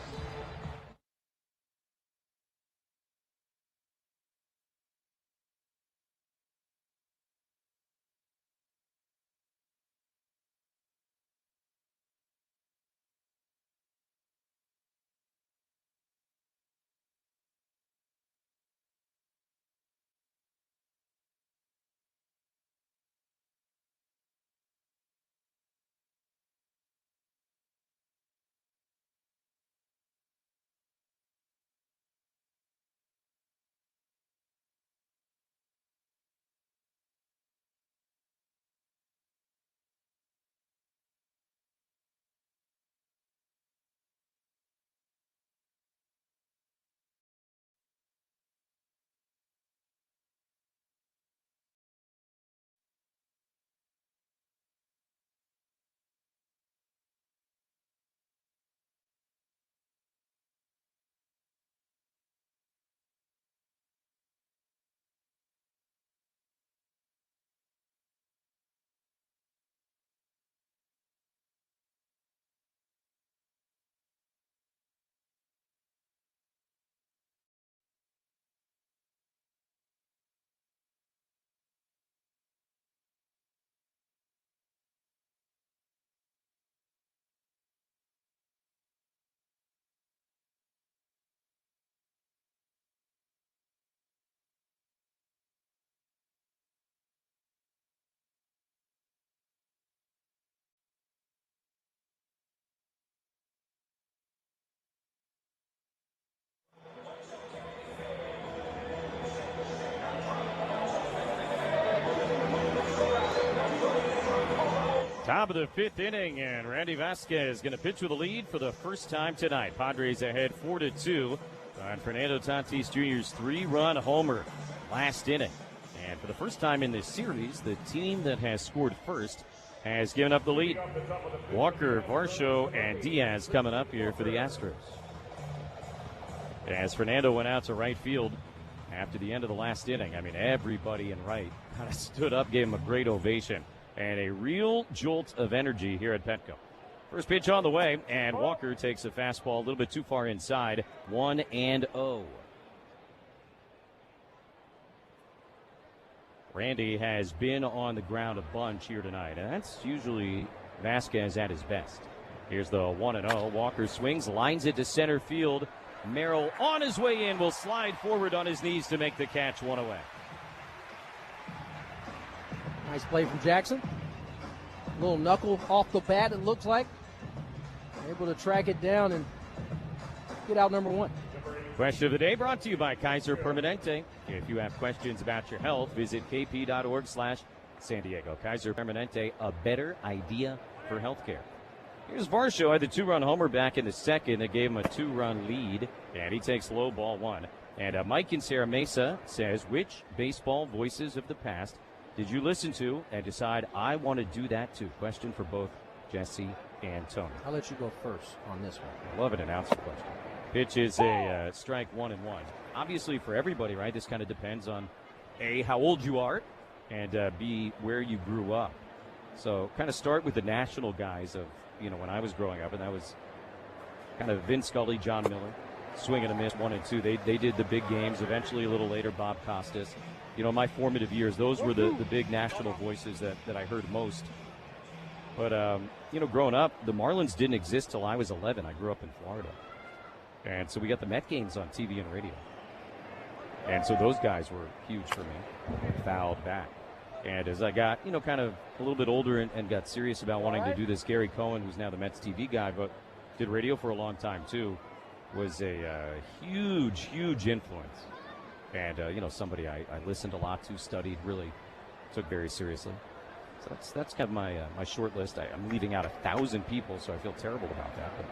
Top of the 5th inning, and Randy Vasquez going to pitch with a lead for the first time tonight. Padres ahead 4-2 on Fernando Tatis Jr.'s 3-run homer last inning. And for the first time in this series, the team that has scored first has given up the lead. Walker, Varsho, and Diaz coming up here for the Astros. As Fernando went out to right field after the end of the last inning, I mean, everybody in right kind of stood up, gave him a great ovation. And a real jolt of energy here at Petco. First pitch on the way, and Walker takes a fastball a little bit too far inside. 1-0. Randy has been on the ground a bunch here tonight, and that's usually Vasquez at his best. Here's the 1-0. Walker swings, lines it to center field. Merrill on his way in will slide forward on his knees to make the catch, 1 away. Nice play from Jackson. Little knuckle off the bat, it looks like. Able to track it down and get out number 1. Question of the day brought to you by Kaiser Permanente. If you have questions about your health, visit kp.org/San Diego. Kaiser Permanente, a better idea for healthcare. Here's Varsho, had the 2-run homer back in the second that gave him a 2-run lead, and he takes low, ball 1. And Mike in Serra Mesa says, which baseball voices of the past did you listen to and decide I want to do that too? Question for both Jesse and Tony. I'll let you go first on this one. I love an announcer question. Pitch is a strike 1-1. Obviously for everybody, right, this kind of depends on A, how old you are, and B, where you grew up. So kind of start with the national guys of, you know, when I was growing up, and that was kind of Vin Scully, John Miller, swing and a miss, 1 and 2. They did the big games. Eventually a little later, Bob Costas. You know, my formative years, those were the big national voices that I heard most. But, you know, growing up, the Marlins didn't exist till I was 11. I grew up in Florida. And so we got the Met games on TV and radio. And so those guys were huge for me. Fouled back. And as I got, you know, kind of a little bit older and got serious about wanting to do this, Gary Cohen, who's now the Mets TV guy, but did radio for a long time too, was a huge, huge influence. And, you know, somebody I listened a lot to, studied, really took very seriously. So that's kind of my short list. I'm leaving out 1,000 people, so I feel terrible about that. But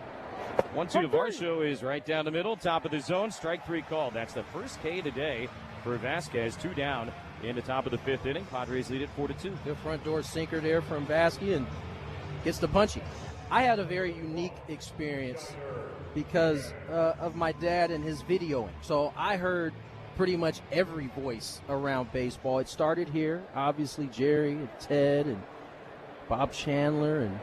1-2 Varsho is right down the middle, top of the zone, strike 3 called. That's the first K today for Vasquez, 2 down in the top of the 5th inning. Padres lead it 4-2. Good front door sinker there from Vasky and gets the punchy. I had a very unique experience because of my dad and his videoing. So I heard pretty much every voice around baseball. It started here, obviously Jerry and Ted and Bob Chandler and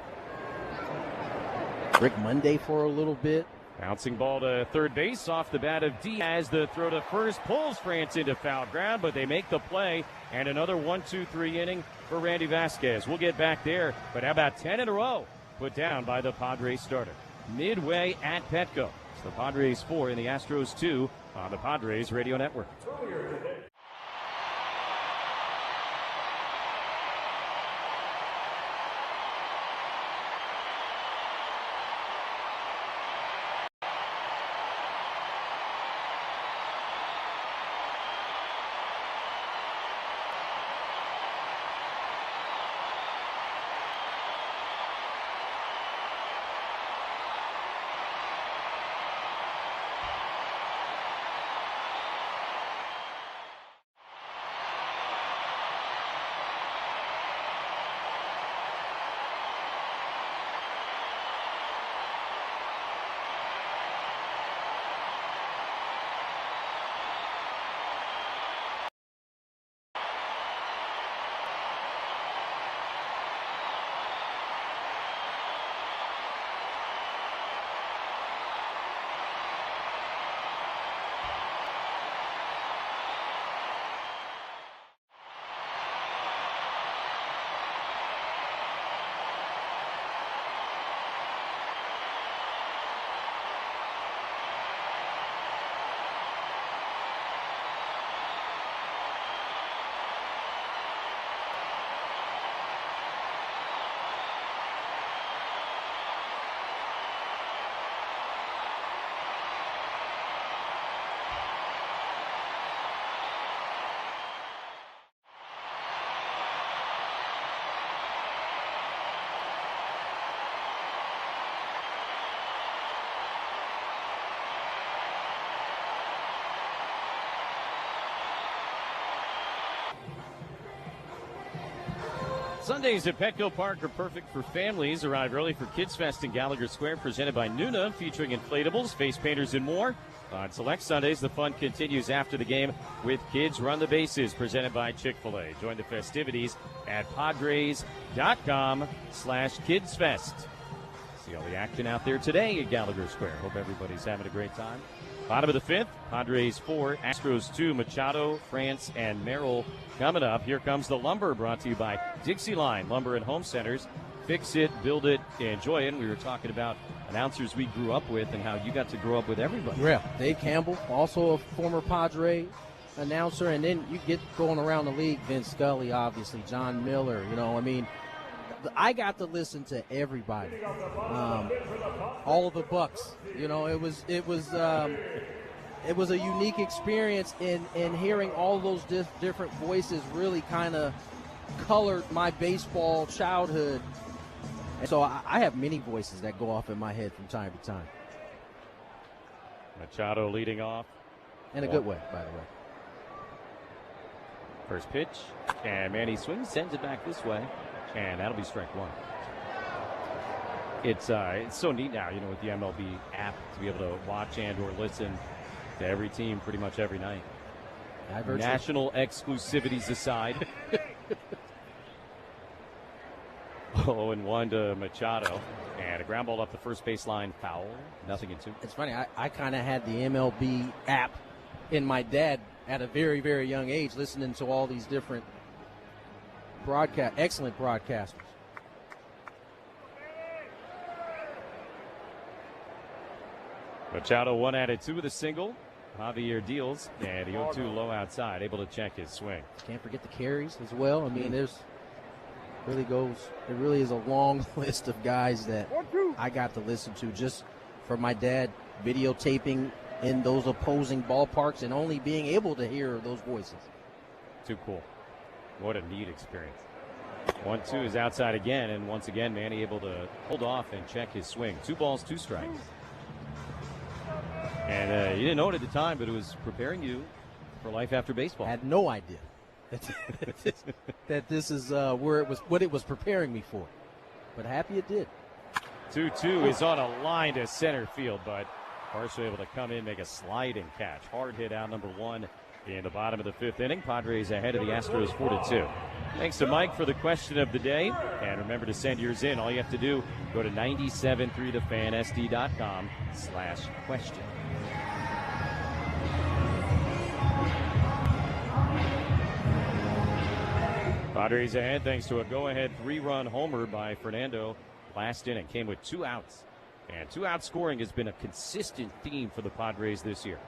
Rick Monday for a little bit. Bouncing ball to third base off the bat of Diaz. The throw to first pulls France into foul ground, but they make the play. And another 1-2-3 inning for Randy Vasquez. We'll get back there, but how about 10 in a row put down by the Padres starter? Midway at Petco. It's the Padres 4 and the Astros 2 on the Padres Radio Network. Sundays at Petco Park are perfect for families. Arrive early for Kids Fest in Gallagher Square, presented by Nuna, featuring inflatables, face painters, and more. On select Sundays, the fun continues after the game with Kids Run the Bases, presented by Chick-fil-A. Join the festivities at padres.com/kidsfest. See all the action out there today at Gallagher Square. Hope everybody's having a great time. Bottom of the 5th, Padres 4, Astros 2, Machado, France, and Merrill coming up. Here comes the Lumber, brought to you by Dixie Line Lumber and Home Centers. Fix it, build it, enjoy it. We were talking about announcers we grew up with and how you got to grow up with everybody. Yeah, Dave Campbell, also a former Padre announcer, and then you get going around the league, Vince Scully, obviously, John Miller, I got to listen to everybody, all of the Bucks. It was a unique experience in hearing all those different voices really kind of colored my baseball childhood. And so I have many voices that go off in my head from time to time. Machado leading off. In a good way, by the way. First pitch, and Manny swings, sends it back this way. And that'll be strike one. It's so neat now, with the MLB app to be able to watch and or listen to every team pretty much every night. National exclusivities aside. 0-1 to Machado. And a ground ball up the first baseline, foul. Nothing in 2. It's funny, I kind of had the MLB app in my dad at a very, very young age, listening to all these different excellent broadcasters. Machado 1 at 2 with a single. Javier deals, and the 0-2 low outside, able to check his swing. Can't forget the carries as well. I mean, it really is a long list of guys that I got to listen to just from my dad videotaping in those opposing ballparks and only being able to hear those voices. Too cool. What a neat experience. 1-2 is outside again, and once again, Manny able to hold off and check his swing. 2 balls, 2 strikes. And you didn't know it at the time, but it was preparing you for life after baseball. I had no idea. that this is what it was preparing me for. But happy it did. 2-2 is on a line to center field, but Partially able to come in, make a sliding catch. Hard hit out number one in the bottom of the fifth inning. Padres ahead of the Astros 4-2. Thanks to Mike for the question of the day. And remember to send yours in. All you have to do, go to 973thefansd.com/question. Padres ahead thanks to a go-ahead 3-run homer by Fernando last inning. Came with 2 outs. And 2-out scoring has been a consistent theme for the Padres this year.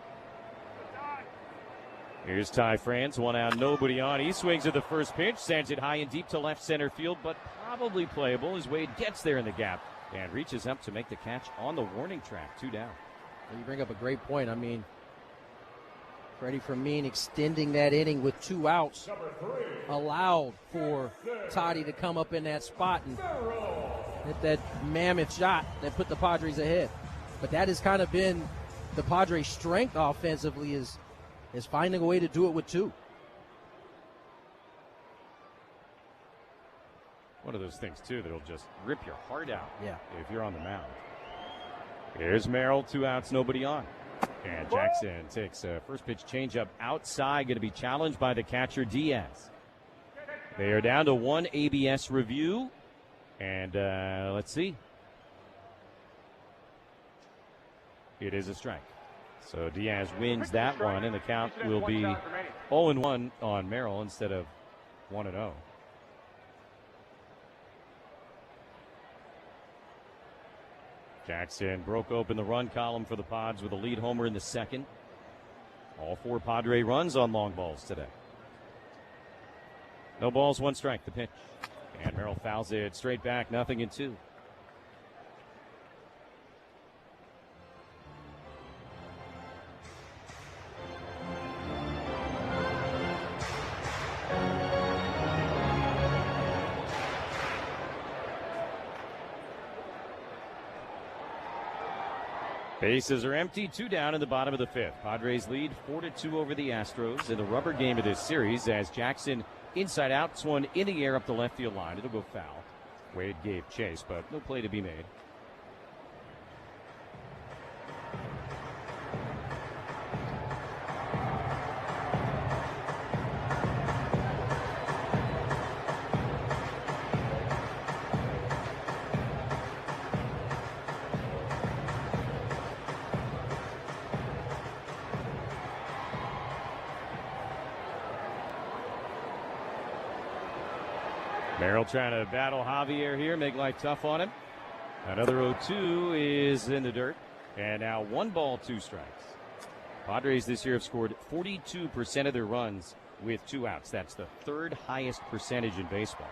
Here's Ty France, 1 out, nobody on. He swings at the first pitch, sends it high and deep to left center field, but probably playable as Wade gets there in the gap and reaches up to make the catch on the warning track. 2 down. Well, you bring up a great point. I mean, Freddie Fermin extending that inning with 2 outs allowed for Toddy to come up in that spot and hit that mammoth shot that put the Padres ahead. But that has kind of been the Padres' strength offensively is finding a way to do it with 2. One of those things, too, that'll just rip your heart out if you're on the mound. Here's Merrill, 2 outs, nobody on. And Jackson takes a first pitch changeup outside, going to be challenged by the catcher Diaz. They are down to 1 ABS review. And let's see. It is a strike. So Diaz wins that one, and the count will be 0-1 on Merrill instead of 1-0. Jackson broke open the run column for the Pods with a lead homer in the second. All 4 Padre runs on long balls today. No balls, 1 strike, the pitch. And Merrill fouls it straight back, 0-2. Bases are empty, 2 down in the bottom of the fifth. Padres lead 4-2 over the Astros in the rubber game of this series as Jackson inside out, swung in the air up the left field line. It'll go foul. Wade gave chase, but no play to be made. Merrill trying to battle Javier here, make life tough on him. Another 0-2 is in the dirt. And now 1 ball, 2 strikes. Padres this year have scored 42% of their runs with 2 outs. That's the 3rd highest percentage in baseball.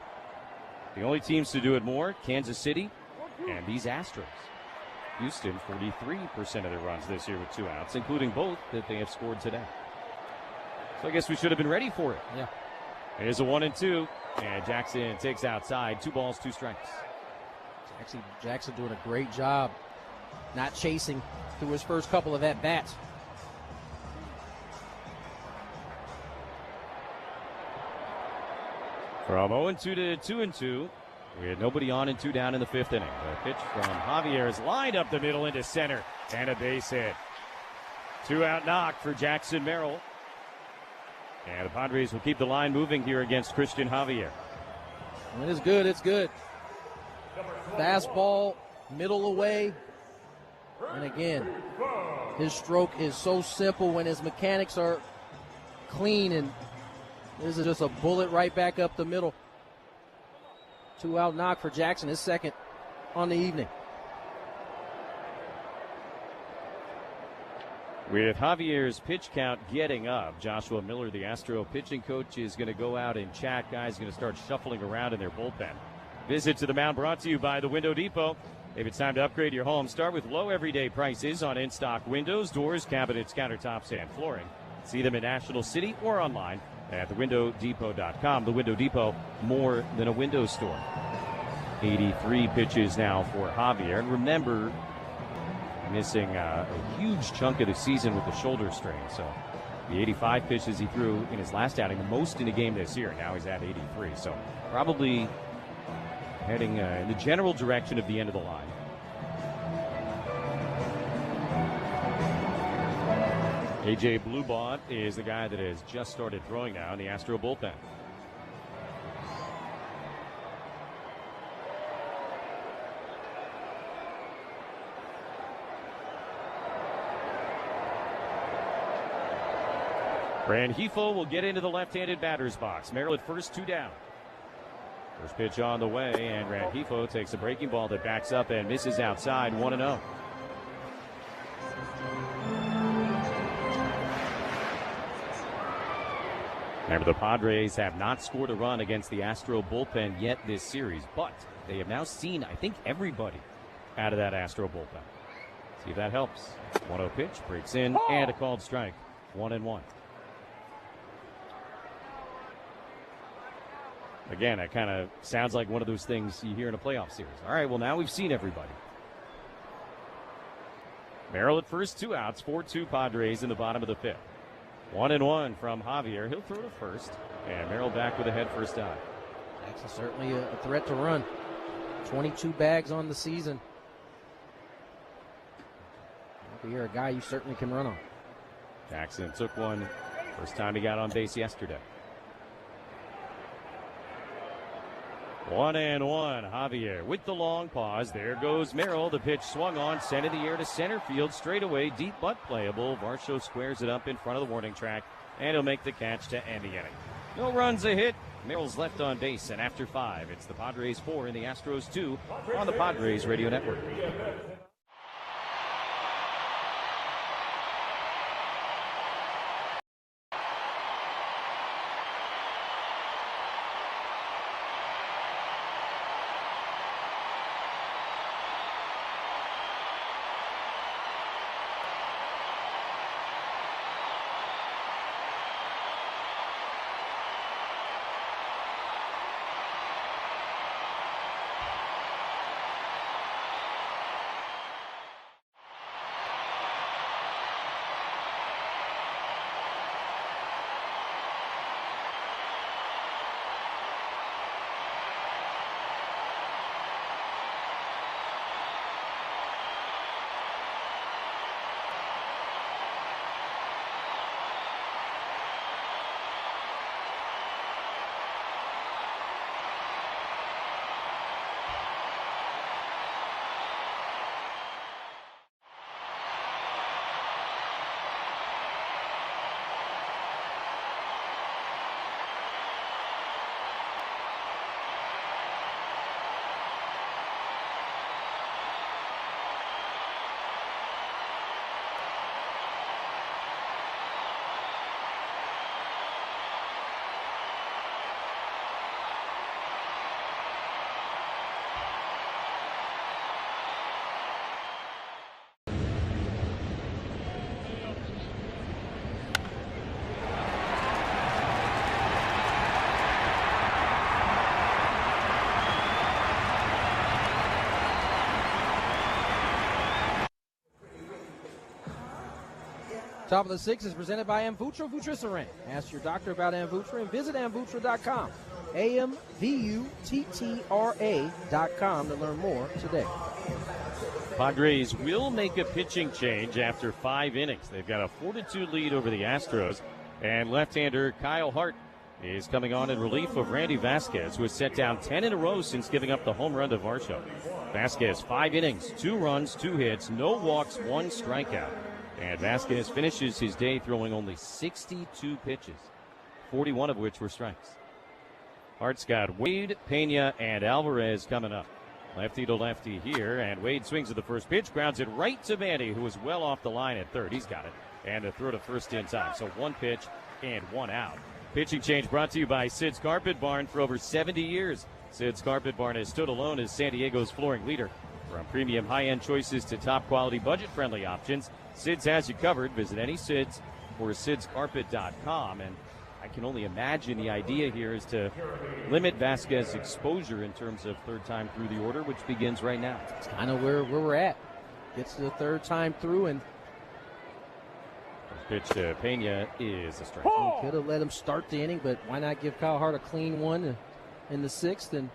The only teams to do it more, Kansas City and these Astros. Houston, 43% of their runs this year with 2 outs, including both that they have scored today. So I guess we should have been ready for it. Yeah. Here's a 1-2. And Jackson takes outside. 2 balls, 2 strikes. Jackson doing a great job not chasing through his first couple of at-bats. From 0-2 to 2-2. We had nobody on and 2 down in the 5th inning. The pitch from Javier is lined up the middle into center. And a base hit. 2-out knock for Jackson Merrill. And the Padres will keep the line moving here against Christian Javier. It is good. It's good. Fastball, middle away. And again, his stroke is so simple when his mechanics are clean. And this is just a bullet right back up the middle. 2-out knock for Jackson, his second on the evening. With Javier's pitch count getting up, Joshua Miller, the Astro pitching coach, is going to go out and chat. Guys going to start shuffling around in their bullpen. Visit to the mound brought to you by the Window Depot. If it's time to upgrade your home, start with low everyday prices on in-stock windows, doors, cabinets, countertops, and flooring. See them in National City or online at thewindowdepot.com. The Window Depot, more than a window store. 83 pitches now for Javier. And remember, missing a huge chunk of the season with the shoulder strain. So The 85 pitches he threw in his last outing, the most in a game this year. Now he's at 83. So probably heading in the general direction of the end of the line. A.J. Bluebot is the guy that has just started throwing now in the Astro bullpen. Rangifo will get into the left-handed batter's box. Merrill at first, 2 down. First pitch on the way, and Rangifo takes a breaking ball that backs up and misses outside, 1-0. Remember, the Padres have not scored a run against the Astro bullpen yet this series, but they have now seen, I think, everybody out of that Astro bullpen. See if that helps. 1-0 pitch, breaks in, and a called strike. 1-1. Again, that kind of sounds like one of those things you hear in a playoff series. All right, well, now we've seen everybody. Merrill at first, 2 outs, 4-2 Padres in the bottom of the 5th. 1-1 from Javier. He'll throw to first, and Merrill back with a head first dive. Jackson certainly a threat to run. 22 bags on the season. You're a guy you certainly can run on. Jackson took one first time he got on base yesterday. 1-1. Javier with the long pause. There goes Merrill. The pitch swung on, sent in the air to center field. Straight away, deep but playable. Varsho squares it up in front of the warning track, and he'll make the catch to end the inning. No runs, a hit. Merrill's left on base, and after 5, it's the Padres 4 and the Astros 2 on the Padres Radio Network. Top of the 6 is presented by Amvuttra Vutrisiran. Ask your doctor about Amvuttra and visit Amvuttra.com. AMVUTTRA.com to learn more today. Padres will make a pitching change after 5 innings. They've got a 4-2 lead over the Astros, and left-hander Kyle Hart is coming on in relief of Randy Vasquez, who has set down 10 in a row since giving up the home run to Varsho. Vasquez, 5 innings, 2 runs, 2 hits, no walks, 1 strikeout. And Vasquez finishes his day throwing only 62 pitches, 41 of which were strikes. Hart's got Wade, Pena, and Alvarez coming up. Lefty to lefty here, and Wade swings at the first pitch, grounds it right to Manny, who is well off the line at third. He's got it, and a throw to first in time. So 1 pitch and 1 out. Pitching change brought to you by Sid's Carpet Barn for over 70 years. Sid's Carpet Barn has stood alone as San Diego's flooring leader. From premium high-end choices to top-quality budget-friendly options, Sid's has you covered. Visit any Sid's or sidscarpet.com. And I can only imagine the idea here is to limit Vasquez's exposure in terms of third time through the order, which begins right now. It's kind of where we're at. Gets to the third time through, and Pitch to Pena is a strike. He could have let him start the inning, but why not give Kyle Hart a clean one in the 6th and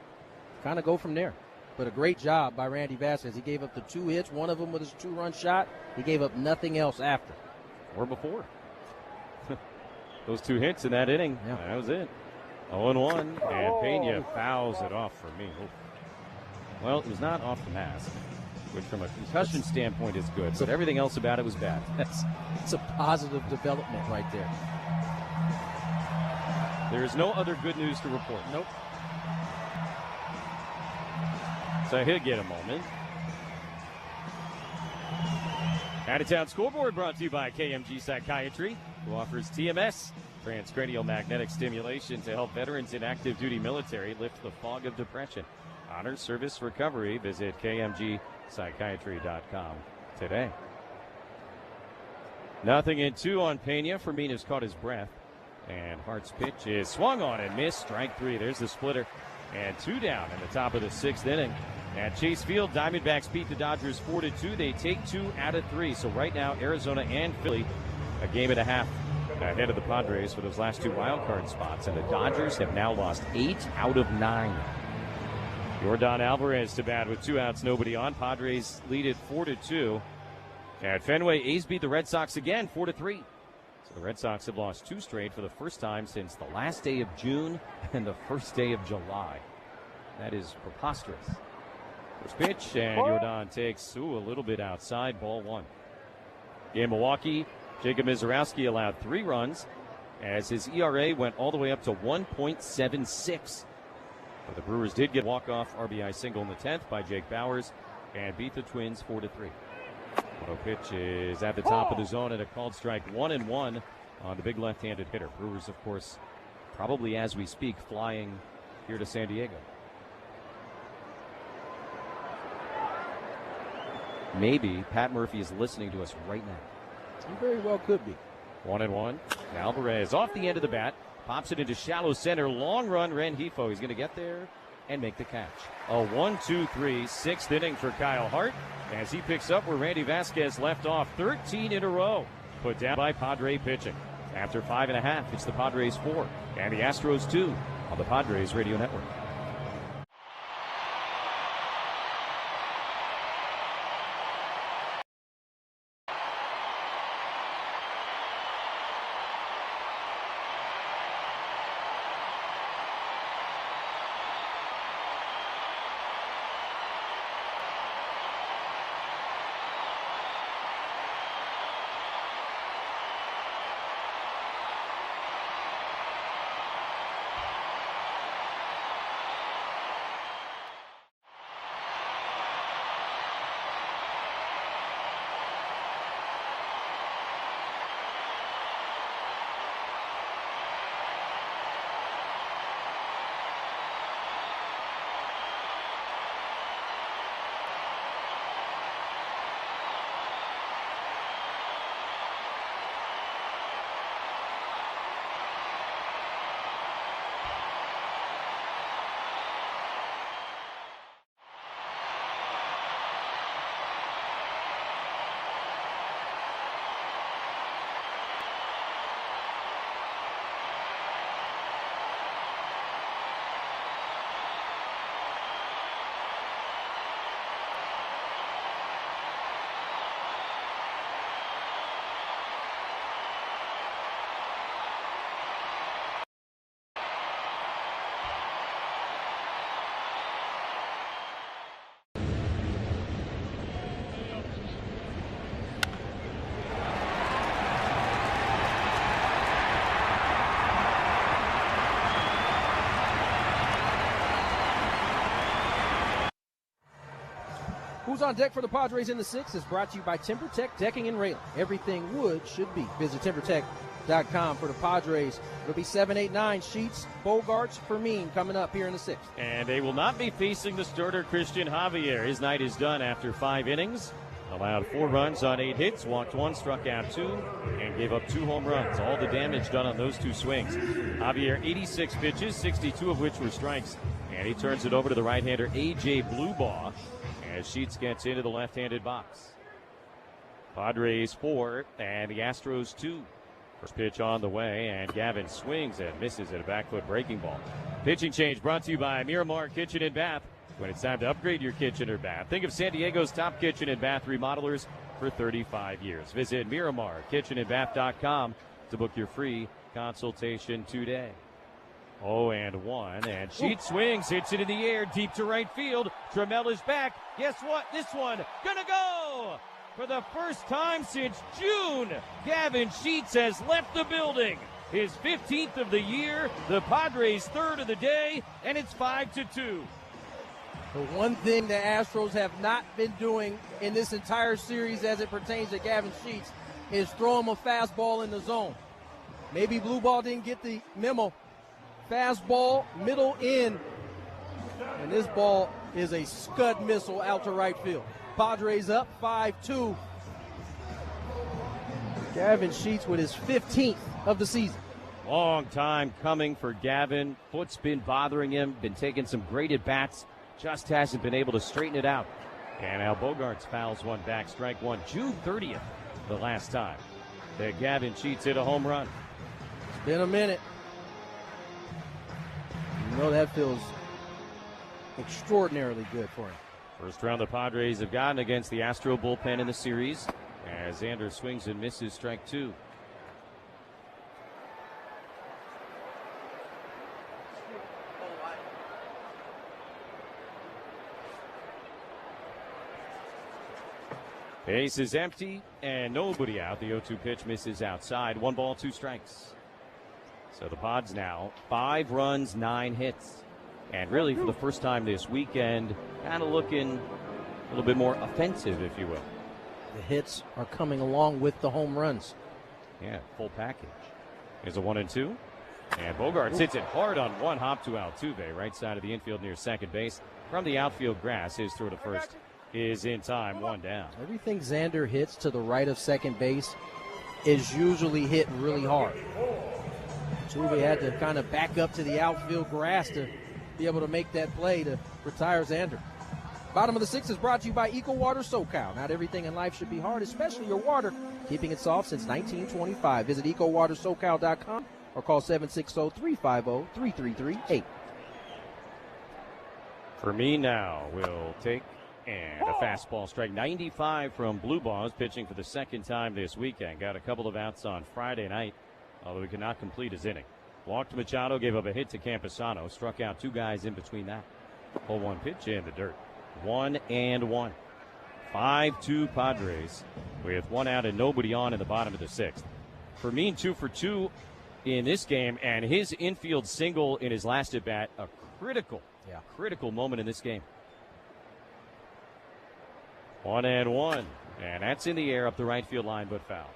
kind of go from there. But a great job by Randy Vasquez. He gave up the 2 hits, one of them with his 2-run shot. He gave up nothing else after. Or before. Those 2 hits in that inning, that was it. 0-1, and Pena fouls it off for me. Well, it was not off the mask, which from a concussion standpoint is good, but everything else about it was bad. It's a positive development right there. There is no other good news to report. Nope. So he'll get a moment. Out-of-town scoreboard brought to you by KMG Psychiatry, who offers TMS, transcranial magnetic stimulation, to help veterans in active duty military lift the fog of depression. Honor Service Recovery. Visit KMGpsychiatry.com today. 0-2 on Pena. Firmina's caught his breath. And Hart's pitch is swung on and missed. Strike 3. There's the splitter. And 2 down in the top of the 6th inning. At Chase Field, Diamondbacks beat the Dodgers 4-2. They take 2 out of 3. So right now, Arizona and Philly, a game and a half ahead of the Padres for those last 2 wild card spots. And the Dodgers have now lost 8 out of 9. Yordan Alvarez to bat with 2 outs, nobody on. Padres lead it 4-2. At Fenway, A's beat the Red Sox again 4-3. So the Red Sox have lost 2 straight for the first time since the last day of June and the first day of July. That is preposterous. First pitch, and Yordan takes a little bit outside, ball 1. In Milwaukee, Jacob Mizorowski allowed 3 runs as his ERA went all the way up to 1.76. But the Brewers did get a walk-off RBI single in the 10th by Jake Bauers and beat the Twins 4-3. Auto pitch is at the top of the zone and a called strike 1-1 on the big left-handed hitter. Brewers, of course, probably as we speak, flying here to San Diego. Maybe Pat Murphy is listening to us right now. He very well could be. 1-1. Alvarez off the end of the bat. Pops it into shallow center. Long run, Rengifo. He's going to get there and make the catch. A 1-2-3, 6th inning for Kyle Hart as he picks up where Randy Vasquez left off. 13 in a row put down by Padre pitching. After 5.5, it's the Padres 4 and the Astros 2 on the Padres Radio Network. Who's on deck for the Padres in the 6th is brought to you by TimberTech Decking and Railing. Everything wood should be. Visit TimberTech.com for the Padres. It'll be 7, 8, 9 Sheets, Bogarts, Fermin coming up here in the 6th. And they will not be facing the starter Christian Javier. His night is done after 5 innings. Allowed 4 runs on 8 hits, walked 1, struck out 2, and gave up 2 home runs. All the damage done on those 2 swings. Javier, 86 pitches, 62 of which were strikes. And he turns it over to the right-hander A.J. Bluebaugh as Sheets gets into the left-handed box. Padres 4 and the Astros 2. First pitch on the way, and Gavin swings and misses at a back foot breaking ball. Pitching change brought to you by Miramar Kitchen and Bath. When it's time to upgrade your kitchen or bath, think of San Diego's top kitchen and bath remodelers for 35 years. Visit MiramarKitchenandBath.com to book your free consultation today. 0-1, and Sheets swings, hits it in the air, deep to right field. Trammell is back. Guess what? This one gonna go! For the first time since June, Gavin Sheets has left the building. His 15th of the year, the Padres' third of the day, and it's 5-2. The one thing the Astros have not been doing in this entire series as it pertains to Gavin Sheets is throw him a fastball in the zone. Maybe Blue Ball didn't get the memo. Fastball, middle in, and this ball is a scud missile out to right field. Padres up 5-2. Gavin Sheets with his 15th of the season. Long time coming for Gavin. Foot's been bothering him, been taking some great at-bats. Just hasn't been able to straighten it out. And Al Bogarts fouls one back, strike one. June 30th, the last time that Gavin Sheets hit a home run. It's been a minute. You know that feels extraordinarily good for him. First round the Padres have gotten against the Astro bullpen in the series as Xander swings and misses, strike two. Base is empty and nobody out. The 0-2 pitch misses outside. 1 ball, 2 strikes. So the Pods now 5 runs, 9 hits. And really for the first time this weekend, kind of looking a little bit more offensive, if you will. The hits are coming along with the home runs. Yeah, full package. Here's a 1-2. And Bogarts hits it hard on one hop to Altuve, right side of the infield near second base. From the outfield grass, his throw to first is in time, 1 down. Everything Xander hits to the right of second base is usually hit really hard. Altuve had to kind of back up to the outfield grass to be able to make that play to retire Xander. Bottom of the 6 is brought to you by Eco Water SoCal. Not everything in life should be hard, especially your water. Keeping it soft since 1925. Visit EcoWaterSoCal.com or call 760-350-3338. For me now, will take and a fastball strike. 95 from Blue Balls, pitching for the second time this weekend. Got a couple of outs on Friday night, although he could not complete his inning. Walked Machado, gave up a hit to Campusano, struck out 2 guys in between that. 0-1 pitch in the dirt. 1-1. 5-2 Padres with 1 out and nobody on in the bottom of the 6th. Fermin 2 for 2 in this game, and his infield single in his last at bat, a critical moment in this game. 1-1, and that's in the air up the right field line, but foul.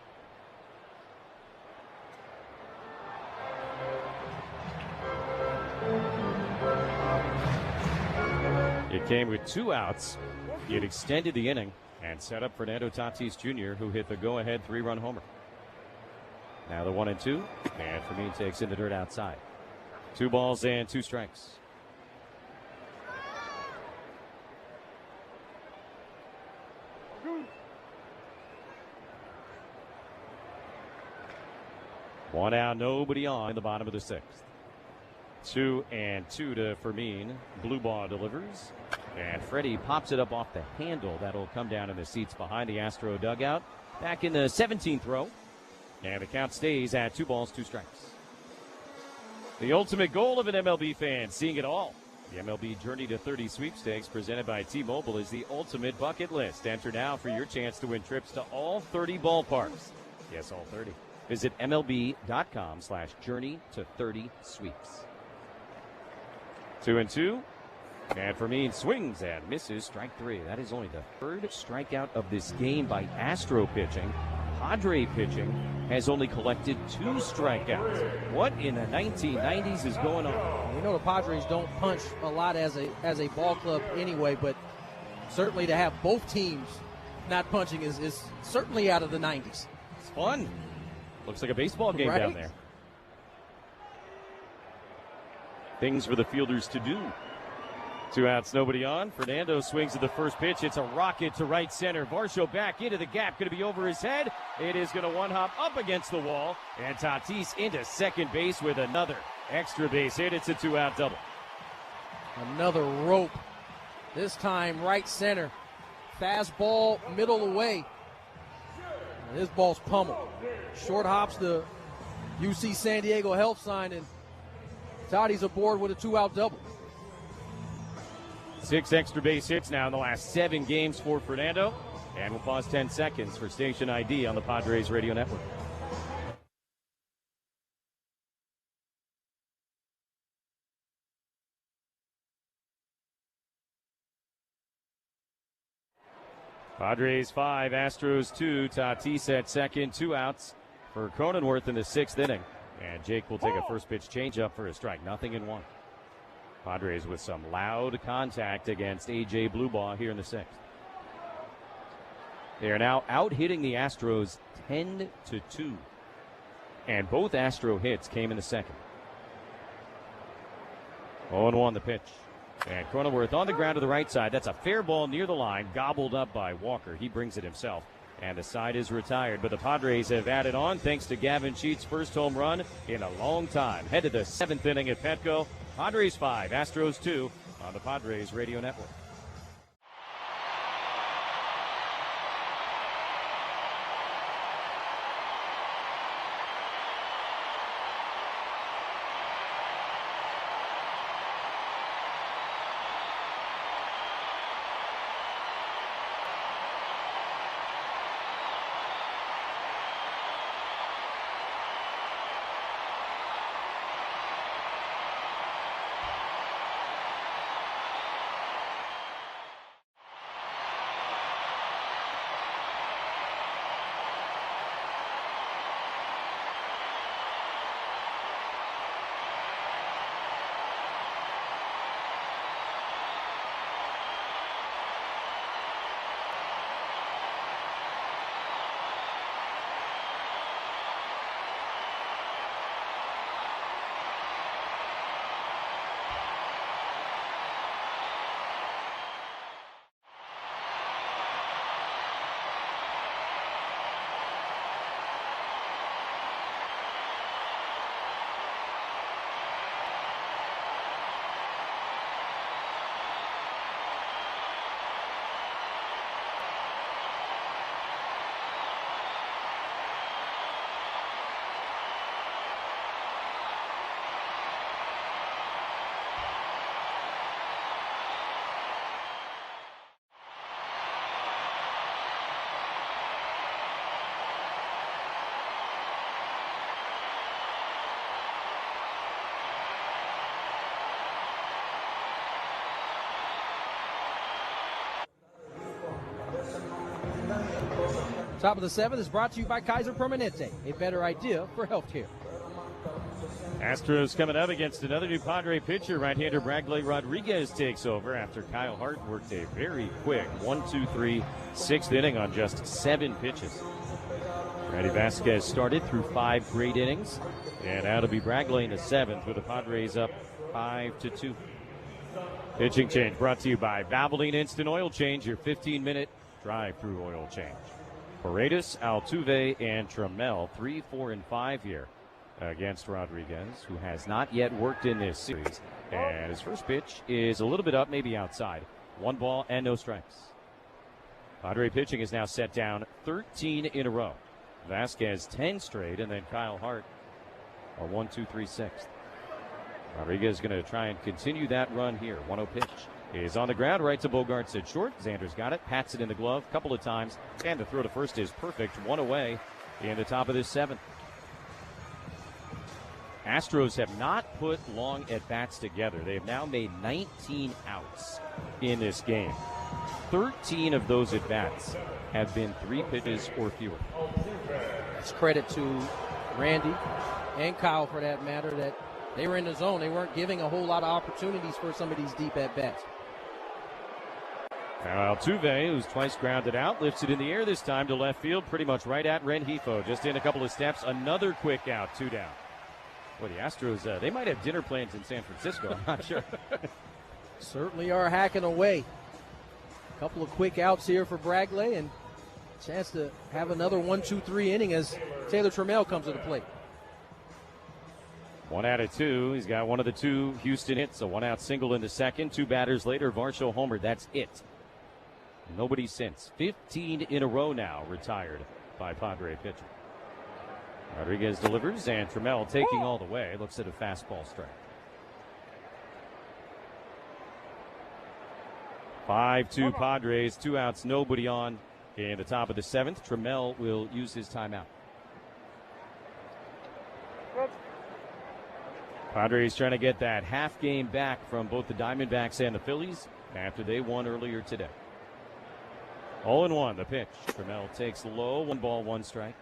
It came with 2 outs. He had extended the inning and set up Fernando Tatis Jr., who hit the go-ahead 3-run homer. Now the 1-2, and Fermin takes in the dirt outside. 2 balls and 2 strikes. One out, nobody on in the bottom of the 6th. 2-2 to Fermin. Blue Ball delivers. And Freddie pops it up off the handle. That'll come down in the seats behind the Astro dugout. Back in the 17th row. And the count stays at 2 balls, 2 strikes. The ultimate goal of an MLB fan, seeing it all. The MLB Journey to 30 sweepstakes presented by T-Mobile is the ultimate bucket list. Enter now for your chance to win trips to all 30 ballparks. Yes, all 30. Visit MLB.com/Journey to 30 sweeps. 2-2. And Fermin swings and misses, strike 3. That is only the 3rd strikeout of this game by Astro pitching. Padre pitching has only collected 2 strikeouts. What in the 1990s is going on? You know the Padres don't punch a lot as a ball club anyway, but certainly to have both teams not punching is certainly out of the 90s. It's fun. Looks like a baseball game down there. Things for the fielders to do. 2 outs, nobody on. Fernando swings at the first pitch. It's a rocket to right center. Varsho back into the gap. Going to be over his head. It is going to one-hop up against the wall. And Tatis into second base with another extra base hit. It's a 2-out double. Another rope. This time right center. Fastball middle away. And this ball's pummeled. Short hops the UC San Diego health sign, and Tatis aboard with a 2-out double. 6 extra base hits now in the last 7 games for Fernando. And we'll pause 10 seconds for station ID on the Padres Radio Network. Padres 5, Astros 2. Tatis at second, 2 outs for Cronenworth in the 6th inning. And Jake will take a first pitch changeup for a strike. 0-1. Padres with some loud contact against A.J. Bluebaugh here in the 6th. They are now out-hitting the Astros 10-2. And both Astro hits came in the 2nd. 0-1 the pitch. And Cronenworth on the ground to the right side. That's a fair ball near the line, gobbled up by Walker. He brings it himself. And the side is retired. But the Padres have added on thanks to Gavin Sheets' first home run in a long time. Head to the 7th inning at Petco. Padres 5, Astros 2 on the Padres Radio Network. Top of the 7th is brought to you by Kaiser Permanente, a better idea for healthcare. Astros coming up against another new Padre pitcher. Right-hander Bradley Rodriguez takes over after Kyle Hart worked a very quick 1-2-3 6th inning on just 7 pitches. Randy Vasquez started through 5 great innings, and now to be Bradley in the 7th with the Padres up 5-2. Pitching change brought to you by Valvoline Instant Oil Change, your 15-minute drive-through oil change. Paredes, Altuve, and Trammell, 3, 4, and 5 here against Rodriguez, who has not yet worked in this series. And his first pitch is a little bit up, maybe outside. 1 ball and no strikes. Padre pitching is now set down 13 in a row. Vasquez 10 straight, and then Kyle Hart a 1-2-3 6th. Rodriguez is going to try and continue that run here. 1-0 pitch is on the ground, right to Bogarts at short. Xander's got it, pats it in the glove a couple of times, and the throw to first is perfect. 1 away in the top of this 7th. Astros have not put long at-bats together. They have now made 19 outs in this game. 13 of those at-bats have been 3 pitches or fewer. It's credit to Randy and Kyle, for that matter, that they were in the zone. They weren't giving a whole lot of opportunities for some of these deep at-bats. Now Altuve, who's twice grounded out, lifts it in the air this time to left field, pretty much right at Rengifo. Just in a couple of steps, another quick out, 2 down. Boy, the Astros, they might have dinner plans in San Francisco. I'm not sure. Certainly are hacking away. A couple of quick outs here for Bragley, and a chance to have another 1-2-3 inning as Taylor Trammell comes to the plate. 1 out of 2. He's got one of the 2 Houston hits, a 1-out single in the second. 2 batters later, Varsho homered. That's it. Nobody since. 15 in a row now retired by Padre pitcher. Rodriguez delivers, and Trammell taking all the way. Looks at a fastball strike. 5-2 Padres, 2 outs, nobody on in the top of the 7th. Trammell will use his timeout. Padres trying to get that half game back from both the Diamondbacks and the Phillies after they won earlier today. 0-1 the pitch. Trammell takes low, 1 ball, 1 strike.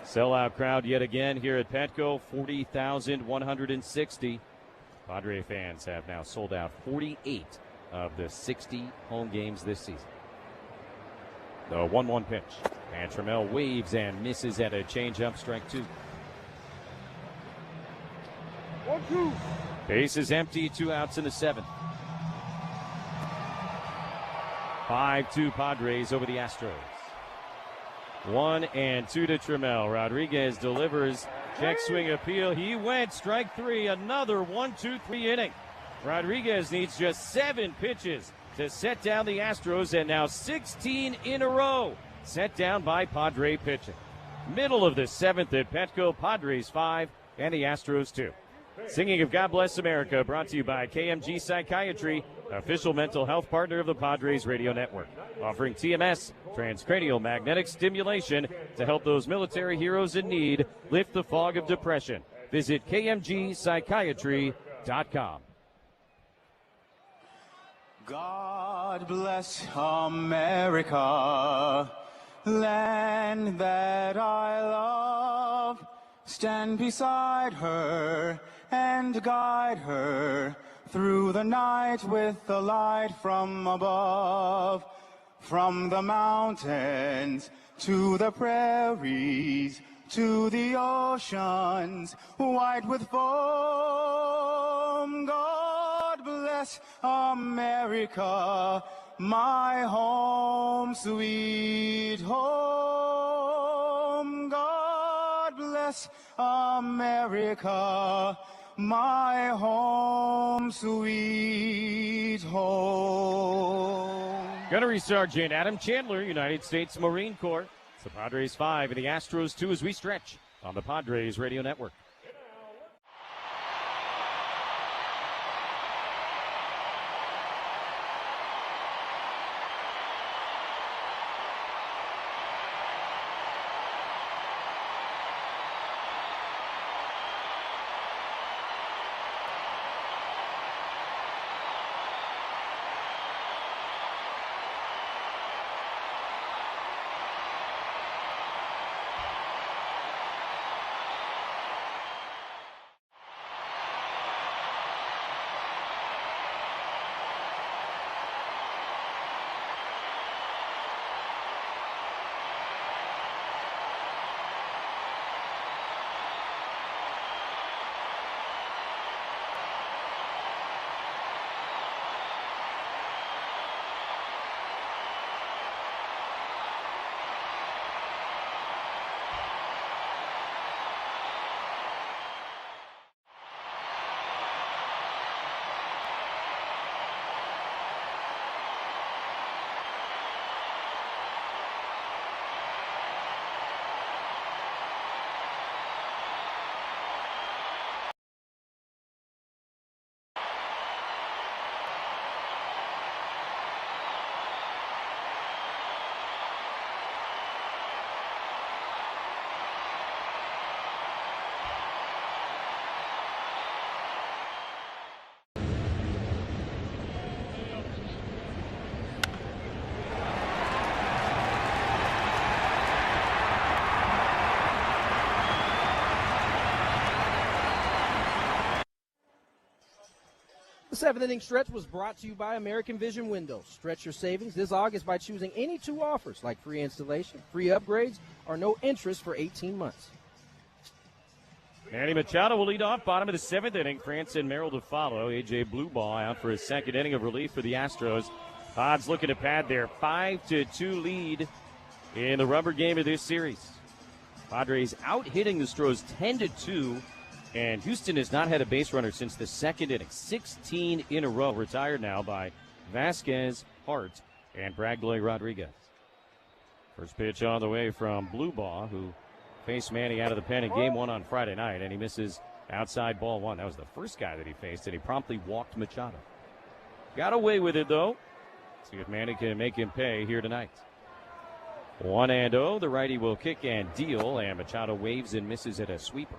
Sellout crowd yet again here at Petco, 40,160. Padre fans have now sold out 48 of the 60 home games this season. The 1-1 pitch. And Trammell waves and misses at a changeup, strike 2. 1-2. Base is empty, 2 outs in the 7th. 5-2 Padres over the Astros. 1-2 to Trammell. Rodriguez delivers. Check swing appeal. He went. Strike 3. Another 1-2-3 inning. Rodriguez needs just 7 pitches to set down the Astros, and now 16 in a row set down by Padre pitching. Middle of the 7th at Petco. Padres 5 and the Astros 2. Singing of God Bless America, brought to you by KMG Psychiatry, official mental health partner of the Padres Radio Network, offering TMS, transcranial magnetic stimulation, to help those military heroes in need lift the fog of depression. Visit KMGpsychiatry.com. God bless America, land that I love. Stand beside her and guide her through the night with the light from above. From the mountains to the prairies to the oceans white with foam. God bless America, my home, sweet home. God bless America, my home, sweet home. Gunnery Sergeant Adam Chandler, United States Marine Corps. It's the Padres 5 and the Astros 2 as we stretch on the Padres Radio Network. The 7th inning stretch was brought to you by American Vision Windows. Stretch your savings this August by choosing any 2 offers like free installation, free upgrades, or no interest for 18 months. Manny Machado will lead off, bottom of the 7th inning. France and Merrill to follow. A.J. Bluebaugh out for his second inning of relief for the Astros. Pods looking to pad their 5-2 lead in the rubber game of this series. Padres out hitting the Astros 10-2, and Houston has not had a base runner since the second inning. 16 in a row, retired now by Vasquez, Hart, and Bradley Rodriguez. First pitch on the way from Bluebaugh, who faced Manny out of the pen in Game 1 on Friday night, and he misses outside ball 1. That was the first guy that he faced, and he promptly walked Machado. Got away with it, though. See if Manny can make him pay here tonight. 1-0. The righty will kick and deal, and Machado waves and misses at a sweeper.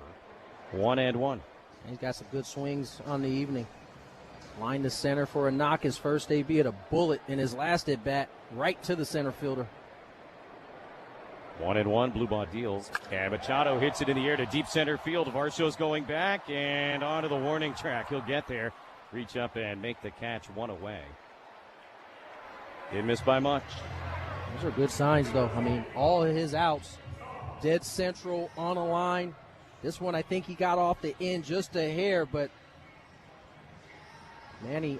1-1. He's got some good swings on the evening. Line to center for a knock. His first AB at a bullet in his last at bat, right to the center fielder. 1-1. Bluebaugh deals, and Machado hits it in the air to deep center field. Varsho's going back and onto the warning track. He'll get there, reach up and make the catch, one away. Didn't miss by much. Those are good signs, though. I mean, all of his outs, dead central on a line. This one, I think he got off the end just a hair, but Manny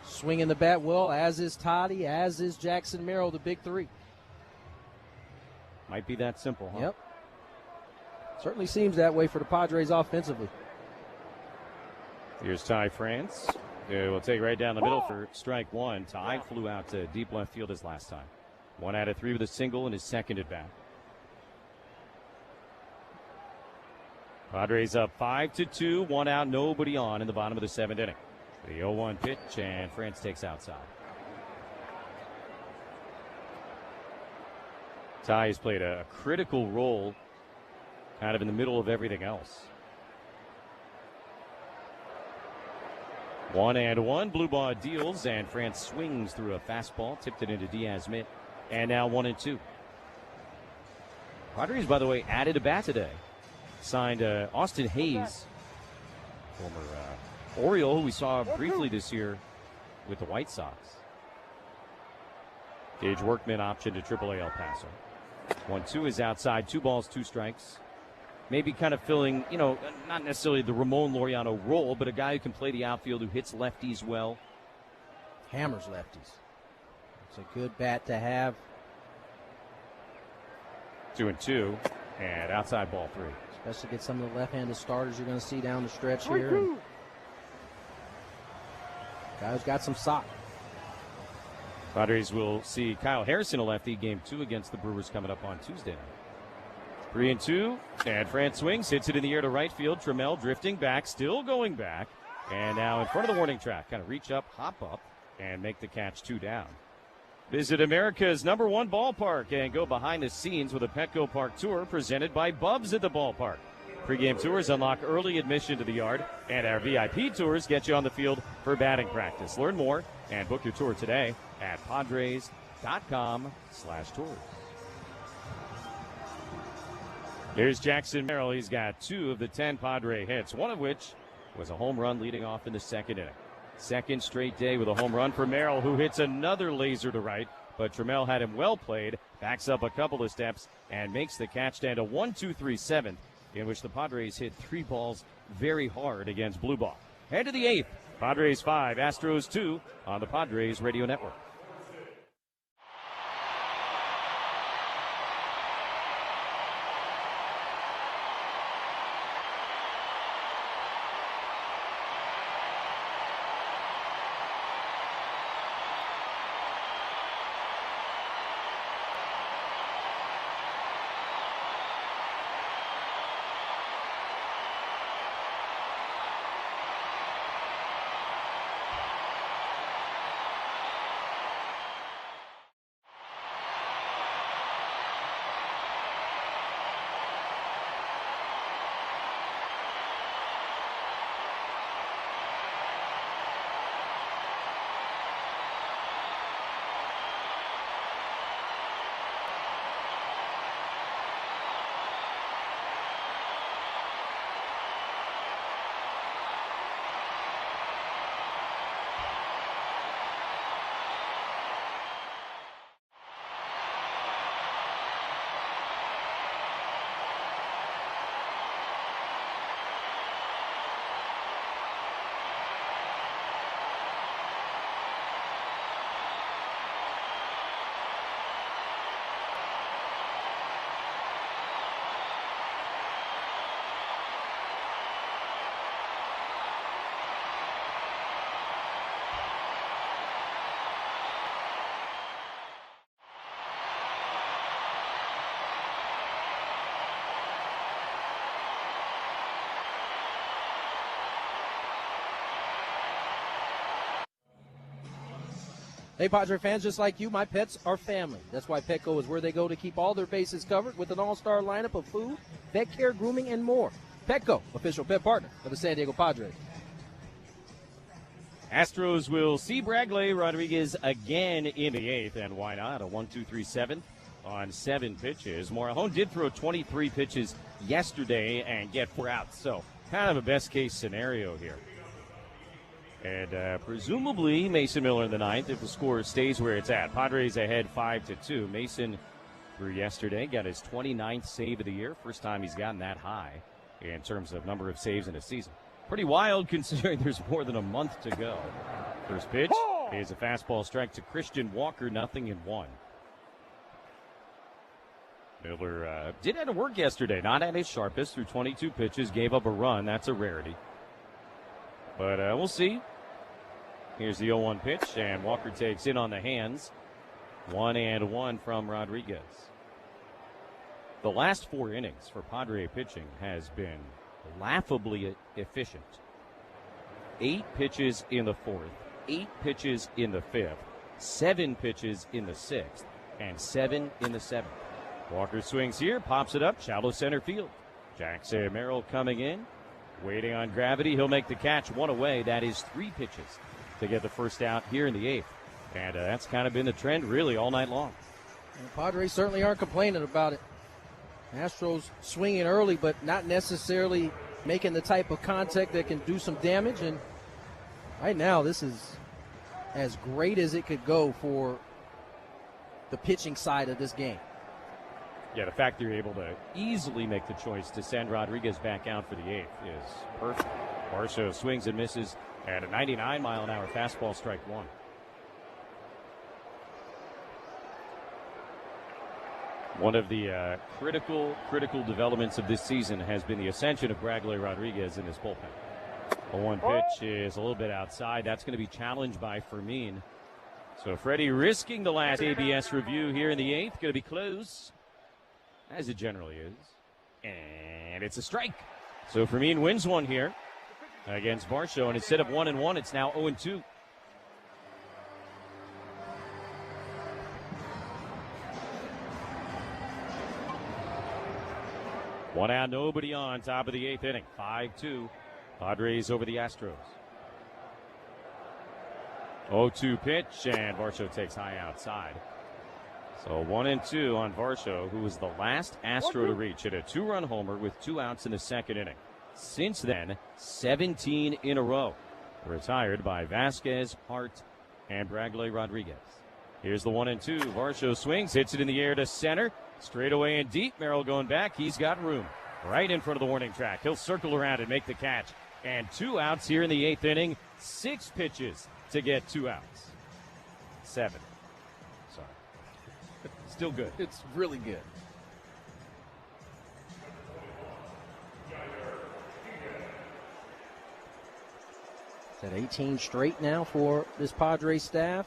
swinging the bat well, as is Toddy, as is Jackson Merrill, the big three. Might be that simple, huh? Yep. Certainly seems that way for the Padres offensively. Here's Ty France. We'll take right down the middle for strike 1. Ty flew out to deep left field his last time. 1 out of 3 with a single in his second at bat. Padres up 5-2, 1 out, nobody on in the bottom of the 7th inning. The 0-1 pitch, and France takes outside. Ty has played a critical role kind of in the middle of everything else. 1-1. Bluebaugh deals, and France swings through a fastball, tipped it into Diaz mitt, and now 1-2. Padres, by the way, added a bat today. Signed Austin Hayes, former Oriole, who we saw briefly this year with the White Sox. Gage Workman option to AAA El Paso. 1-2 is outside. 2 balls, 2 strikes. Maybe kind of filling, not necessarily the Ramon Laureano role, but a guy who can play the outfield, who hits lefties well. Hammers lefties. It's a good bat to have. 2-2, and outside ball 3. Especially get some of the left-handed starters you're going to see down the stretch here. Guys got some sock. Padres will see Kyle Harrison, a lefty, Game 2 against the Brewers coming up on Tuesday night. 3-2, and France swings, hits it in the air to right field. Trammell drifting back, still going back, and now in front of the warning track. Kind of reach up, hop up, and make the catch, 2 down. Visit America's #1 ballpark and go behind the scenes with a Petco Park tour presented by Bubs at the ballpark. Pre-game tours unlock early admission to the yard, and our VIP tours get you on the field for batting practice. Learn more and book your tour today at Padres.com/tours. Here's Jackson Merrill. He's got 2 of the 10 Padre hits, one of which was a home run leading off in the second inning. Second straight day with a home run for Merrill, who hits another laser to right, but Trammell had him well played, backs up a couple of steps, and makes the catch stand a 1-2-3 7th, in which the Padres hit 3 balls very hard against Bluebaugh. Head to the 8th. Padres 5, Astros 2 on the Padres Radio Network. Hey, Padre fans, just like you, my pets are family. That's why Petco is where they go to keep all their bases covered with an all-star lineup of food, vet care, grooming, and more. Petco, official pet partner of the San Diego Padres. Astros will see Reagular Rodriguez again in the 8th, and why not? A 1-2-3-7 on 7 pitches. Morejon did throw 23 pitches yesterday and get 4 outs, so kind of a best-case scenario here. And presumably Mason Miller in the 9th if the score stays where it's at. Padres ahead 5-2. Mason threw yesterday, got his 29th save of the year. First time he's gotten that high in terms of number of saves in a season. Pretty wild considering there's more than a month to go. First pitch is a fastball strike to Christian Walker, 0-1. Miller did have to work yesterday, not at his sharpest, through 22 pitches, gave up a run. That's a rarity. But we'll see. Here's the 0-1 pitch, and Walker takes it on the hands. 1-1 from Rodriguez. The last 4 innings for Padre pitching has been laughably efficient. 8 pitches in the 4th, 8 pitches in the 5th, 7 pitches in the 6th, and 7 in the 7th. Walker swings here, pops it up, shallow center field. Jackson Merrill coming in, waiting on gravity. He'll make the catch, 1 away. That is 3 pitches to get the first out here in the 8th. And that's kind of been the trend really all night long. And the Padres certainly aren't complaining about it. Astros swinging early, but not necessarily making the type of contact that can do some damage. And right now, this is as great as it could go for the pitching side of this game. Yeah, the fact they're able to easily make the choice to send Rodriguez back out for the 8th is perfect. Varsho swings and misses at a 99-mile-an-hour fastball, strike 1. One of the critical developments of this season has been the ascension of Reagular Rodriguez in this bullpen. A 1 pitch is a little bit outside. That's going to be challenged by Fermin. So Freddie risking the last ABS review here in the 8th. Going to be close, as it generally is. And it's a strike. So Fermin wins one here against Varsho. And instead of 1-1, it's now 0-2. One out, nobody on, top of the 8th inning. 5-2. Padres over the Astros. 0-2 pitch, and Varsho takes high outside. So 1-2 on Varsho, who was the last Astro to reach. Hit a 2-run homer with 2 outs in the 2nd inning. Since then, 17 in a row. Retired by Vasquez, Hart, and Reagular Rodriguez. Here's the 1-2. Varsho swings, hits it in the air to center. Straight away and deep. Merrill going back. He's got room right in front of the warning track. He'll circle around and make the catch. And 2 outs here in the 8th inning. 6 pitches to get 2 outs. 7. Sorry. Still good. It's really good. Is that 18 straight now for this Padres staff?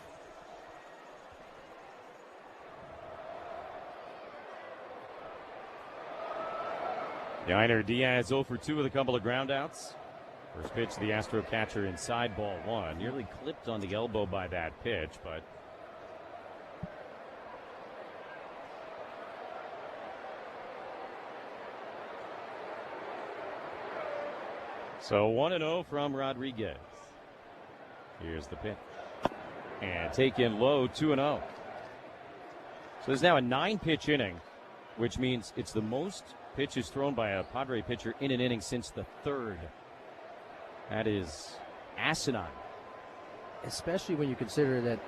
Yainer Diaz 0 for 2 with a couple of groundouts. First pitch to the Astro catcher inside, ball 1. Nearly clipped on the elbow by that pitch, but so 1-0 from Rodriguez. Here's the pitch. And taken low, 2-0. So there's now a 9-pitch inning, which means it's the most pitches thrown by a Padre pitcher in an inning since the 3rd. That is asinine. Especially when you consider that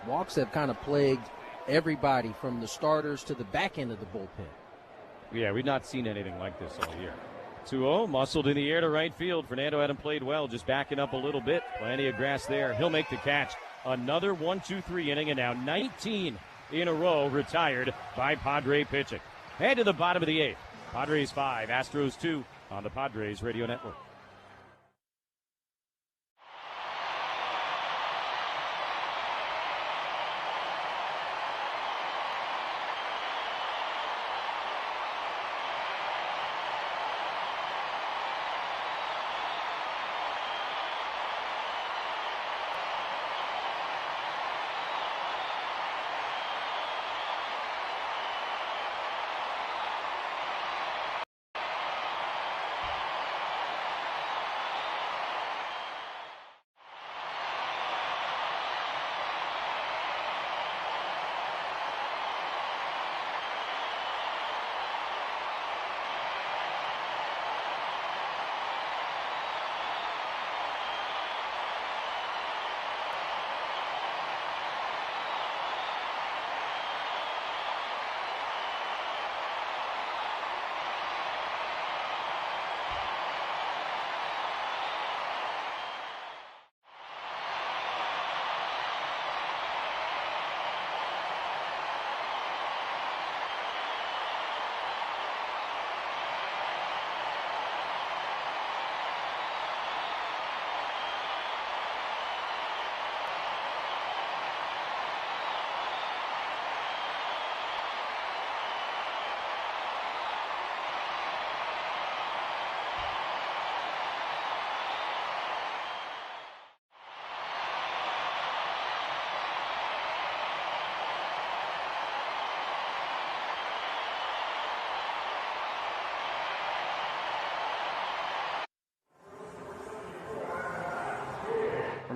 walks have kind of plagued everybody from the starters to the back end of the bullpen. Yeah, we've not seen anything like this all year. 2-0, muscled in the air to right field. Fernando hadn't played well, just backing up a little bit. Plenty of grass there. He'll make the catch. Another 1-2-3 inning, and now 19 in a row retired by Padre pitching. Head to the bottom of the 8th. Padres 5, Astros 2 on the Padres Radio Network.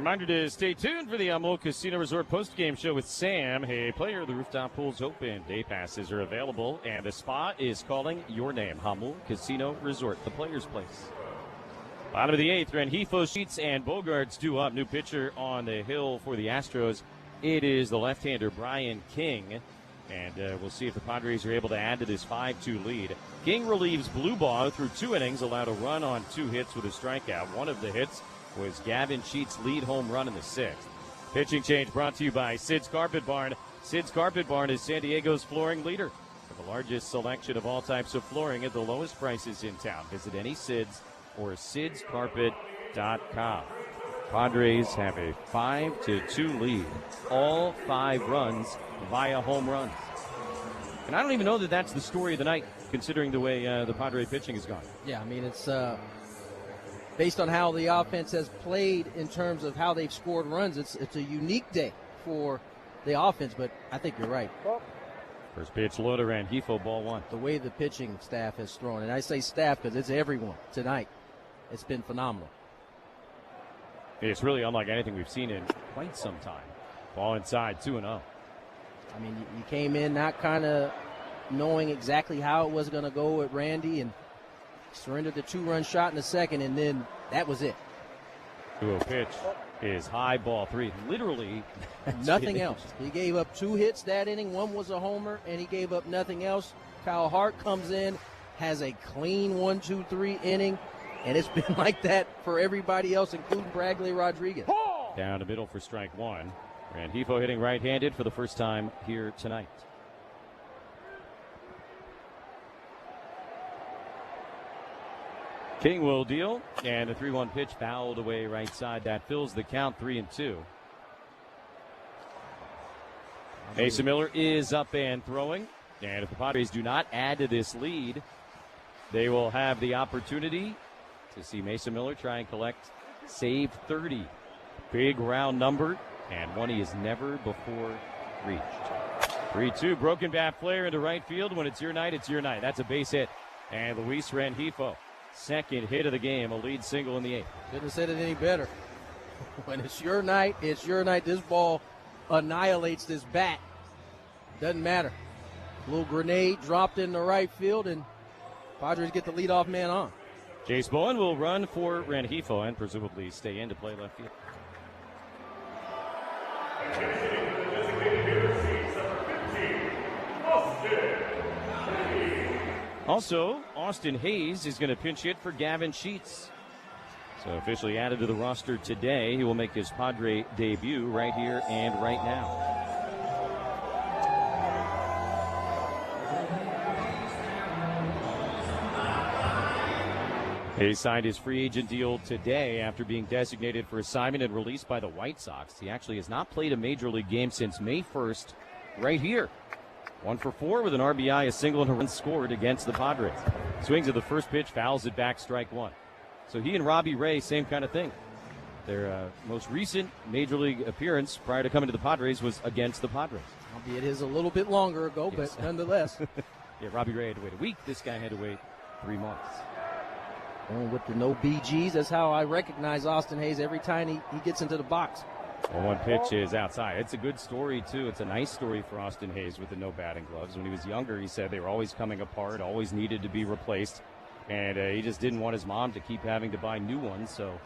Reminder to stay tuned for the AUG Casino Resort postgame show with Sam. Hey, player, the rooftop pool's open. Day passes are available, and the spa is calling your name. AUG Casino Resort, the player's place. Bottom of the 8th, Rengifo, Sheets, and Bogarts due up. New pitcher on the hill for the Astros. It is the left-hander Brian King. And we'll see if the Padres are able to add to this 5-2 lead. King relieves Bluebaugh through 2 innings, allowed a run on 2 hits with a strikeout. One of the hits was Gavin Sheets' lead home run in the 6th. Pitching change brought to you by Sid's Carpet Barn. Sid's Carpet Barn is San Diego's flooring leader. For the largest selection of all types of flooring at the lowest prices in town. Visit any Sid's or sidscarpet.com. Padres have a 5-2 lead. All 5 runs via home runs. And I don't even know that that's the story of the night, considering the way the Padre pitching has gone. Yeah, I mean, it's based on how the offense has played in terms of how they've scored runs. It's a unique day for the offense, but I think you're right. First pitch, low to Rengifo, ball 1. The way the pitching staff has thrown, and I say staff because it's everyone tonight. It's been phenomenal. It's really unlike anything we've seen in quite some time. Ball inside, 2-0. I mean, you came in not kind of knowing exactly how it was going to go with Randy and surrendered the 2-run shot in the 2nd, and then that was it. 2-0 pitch is high, ball 3. Literally nothing else. He gave up 2 hits that inning. One was a homer, and he gave up nothing else. Kyle Hart comes in, has a clean 1-2-3 inning. And it's been like that for everybody else, including Bradley Rodriguez. Down the middle for strike 1. Rengifo hitting right-handed for the first time here tonight. King will deal, and a 3-1 pitch fouled away right side. That fills the count, 3-2. Mason Miller is up and throwing. And if the Padres do not add to this lead, they will have the opportunity to see Mason Miller try and collect save 30. Big round number, and one he has never before reached. 3-2, broken bat flare into right field. When it's your night, it's your night. That's a base hit. And Luis Rengifo, second hit of the game, a lead single in the 8th. Couldn't have said it any better. When it's your night, it's your night. This ball annihilates this bat. Doesn't matter. Little grenade dropped in the right field, and Padres get the leadoff man on. Chase Bowen will run for Rengifo and presumably stay in to play left field. Also, Austin Hayes is going to pinch hit for Gavin Sheets. So officially added to the roster today. He will make his Padre debut right here and right now. He signed his free agent deal today after being designated for assignment and released by the White Sox. He actually has not played a major league game since May 1st, right here. 1 for 4 with an RBI, a single, and a run scored against the Padres. Swings at the first pitch, fouls it back, strike 1. So he and Robbie Ray, same kind of thing. Their most recent major league appearance prior to coming to the Padres was against the Padres. Albeit it is a little bit longer ago, yes. But nonetheless. Yeah, Robbie Ray had to wait a week. This guy had to wait 3 months. And with the no BGs, that's how I recognize Austin Hayes every time he gets into the box. Well, 1 pitch is outside. It's a good story, too. It's a nice story for Austin Hayes with the no batting gloves. When he was younger, he said they were always coming apart, always needed to be replaced. And he just didn't want his mom to keep having to buy new ones, so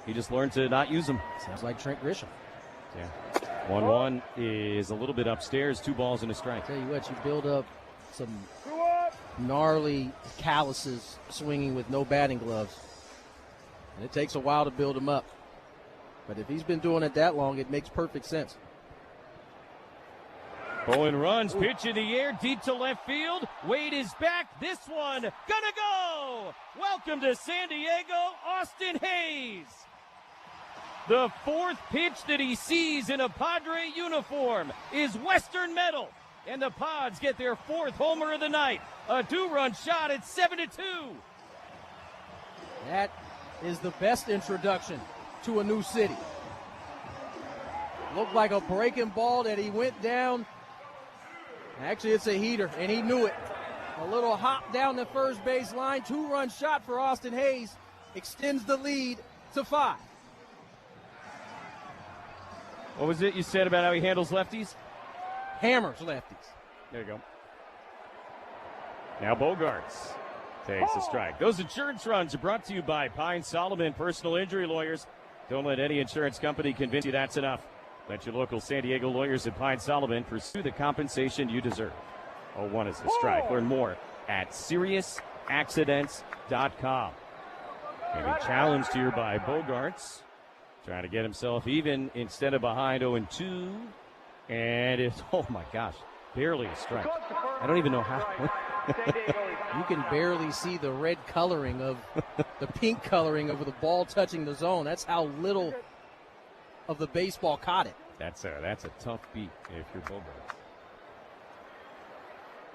he just learned to not use them. Sounds like Trent Grisham. Yeah. 1-1 is a little bit upstairs, 2 balls and a strike. Tell you what, you build up some gnarly calluses swinging with no batting gloves. And it takes a while to build them up. But if he's been doing it that long, it makes perfect sense. Bowen runs, pitch in the air, deep to left field. Wade is back. This one gonna go. Welcome to San Diego, Austin Hayes. The 4th pitch that he sees in a Padre uniform is Western Metal. And the Pods get their 4th homer of the night. A 2-run shot at 7-2. That is the best introduction to a new city. Looked like a breaking ball that he went down. Actually, it's a heater, and he knew it. A little hop down the first base line. 2-run shot for Austin Hayes. Extends the lead to 5. What was it you said about how he handles lefties? Hammers lefties. There you go. Now Bogarts takes a strike. Those insurance runs are brought to you by Pine Solomon Personal Injury Lawyers. Don't let any insurance company convince you that's enough. Let your local San Diego lawyers at Pine Solomon pursue the compensation you deserve. 0-1 is the strike. Learn more at SeriousAccidents.com. And a challenge here by Bogarts. Trying to get himself even instead of behind 0-2. And it's, oh my gosh, barely a strike. I don't even know how. You can barely see the red coloring of the pink coloring of the ball touching the zone. That's how little of the baseball caught it. That's a tough beat if you're Bogarts.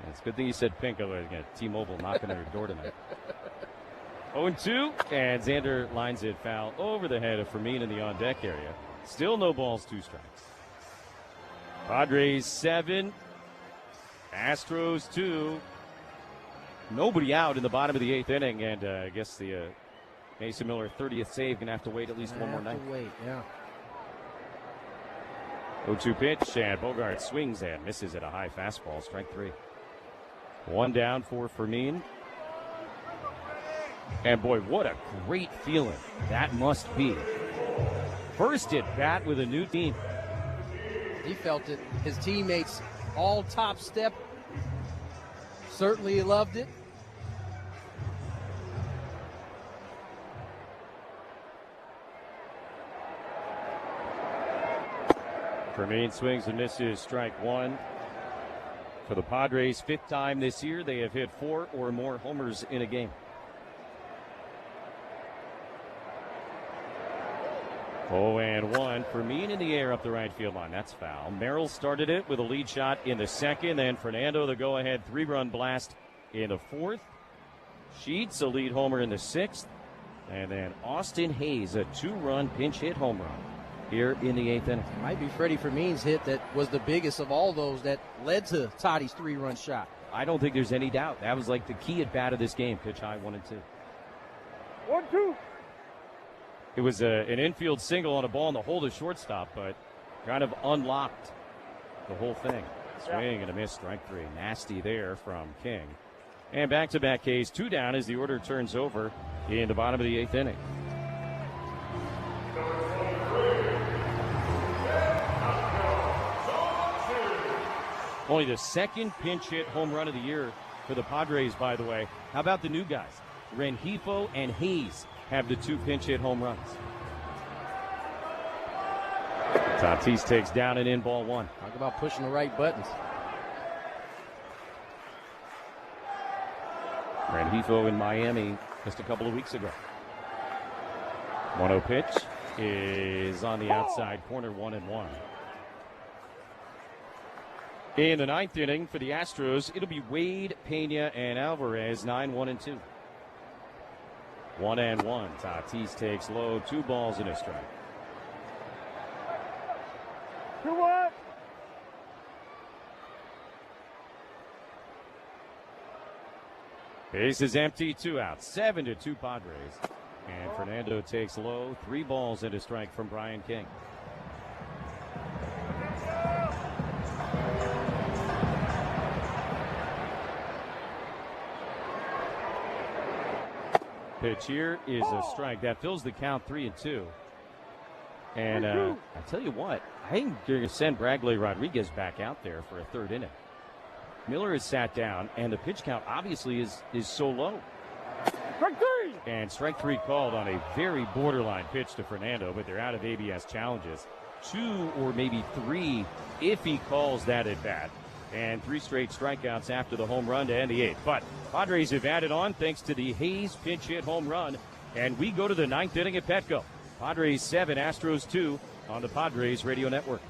And it's a good thing you said pink, otherwise you got T-Mobile knocking on your door tonight. 0-2, and Xander lines it foul over the head of Fermin in the on-deck area. Still no balls, 2 strikes. Padres 7, Astros 2. Nobody out in the bottom of the 8th inning, and I guess the Mason Miller 30th save going to have to wait at least one more night. Wait, yeah. 0-2 pitch, and Bogart swings and misses at a high fastball, strike 3. 1 down for Fermin. And boy, what a great feeling that must be. First at bat with a new team. He felt it. His teammates all top step. Certainly loved it. Fermin swings and misses, strike 1. For the Padres, 5th time this year, they have hit 4 or more homers in a game. 0-1. Fermin in the air up the right field line. That's foul. Merrill started it with a lead shot in the 2nd. Then Fernando, the go-ahead 3-run blast in the 4th. Sheets, a lead homer in the 6th. And then Austin Hayes, a 2-run pinch hit home run here in the 8th inning. It might be Freddie Fermin's hit that was the biggest of all those that led to Toddy's 3-run shot. I don't think there's any doubt. That was like the key at bat of this game. Pitch high, 1-2. 1-2. It was an infield single on a ball in the hole to shortstop, but kind of unlocked the whole thing. Swing and a miss, strike 3. Nasty there from King. And back-to-back Ks, 2 down as the order turns over in the bottom of the 8th inning. Only the 2nd pinch hit home run of the year for the Padres, by the way. How about the new guys? Rengifo and Hayes have the 2 pinch hit home runs. Tatis takes down and in, ball 1. Talk about pushing the right buttons. Rengifo in Miami just a couple of weeks ago. 1-0 pitch is on the outside corner, 1-1. In the 9th inning for the Astros, it'll be Wade, Pena, and Alvarez, 9-1-2. 1-1. Tatis takes low, 2 balls and a strike. 2-1. Base is empty, 2 outs, 7-2 Padres. And Fernando takes low, 3 balls and a strike from Brian King. Pitch here is a strike. That fills the count, 3-2. And I tell you what, I think they're going to send Bradley Rodriguez back out there for a 3rd inning. Miller has sat down, and the pitch count obviously is so low. Strike 3. And strike 3 called on a very borderline pitch to Fernando, but they're out of ABS challenges. 2 or maybe 3 if he calls that at bat. And 3 straight strikeouts after the home run to end the 8th. But Padres have added on thanks to the Hayes pinch hit home run. And we go to the 9th inning at Petco. Padres 7, Astros 2 on the Padres Radio Network.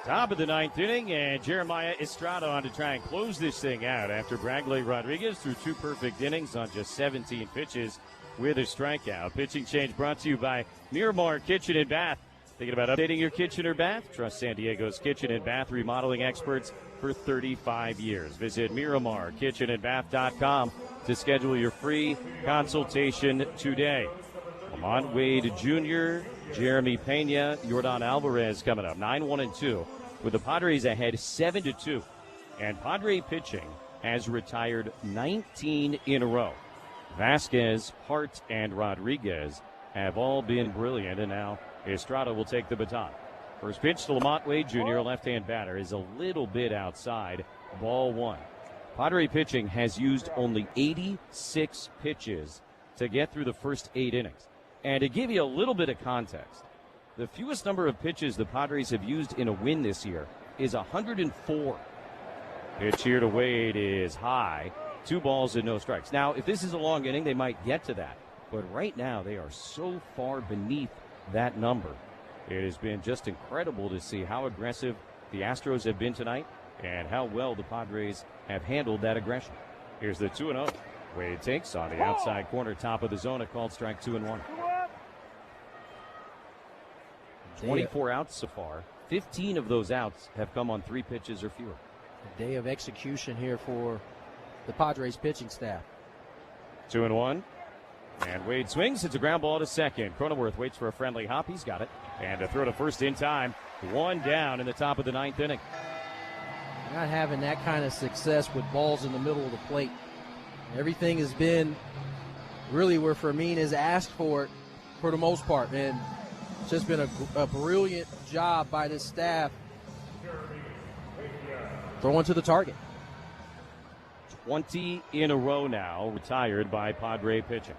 Top of the ninth inning, and Jeremiah Estrada on to try and close this thing out after Bradley Rodriguez threw 2 perfect innings on just 17 pitches with a strikeout. Pitching change brought to you by Miramar Kitchen and Bath. Thinking about updating your kitchen or bath? Trust San Diego's kitchen and bath remodeling experts for 35 years. Visit MiramarKitchenandBath.com to schedule your free consultation today. Lamont Wade Jr., Jeremy Pena, Yordan Alvarez coming up, 9-1-2, with the Padres ahead 7-2. And Padre pitching has retired 19 in a row. Vasquez, Hart, and Rodriguez have all been brilliant, and now Estrada will take the baton. First pitch to Lamont Wade Jr., left-hand batter, is a little bit outside, ball 1. Padre pitching has used only 86 pitches to get through the first 8 innings. And to give you a little bit of context, the fewest number of pitches the Padres have used in a win this year is 104. Pitch here to Wade is high. 2 balls and no strikes. Now, if this is a long inning, they might get to that. But right now, they are so far beneath that number. It has been just incredible to see how aggressive the Astros have been tonight and how well the Padres have handled that aggression. Here's the 2-0. Wade takes on the outside corner, top of the zone, a called strike, 2-1. 24 outs so far. 15 of those outs have come on 3 pitches or fewer. A day of execution here for the Padres pitching staff. 2-1. And Wade swings. It's a ground ball to second. Cronenworth waits for a friendly hop. He's got it. And a throw to first in time. 1 down in the top of the 9th inning. Not having that kind of success with balls in the middle of the plate. Everything has been really where Fermin has asked for it for the most part. And it's just been a brilliant job by this staff throwing to the target. 20 in a row now retired by Padre pitching.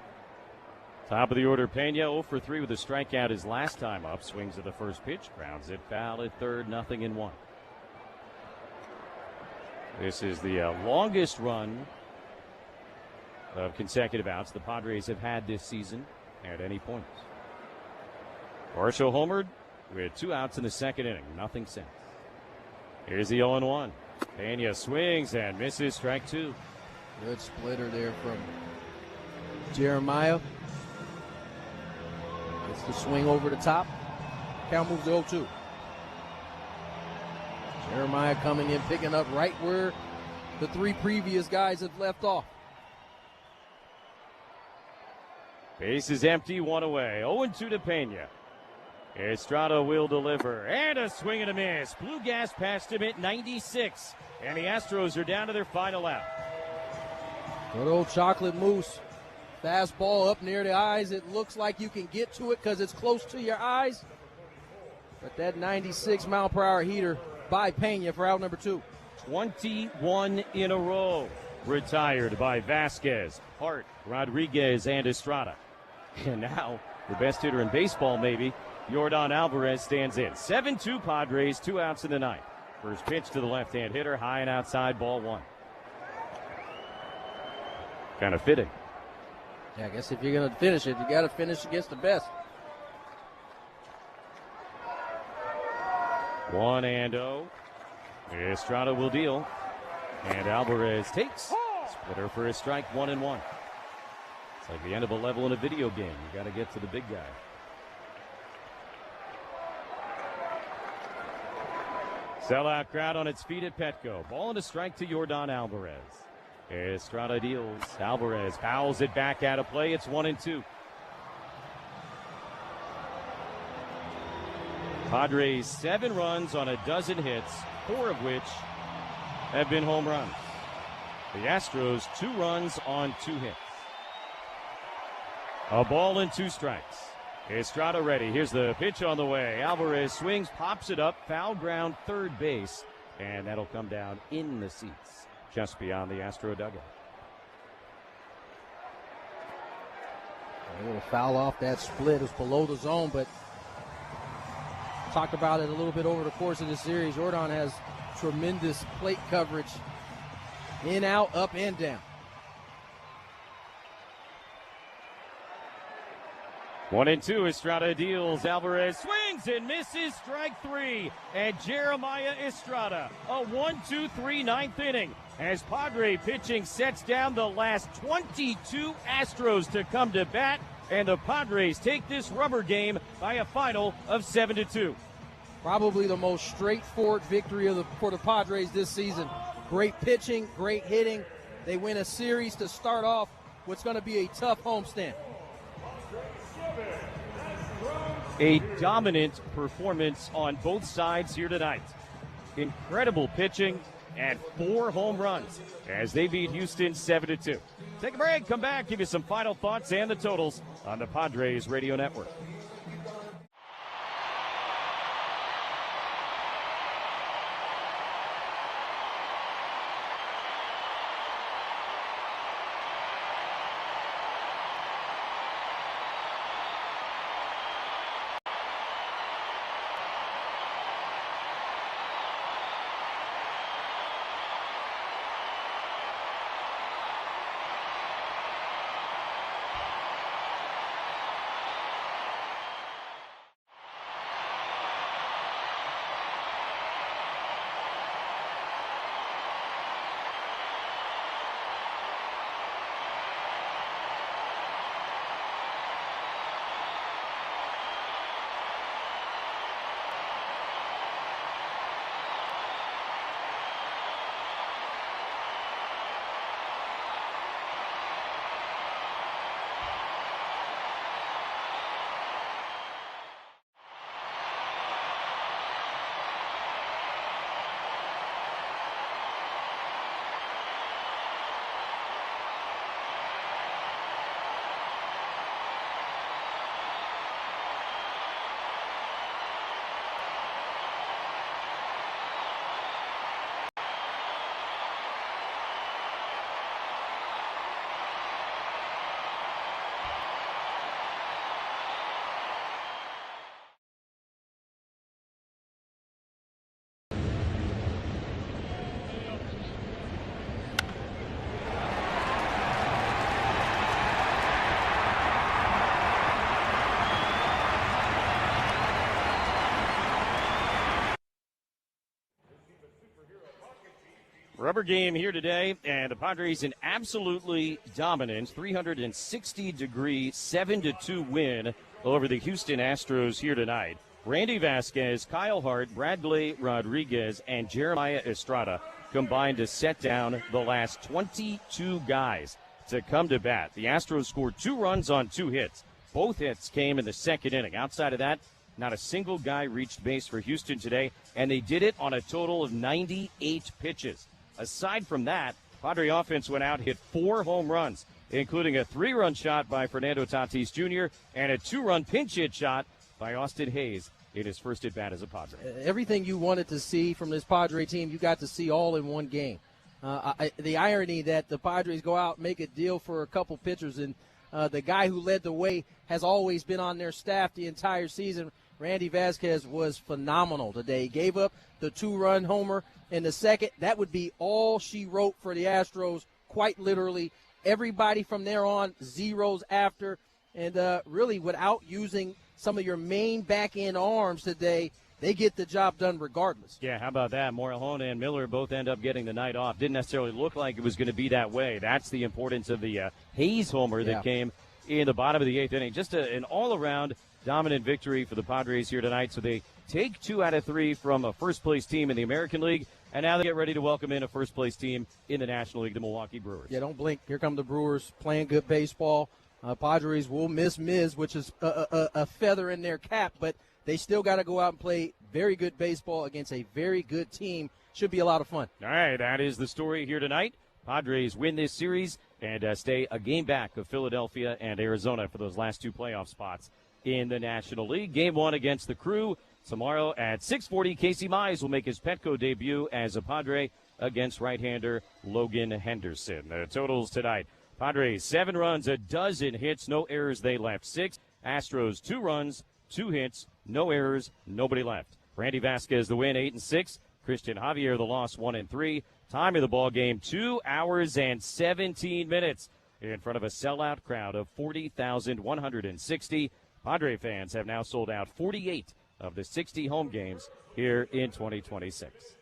Top of the order, Pena 0 for 3 with a strikeout his last time up. Swings at the first pitch, grounds it foul at third, 0-1. This is the longest run of consecutive outs the Padres have had this season at any point. Varsho homered with 2 outs in the second inning, nothing since. Here's the 0-1. Pena swings and misses, strike 2. Good splitter there from Jeremiah. Gets the swing over the top. Count moves to 0-2. Jeremiah coming in, picking up right where the 3 previous guys have left off. Base is empty, 1 away. 0-2 to Pena. Estrada will deliver. And a swing and a miss. Blue gas past him at 96. And the Astros are down to their final out. Good old chocolate mousse. Fastball up near the eyes. It looks like you can get to it because it's close to your eyes. But that 96-mile-per-hour heater by Pena for out number 2. 21 in a row retired by Vasquez, Hart, Rodriguez, and Estrada. And now the best hitter in baseball, maybe, Yordan Alvarez stands in. 7-2 Padres, 2 outs in the 9th. First pitch to the left-hand hitter, high and outside, ball 1. Kind of fitting. Yeah, I guess if you're going to finish it, you got to finish against the best. 1-0. Estrada will deal. And Alvarez takes. Splitter for a strike, 1-1. It's like the end of a level in a video game. You got to get to the big guy. Sellout crowd on its feet at Petco. Ball and a strike to Yordan Alvarez. Estrada deals. Alvarez fouls it back out of play. It's 1-2. Padres 7 runs on a dozen hits, 4 of which have been home runs. The Astros 2 runs on 2 hits. A ball and 2 strikes. Estrada ready. Here's the pitch on the way. Alvarez swings, pops it up, foul ground, third base, and that'll come down in the seats just beyond the Astro dugout. A little foul off that split. It was below the zone, but talked about it a little bit over the course of the series. Yordan has tremendous plate coverage in, out, up, and down. 1-2, Estrada deals. Alvarez swings and misses, strike 3. And Jeremiah Estrada, a 1-2-3 ninth inning, as Padre pitching sets down the last 22 Astros to come to bat, and the Padres take this rubber game by a final of 7-2. Probably the most straightforward victory for the Padres this season. Great pitching, great hitting. They win a series to start off what's going to be a tough homestand. A dominant performance on both sides here tonight. Incredible pitching and 4 home runs as they beat Houston 7-2. Take a break, come back, give you some final thoughts and the totals on the Padres Radio Network. Rubber game here today, and the Padres an absolutely dominant 360-degree 7-2 win over the Houston Astros here tonight. Randy Vasquez, Kyle Hart, Bradley Rodriguez, and Jeremiah Estrada combined to set down the last 22 guys to come to bat. The Astros scored 2 runs on 2 hits. Both hits came in the second inning. Outside of that, not a single guy reached base for Houston today, and they did it on a total of 98 pitches. Aside from that, Padre offense went out, hit 4 home runs, including a 3-run shot by Fernando Tatis Jr. and a 2-run pinch hit shot by Austin Hayes in his first at-bat as a Padre. Everything you wanted to see from this Padre team, you got to see all in one game. The irony that the Padres go out, make a deal for a couple pitchers, and the guy who led the way has always been on their staff the entire season. Randy Vasquez was phenomenal today. He gave up the 2-run homer in the second. That would be all she wrote for the Astros, quite literally. Everybody from there on, zeros after. And really, without using some of your main back-end arms today, they get the job done regardless. Yeah, how about that? Morelhona and Miller both end up getting the night off. Didn't necessarily look like it was going to be that way. That's the importance of the Hayes homer that came in the bottom of the 8th inning. Just an all-around dominant victory for the Padres here tonight. So they take 2 out of 3 from a first-place team in the American League, and now they get ready to welcome in a first-place team in the National League, the Milwaukee Brewers. Yeah, don't blink. Here come the Brewers playing good baseball. Padres will miss Miz, which is a feather in their cap, but they still got to go out and play very good baseball against a very good team. Should be a lot of fun. All right, that is the story here tonight. Padres win this series and stay a game back of Philadelphia and Arizona for those last 2 playoff spots in the National League. Game 1 against the Crew tomorrow at 6:40. Casey Mize will make his Petco debut as a Padre against right-hander Logan Henderson. The totals tonight: Padres 7 runs, a dozen hits, no errors, they left 6. Astros 2 runs, 2 hits, no errors, nobody left. Randy Vasquez the win, 8-6. Christian Javier the loss, 1-3. Time of the ball game, 2 hours and 17 minutes in front of a sellout crowd of 40,160. Padre fans have now sold out 48 of the 60 home games here in 2026.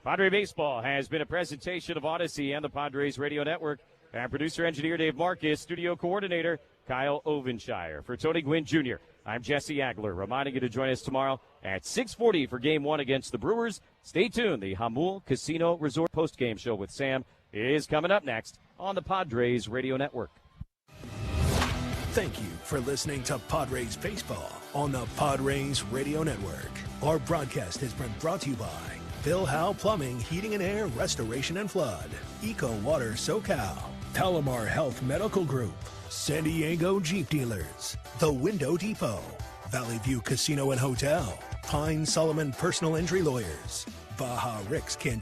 Padre Baseball has been a presentation of Odyssey and the Padres Radio Network. And producer-engineer Dave Marcus, studio coordinator Kyle Ovenshire. For Tony Gwynn Jr., I'm Jesse Agler, reminding you to join us tomorrow at 6:40 for Game 1 against the Brewers. Stay tuned. The Hamul Casino Resort postgame show with Sam is coming up next on the Padres Radio Network. Thank you for listening to Padres Baseball on the Padres Radio Network. Our broadcast has been brought to you by Bill Howe Plumbing, Heating and Air, Restoration and Flood, Eco Water SoCal, Palomar Health Medical Group, San Diego Jeep Dealers, The Window Depot, Valley View Casino and Hotel, Pine Solomon Personal Injury Lawyers, Baja Rick's Cantina.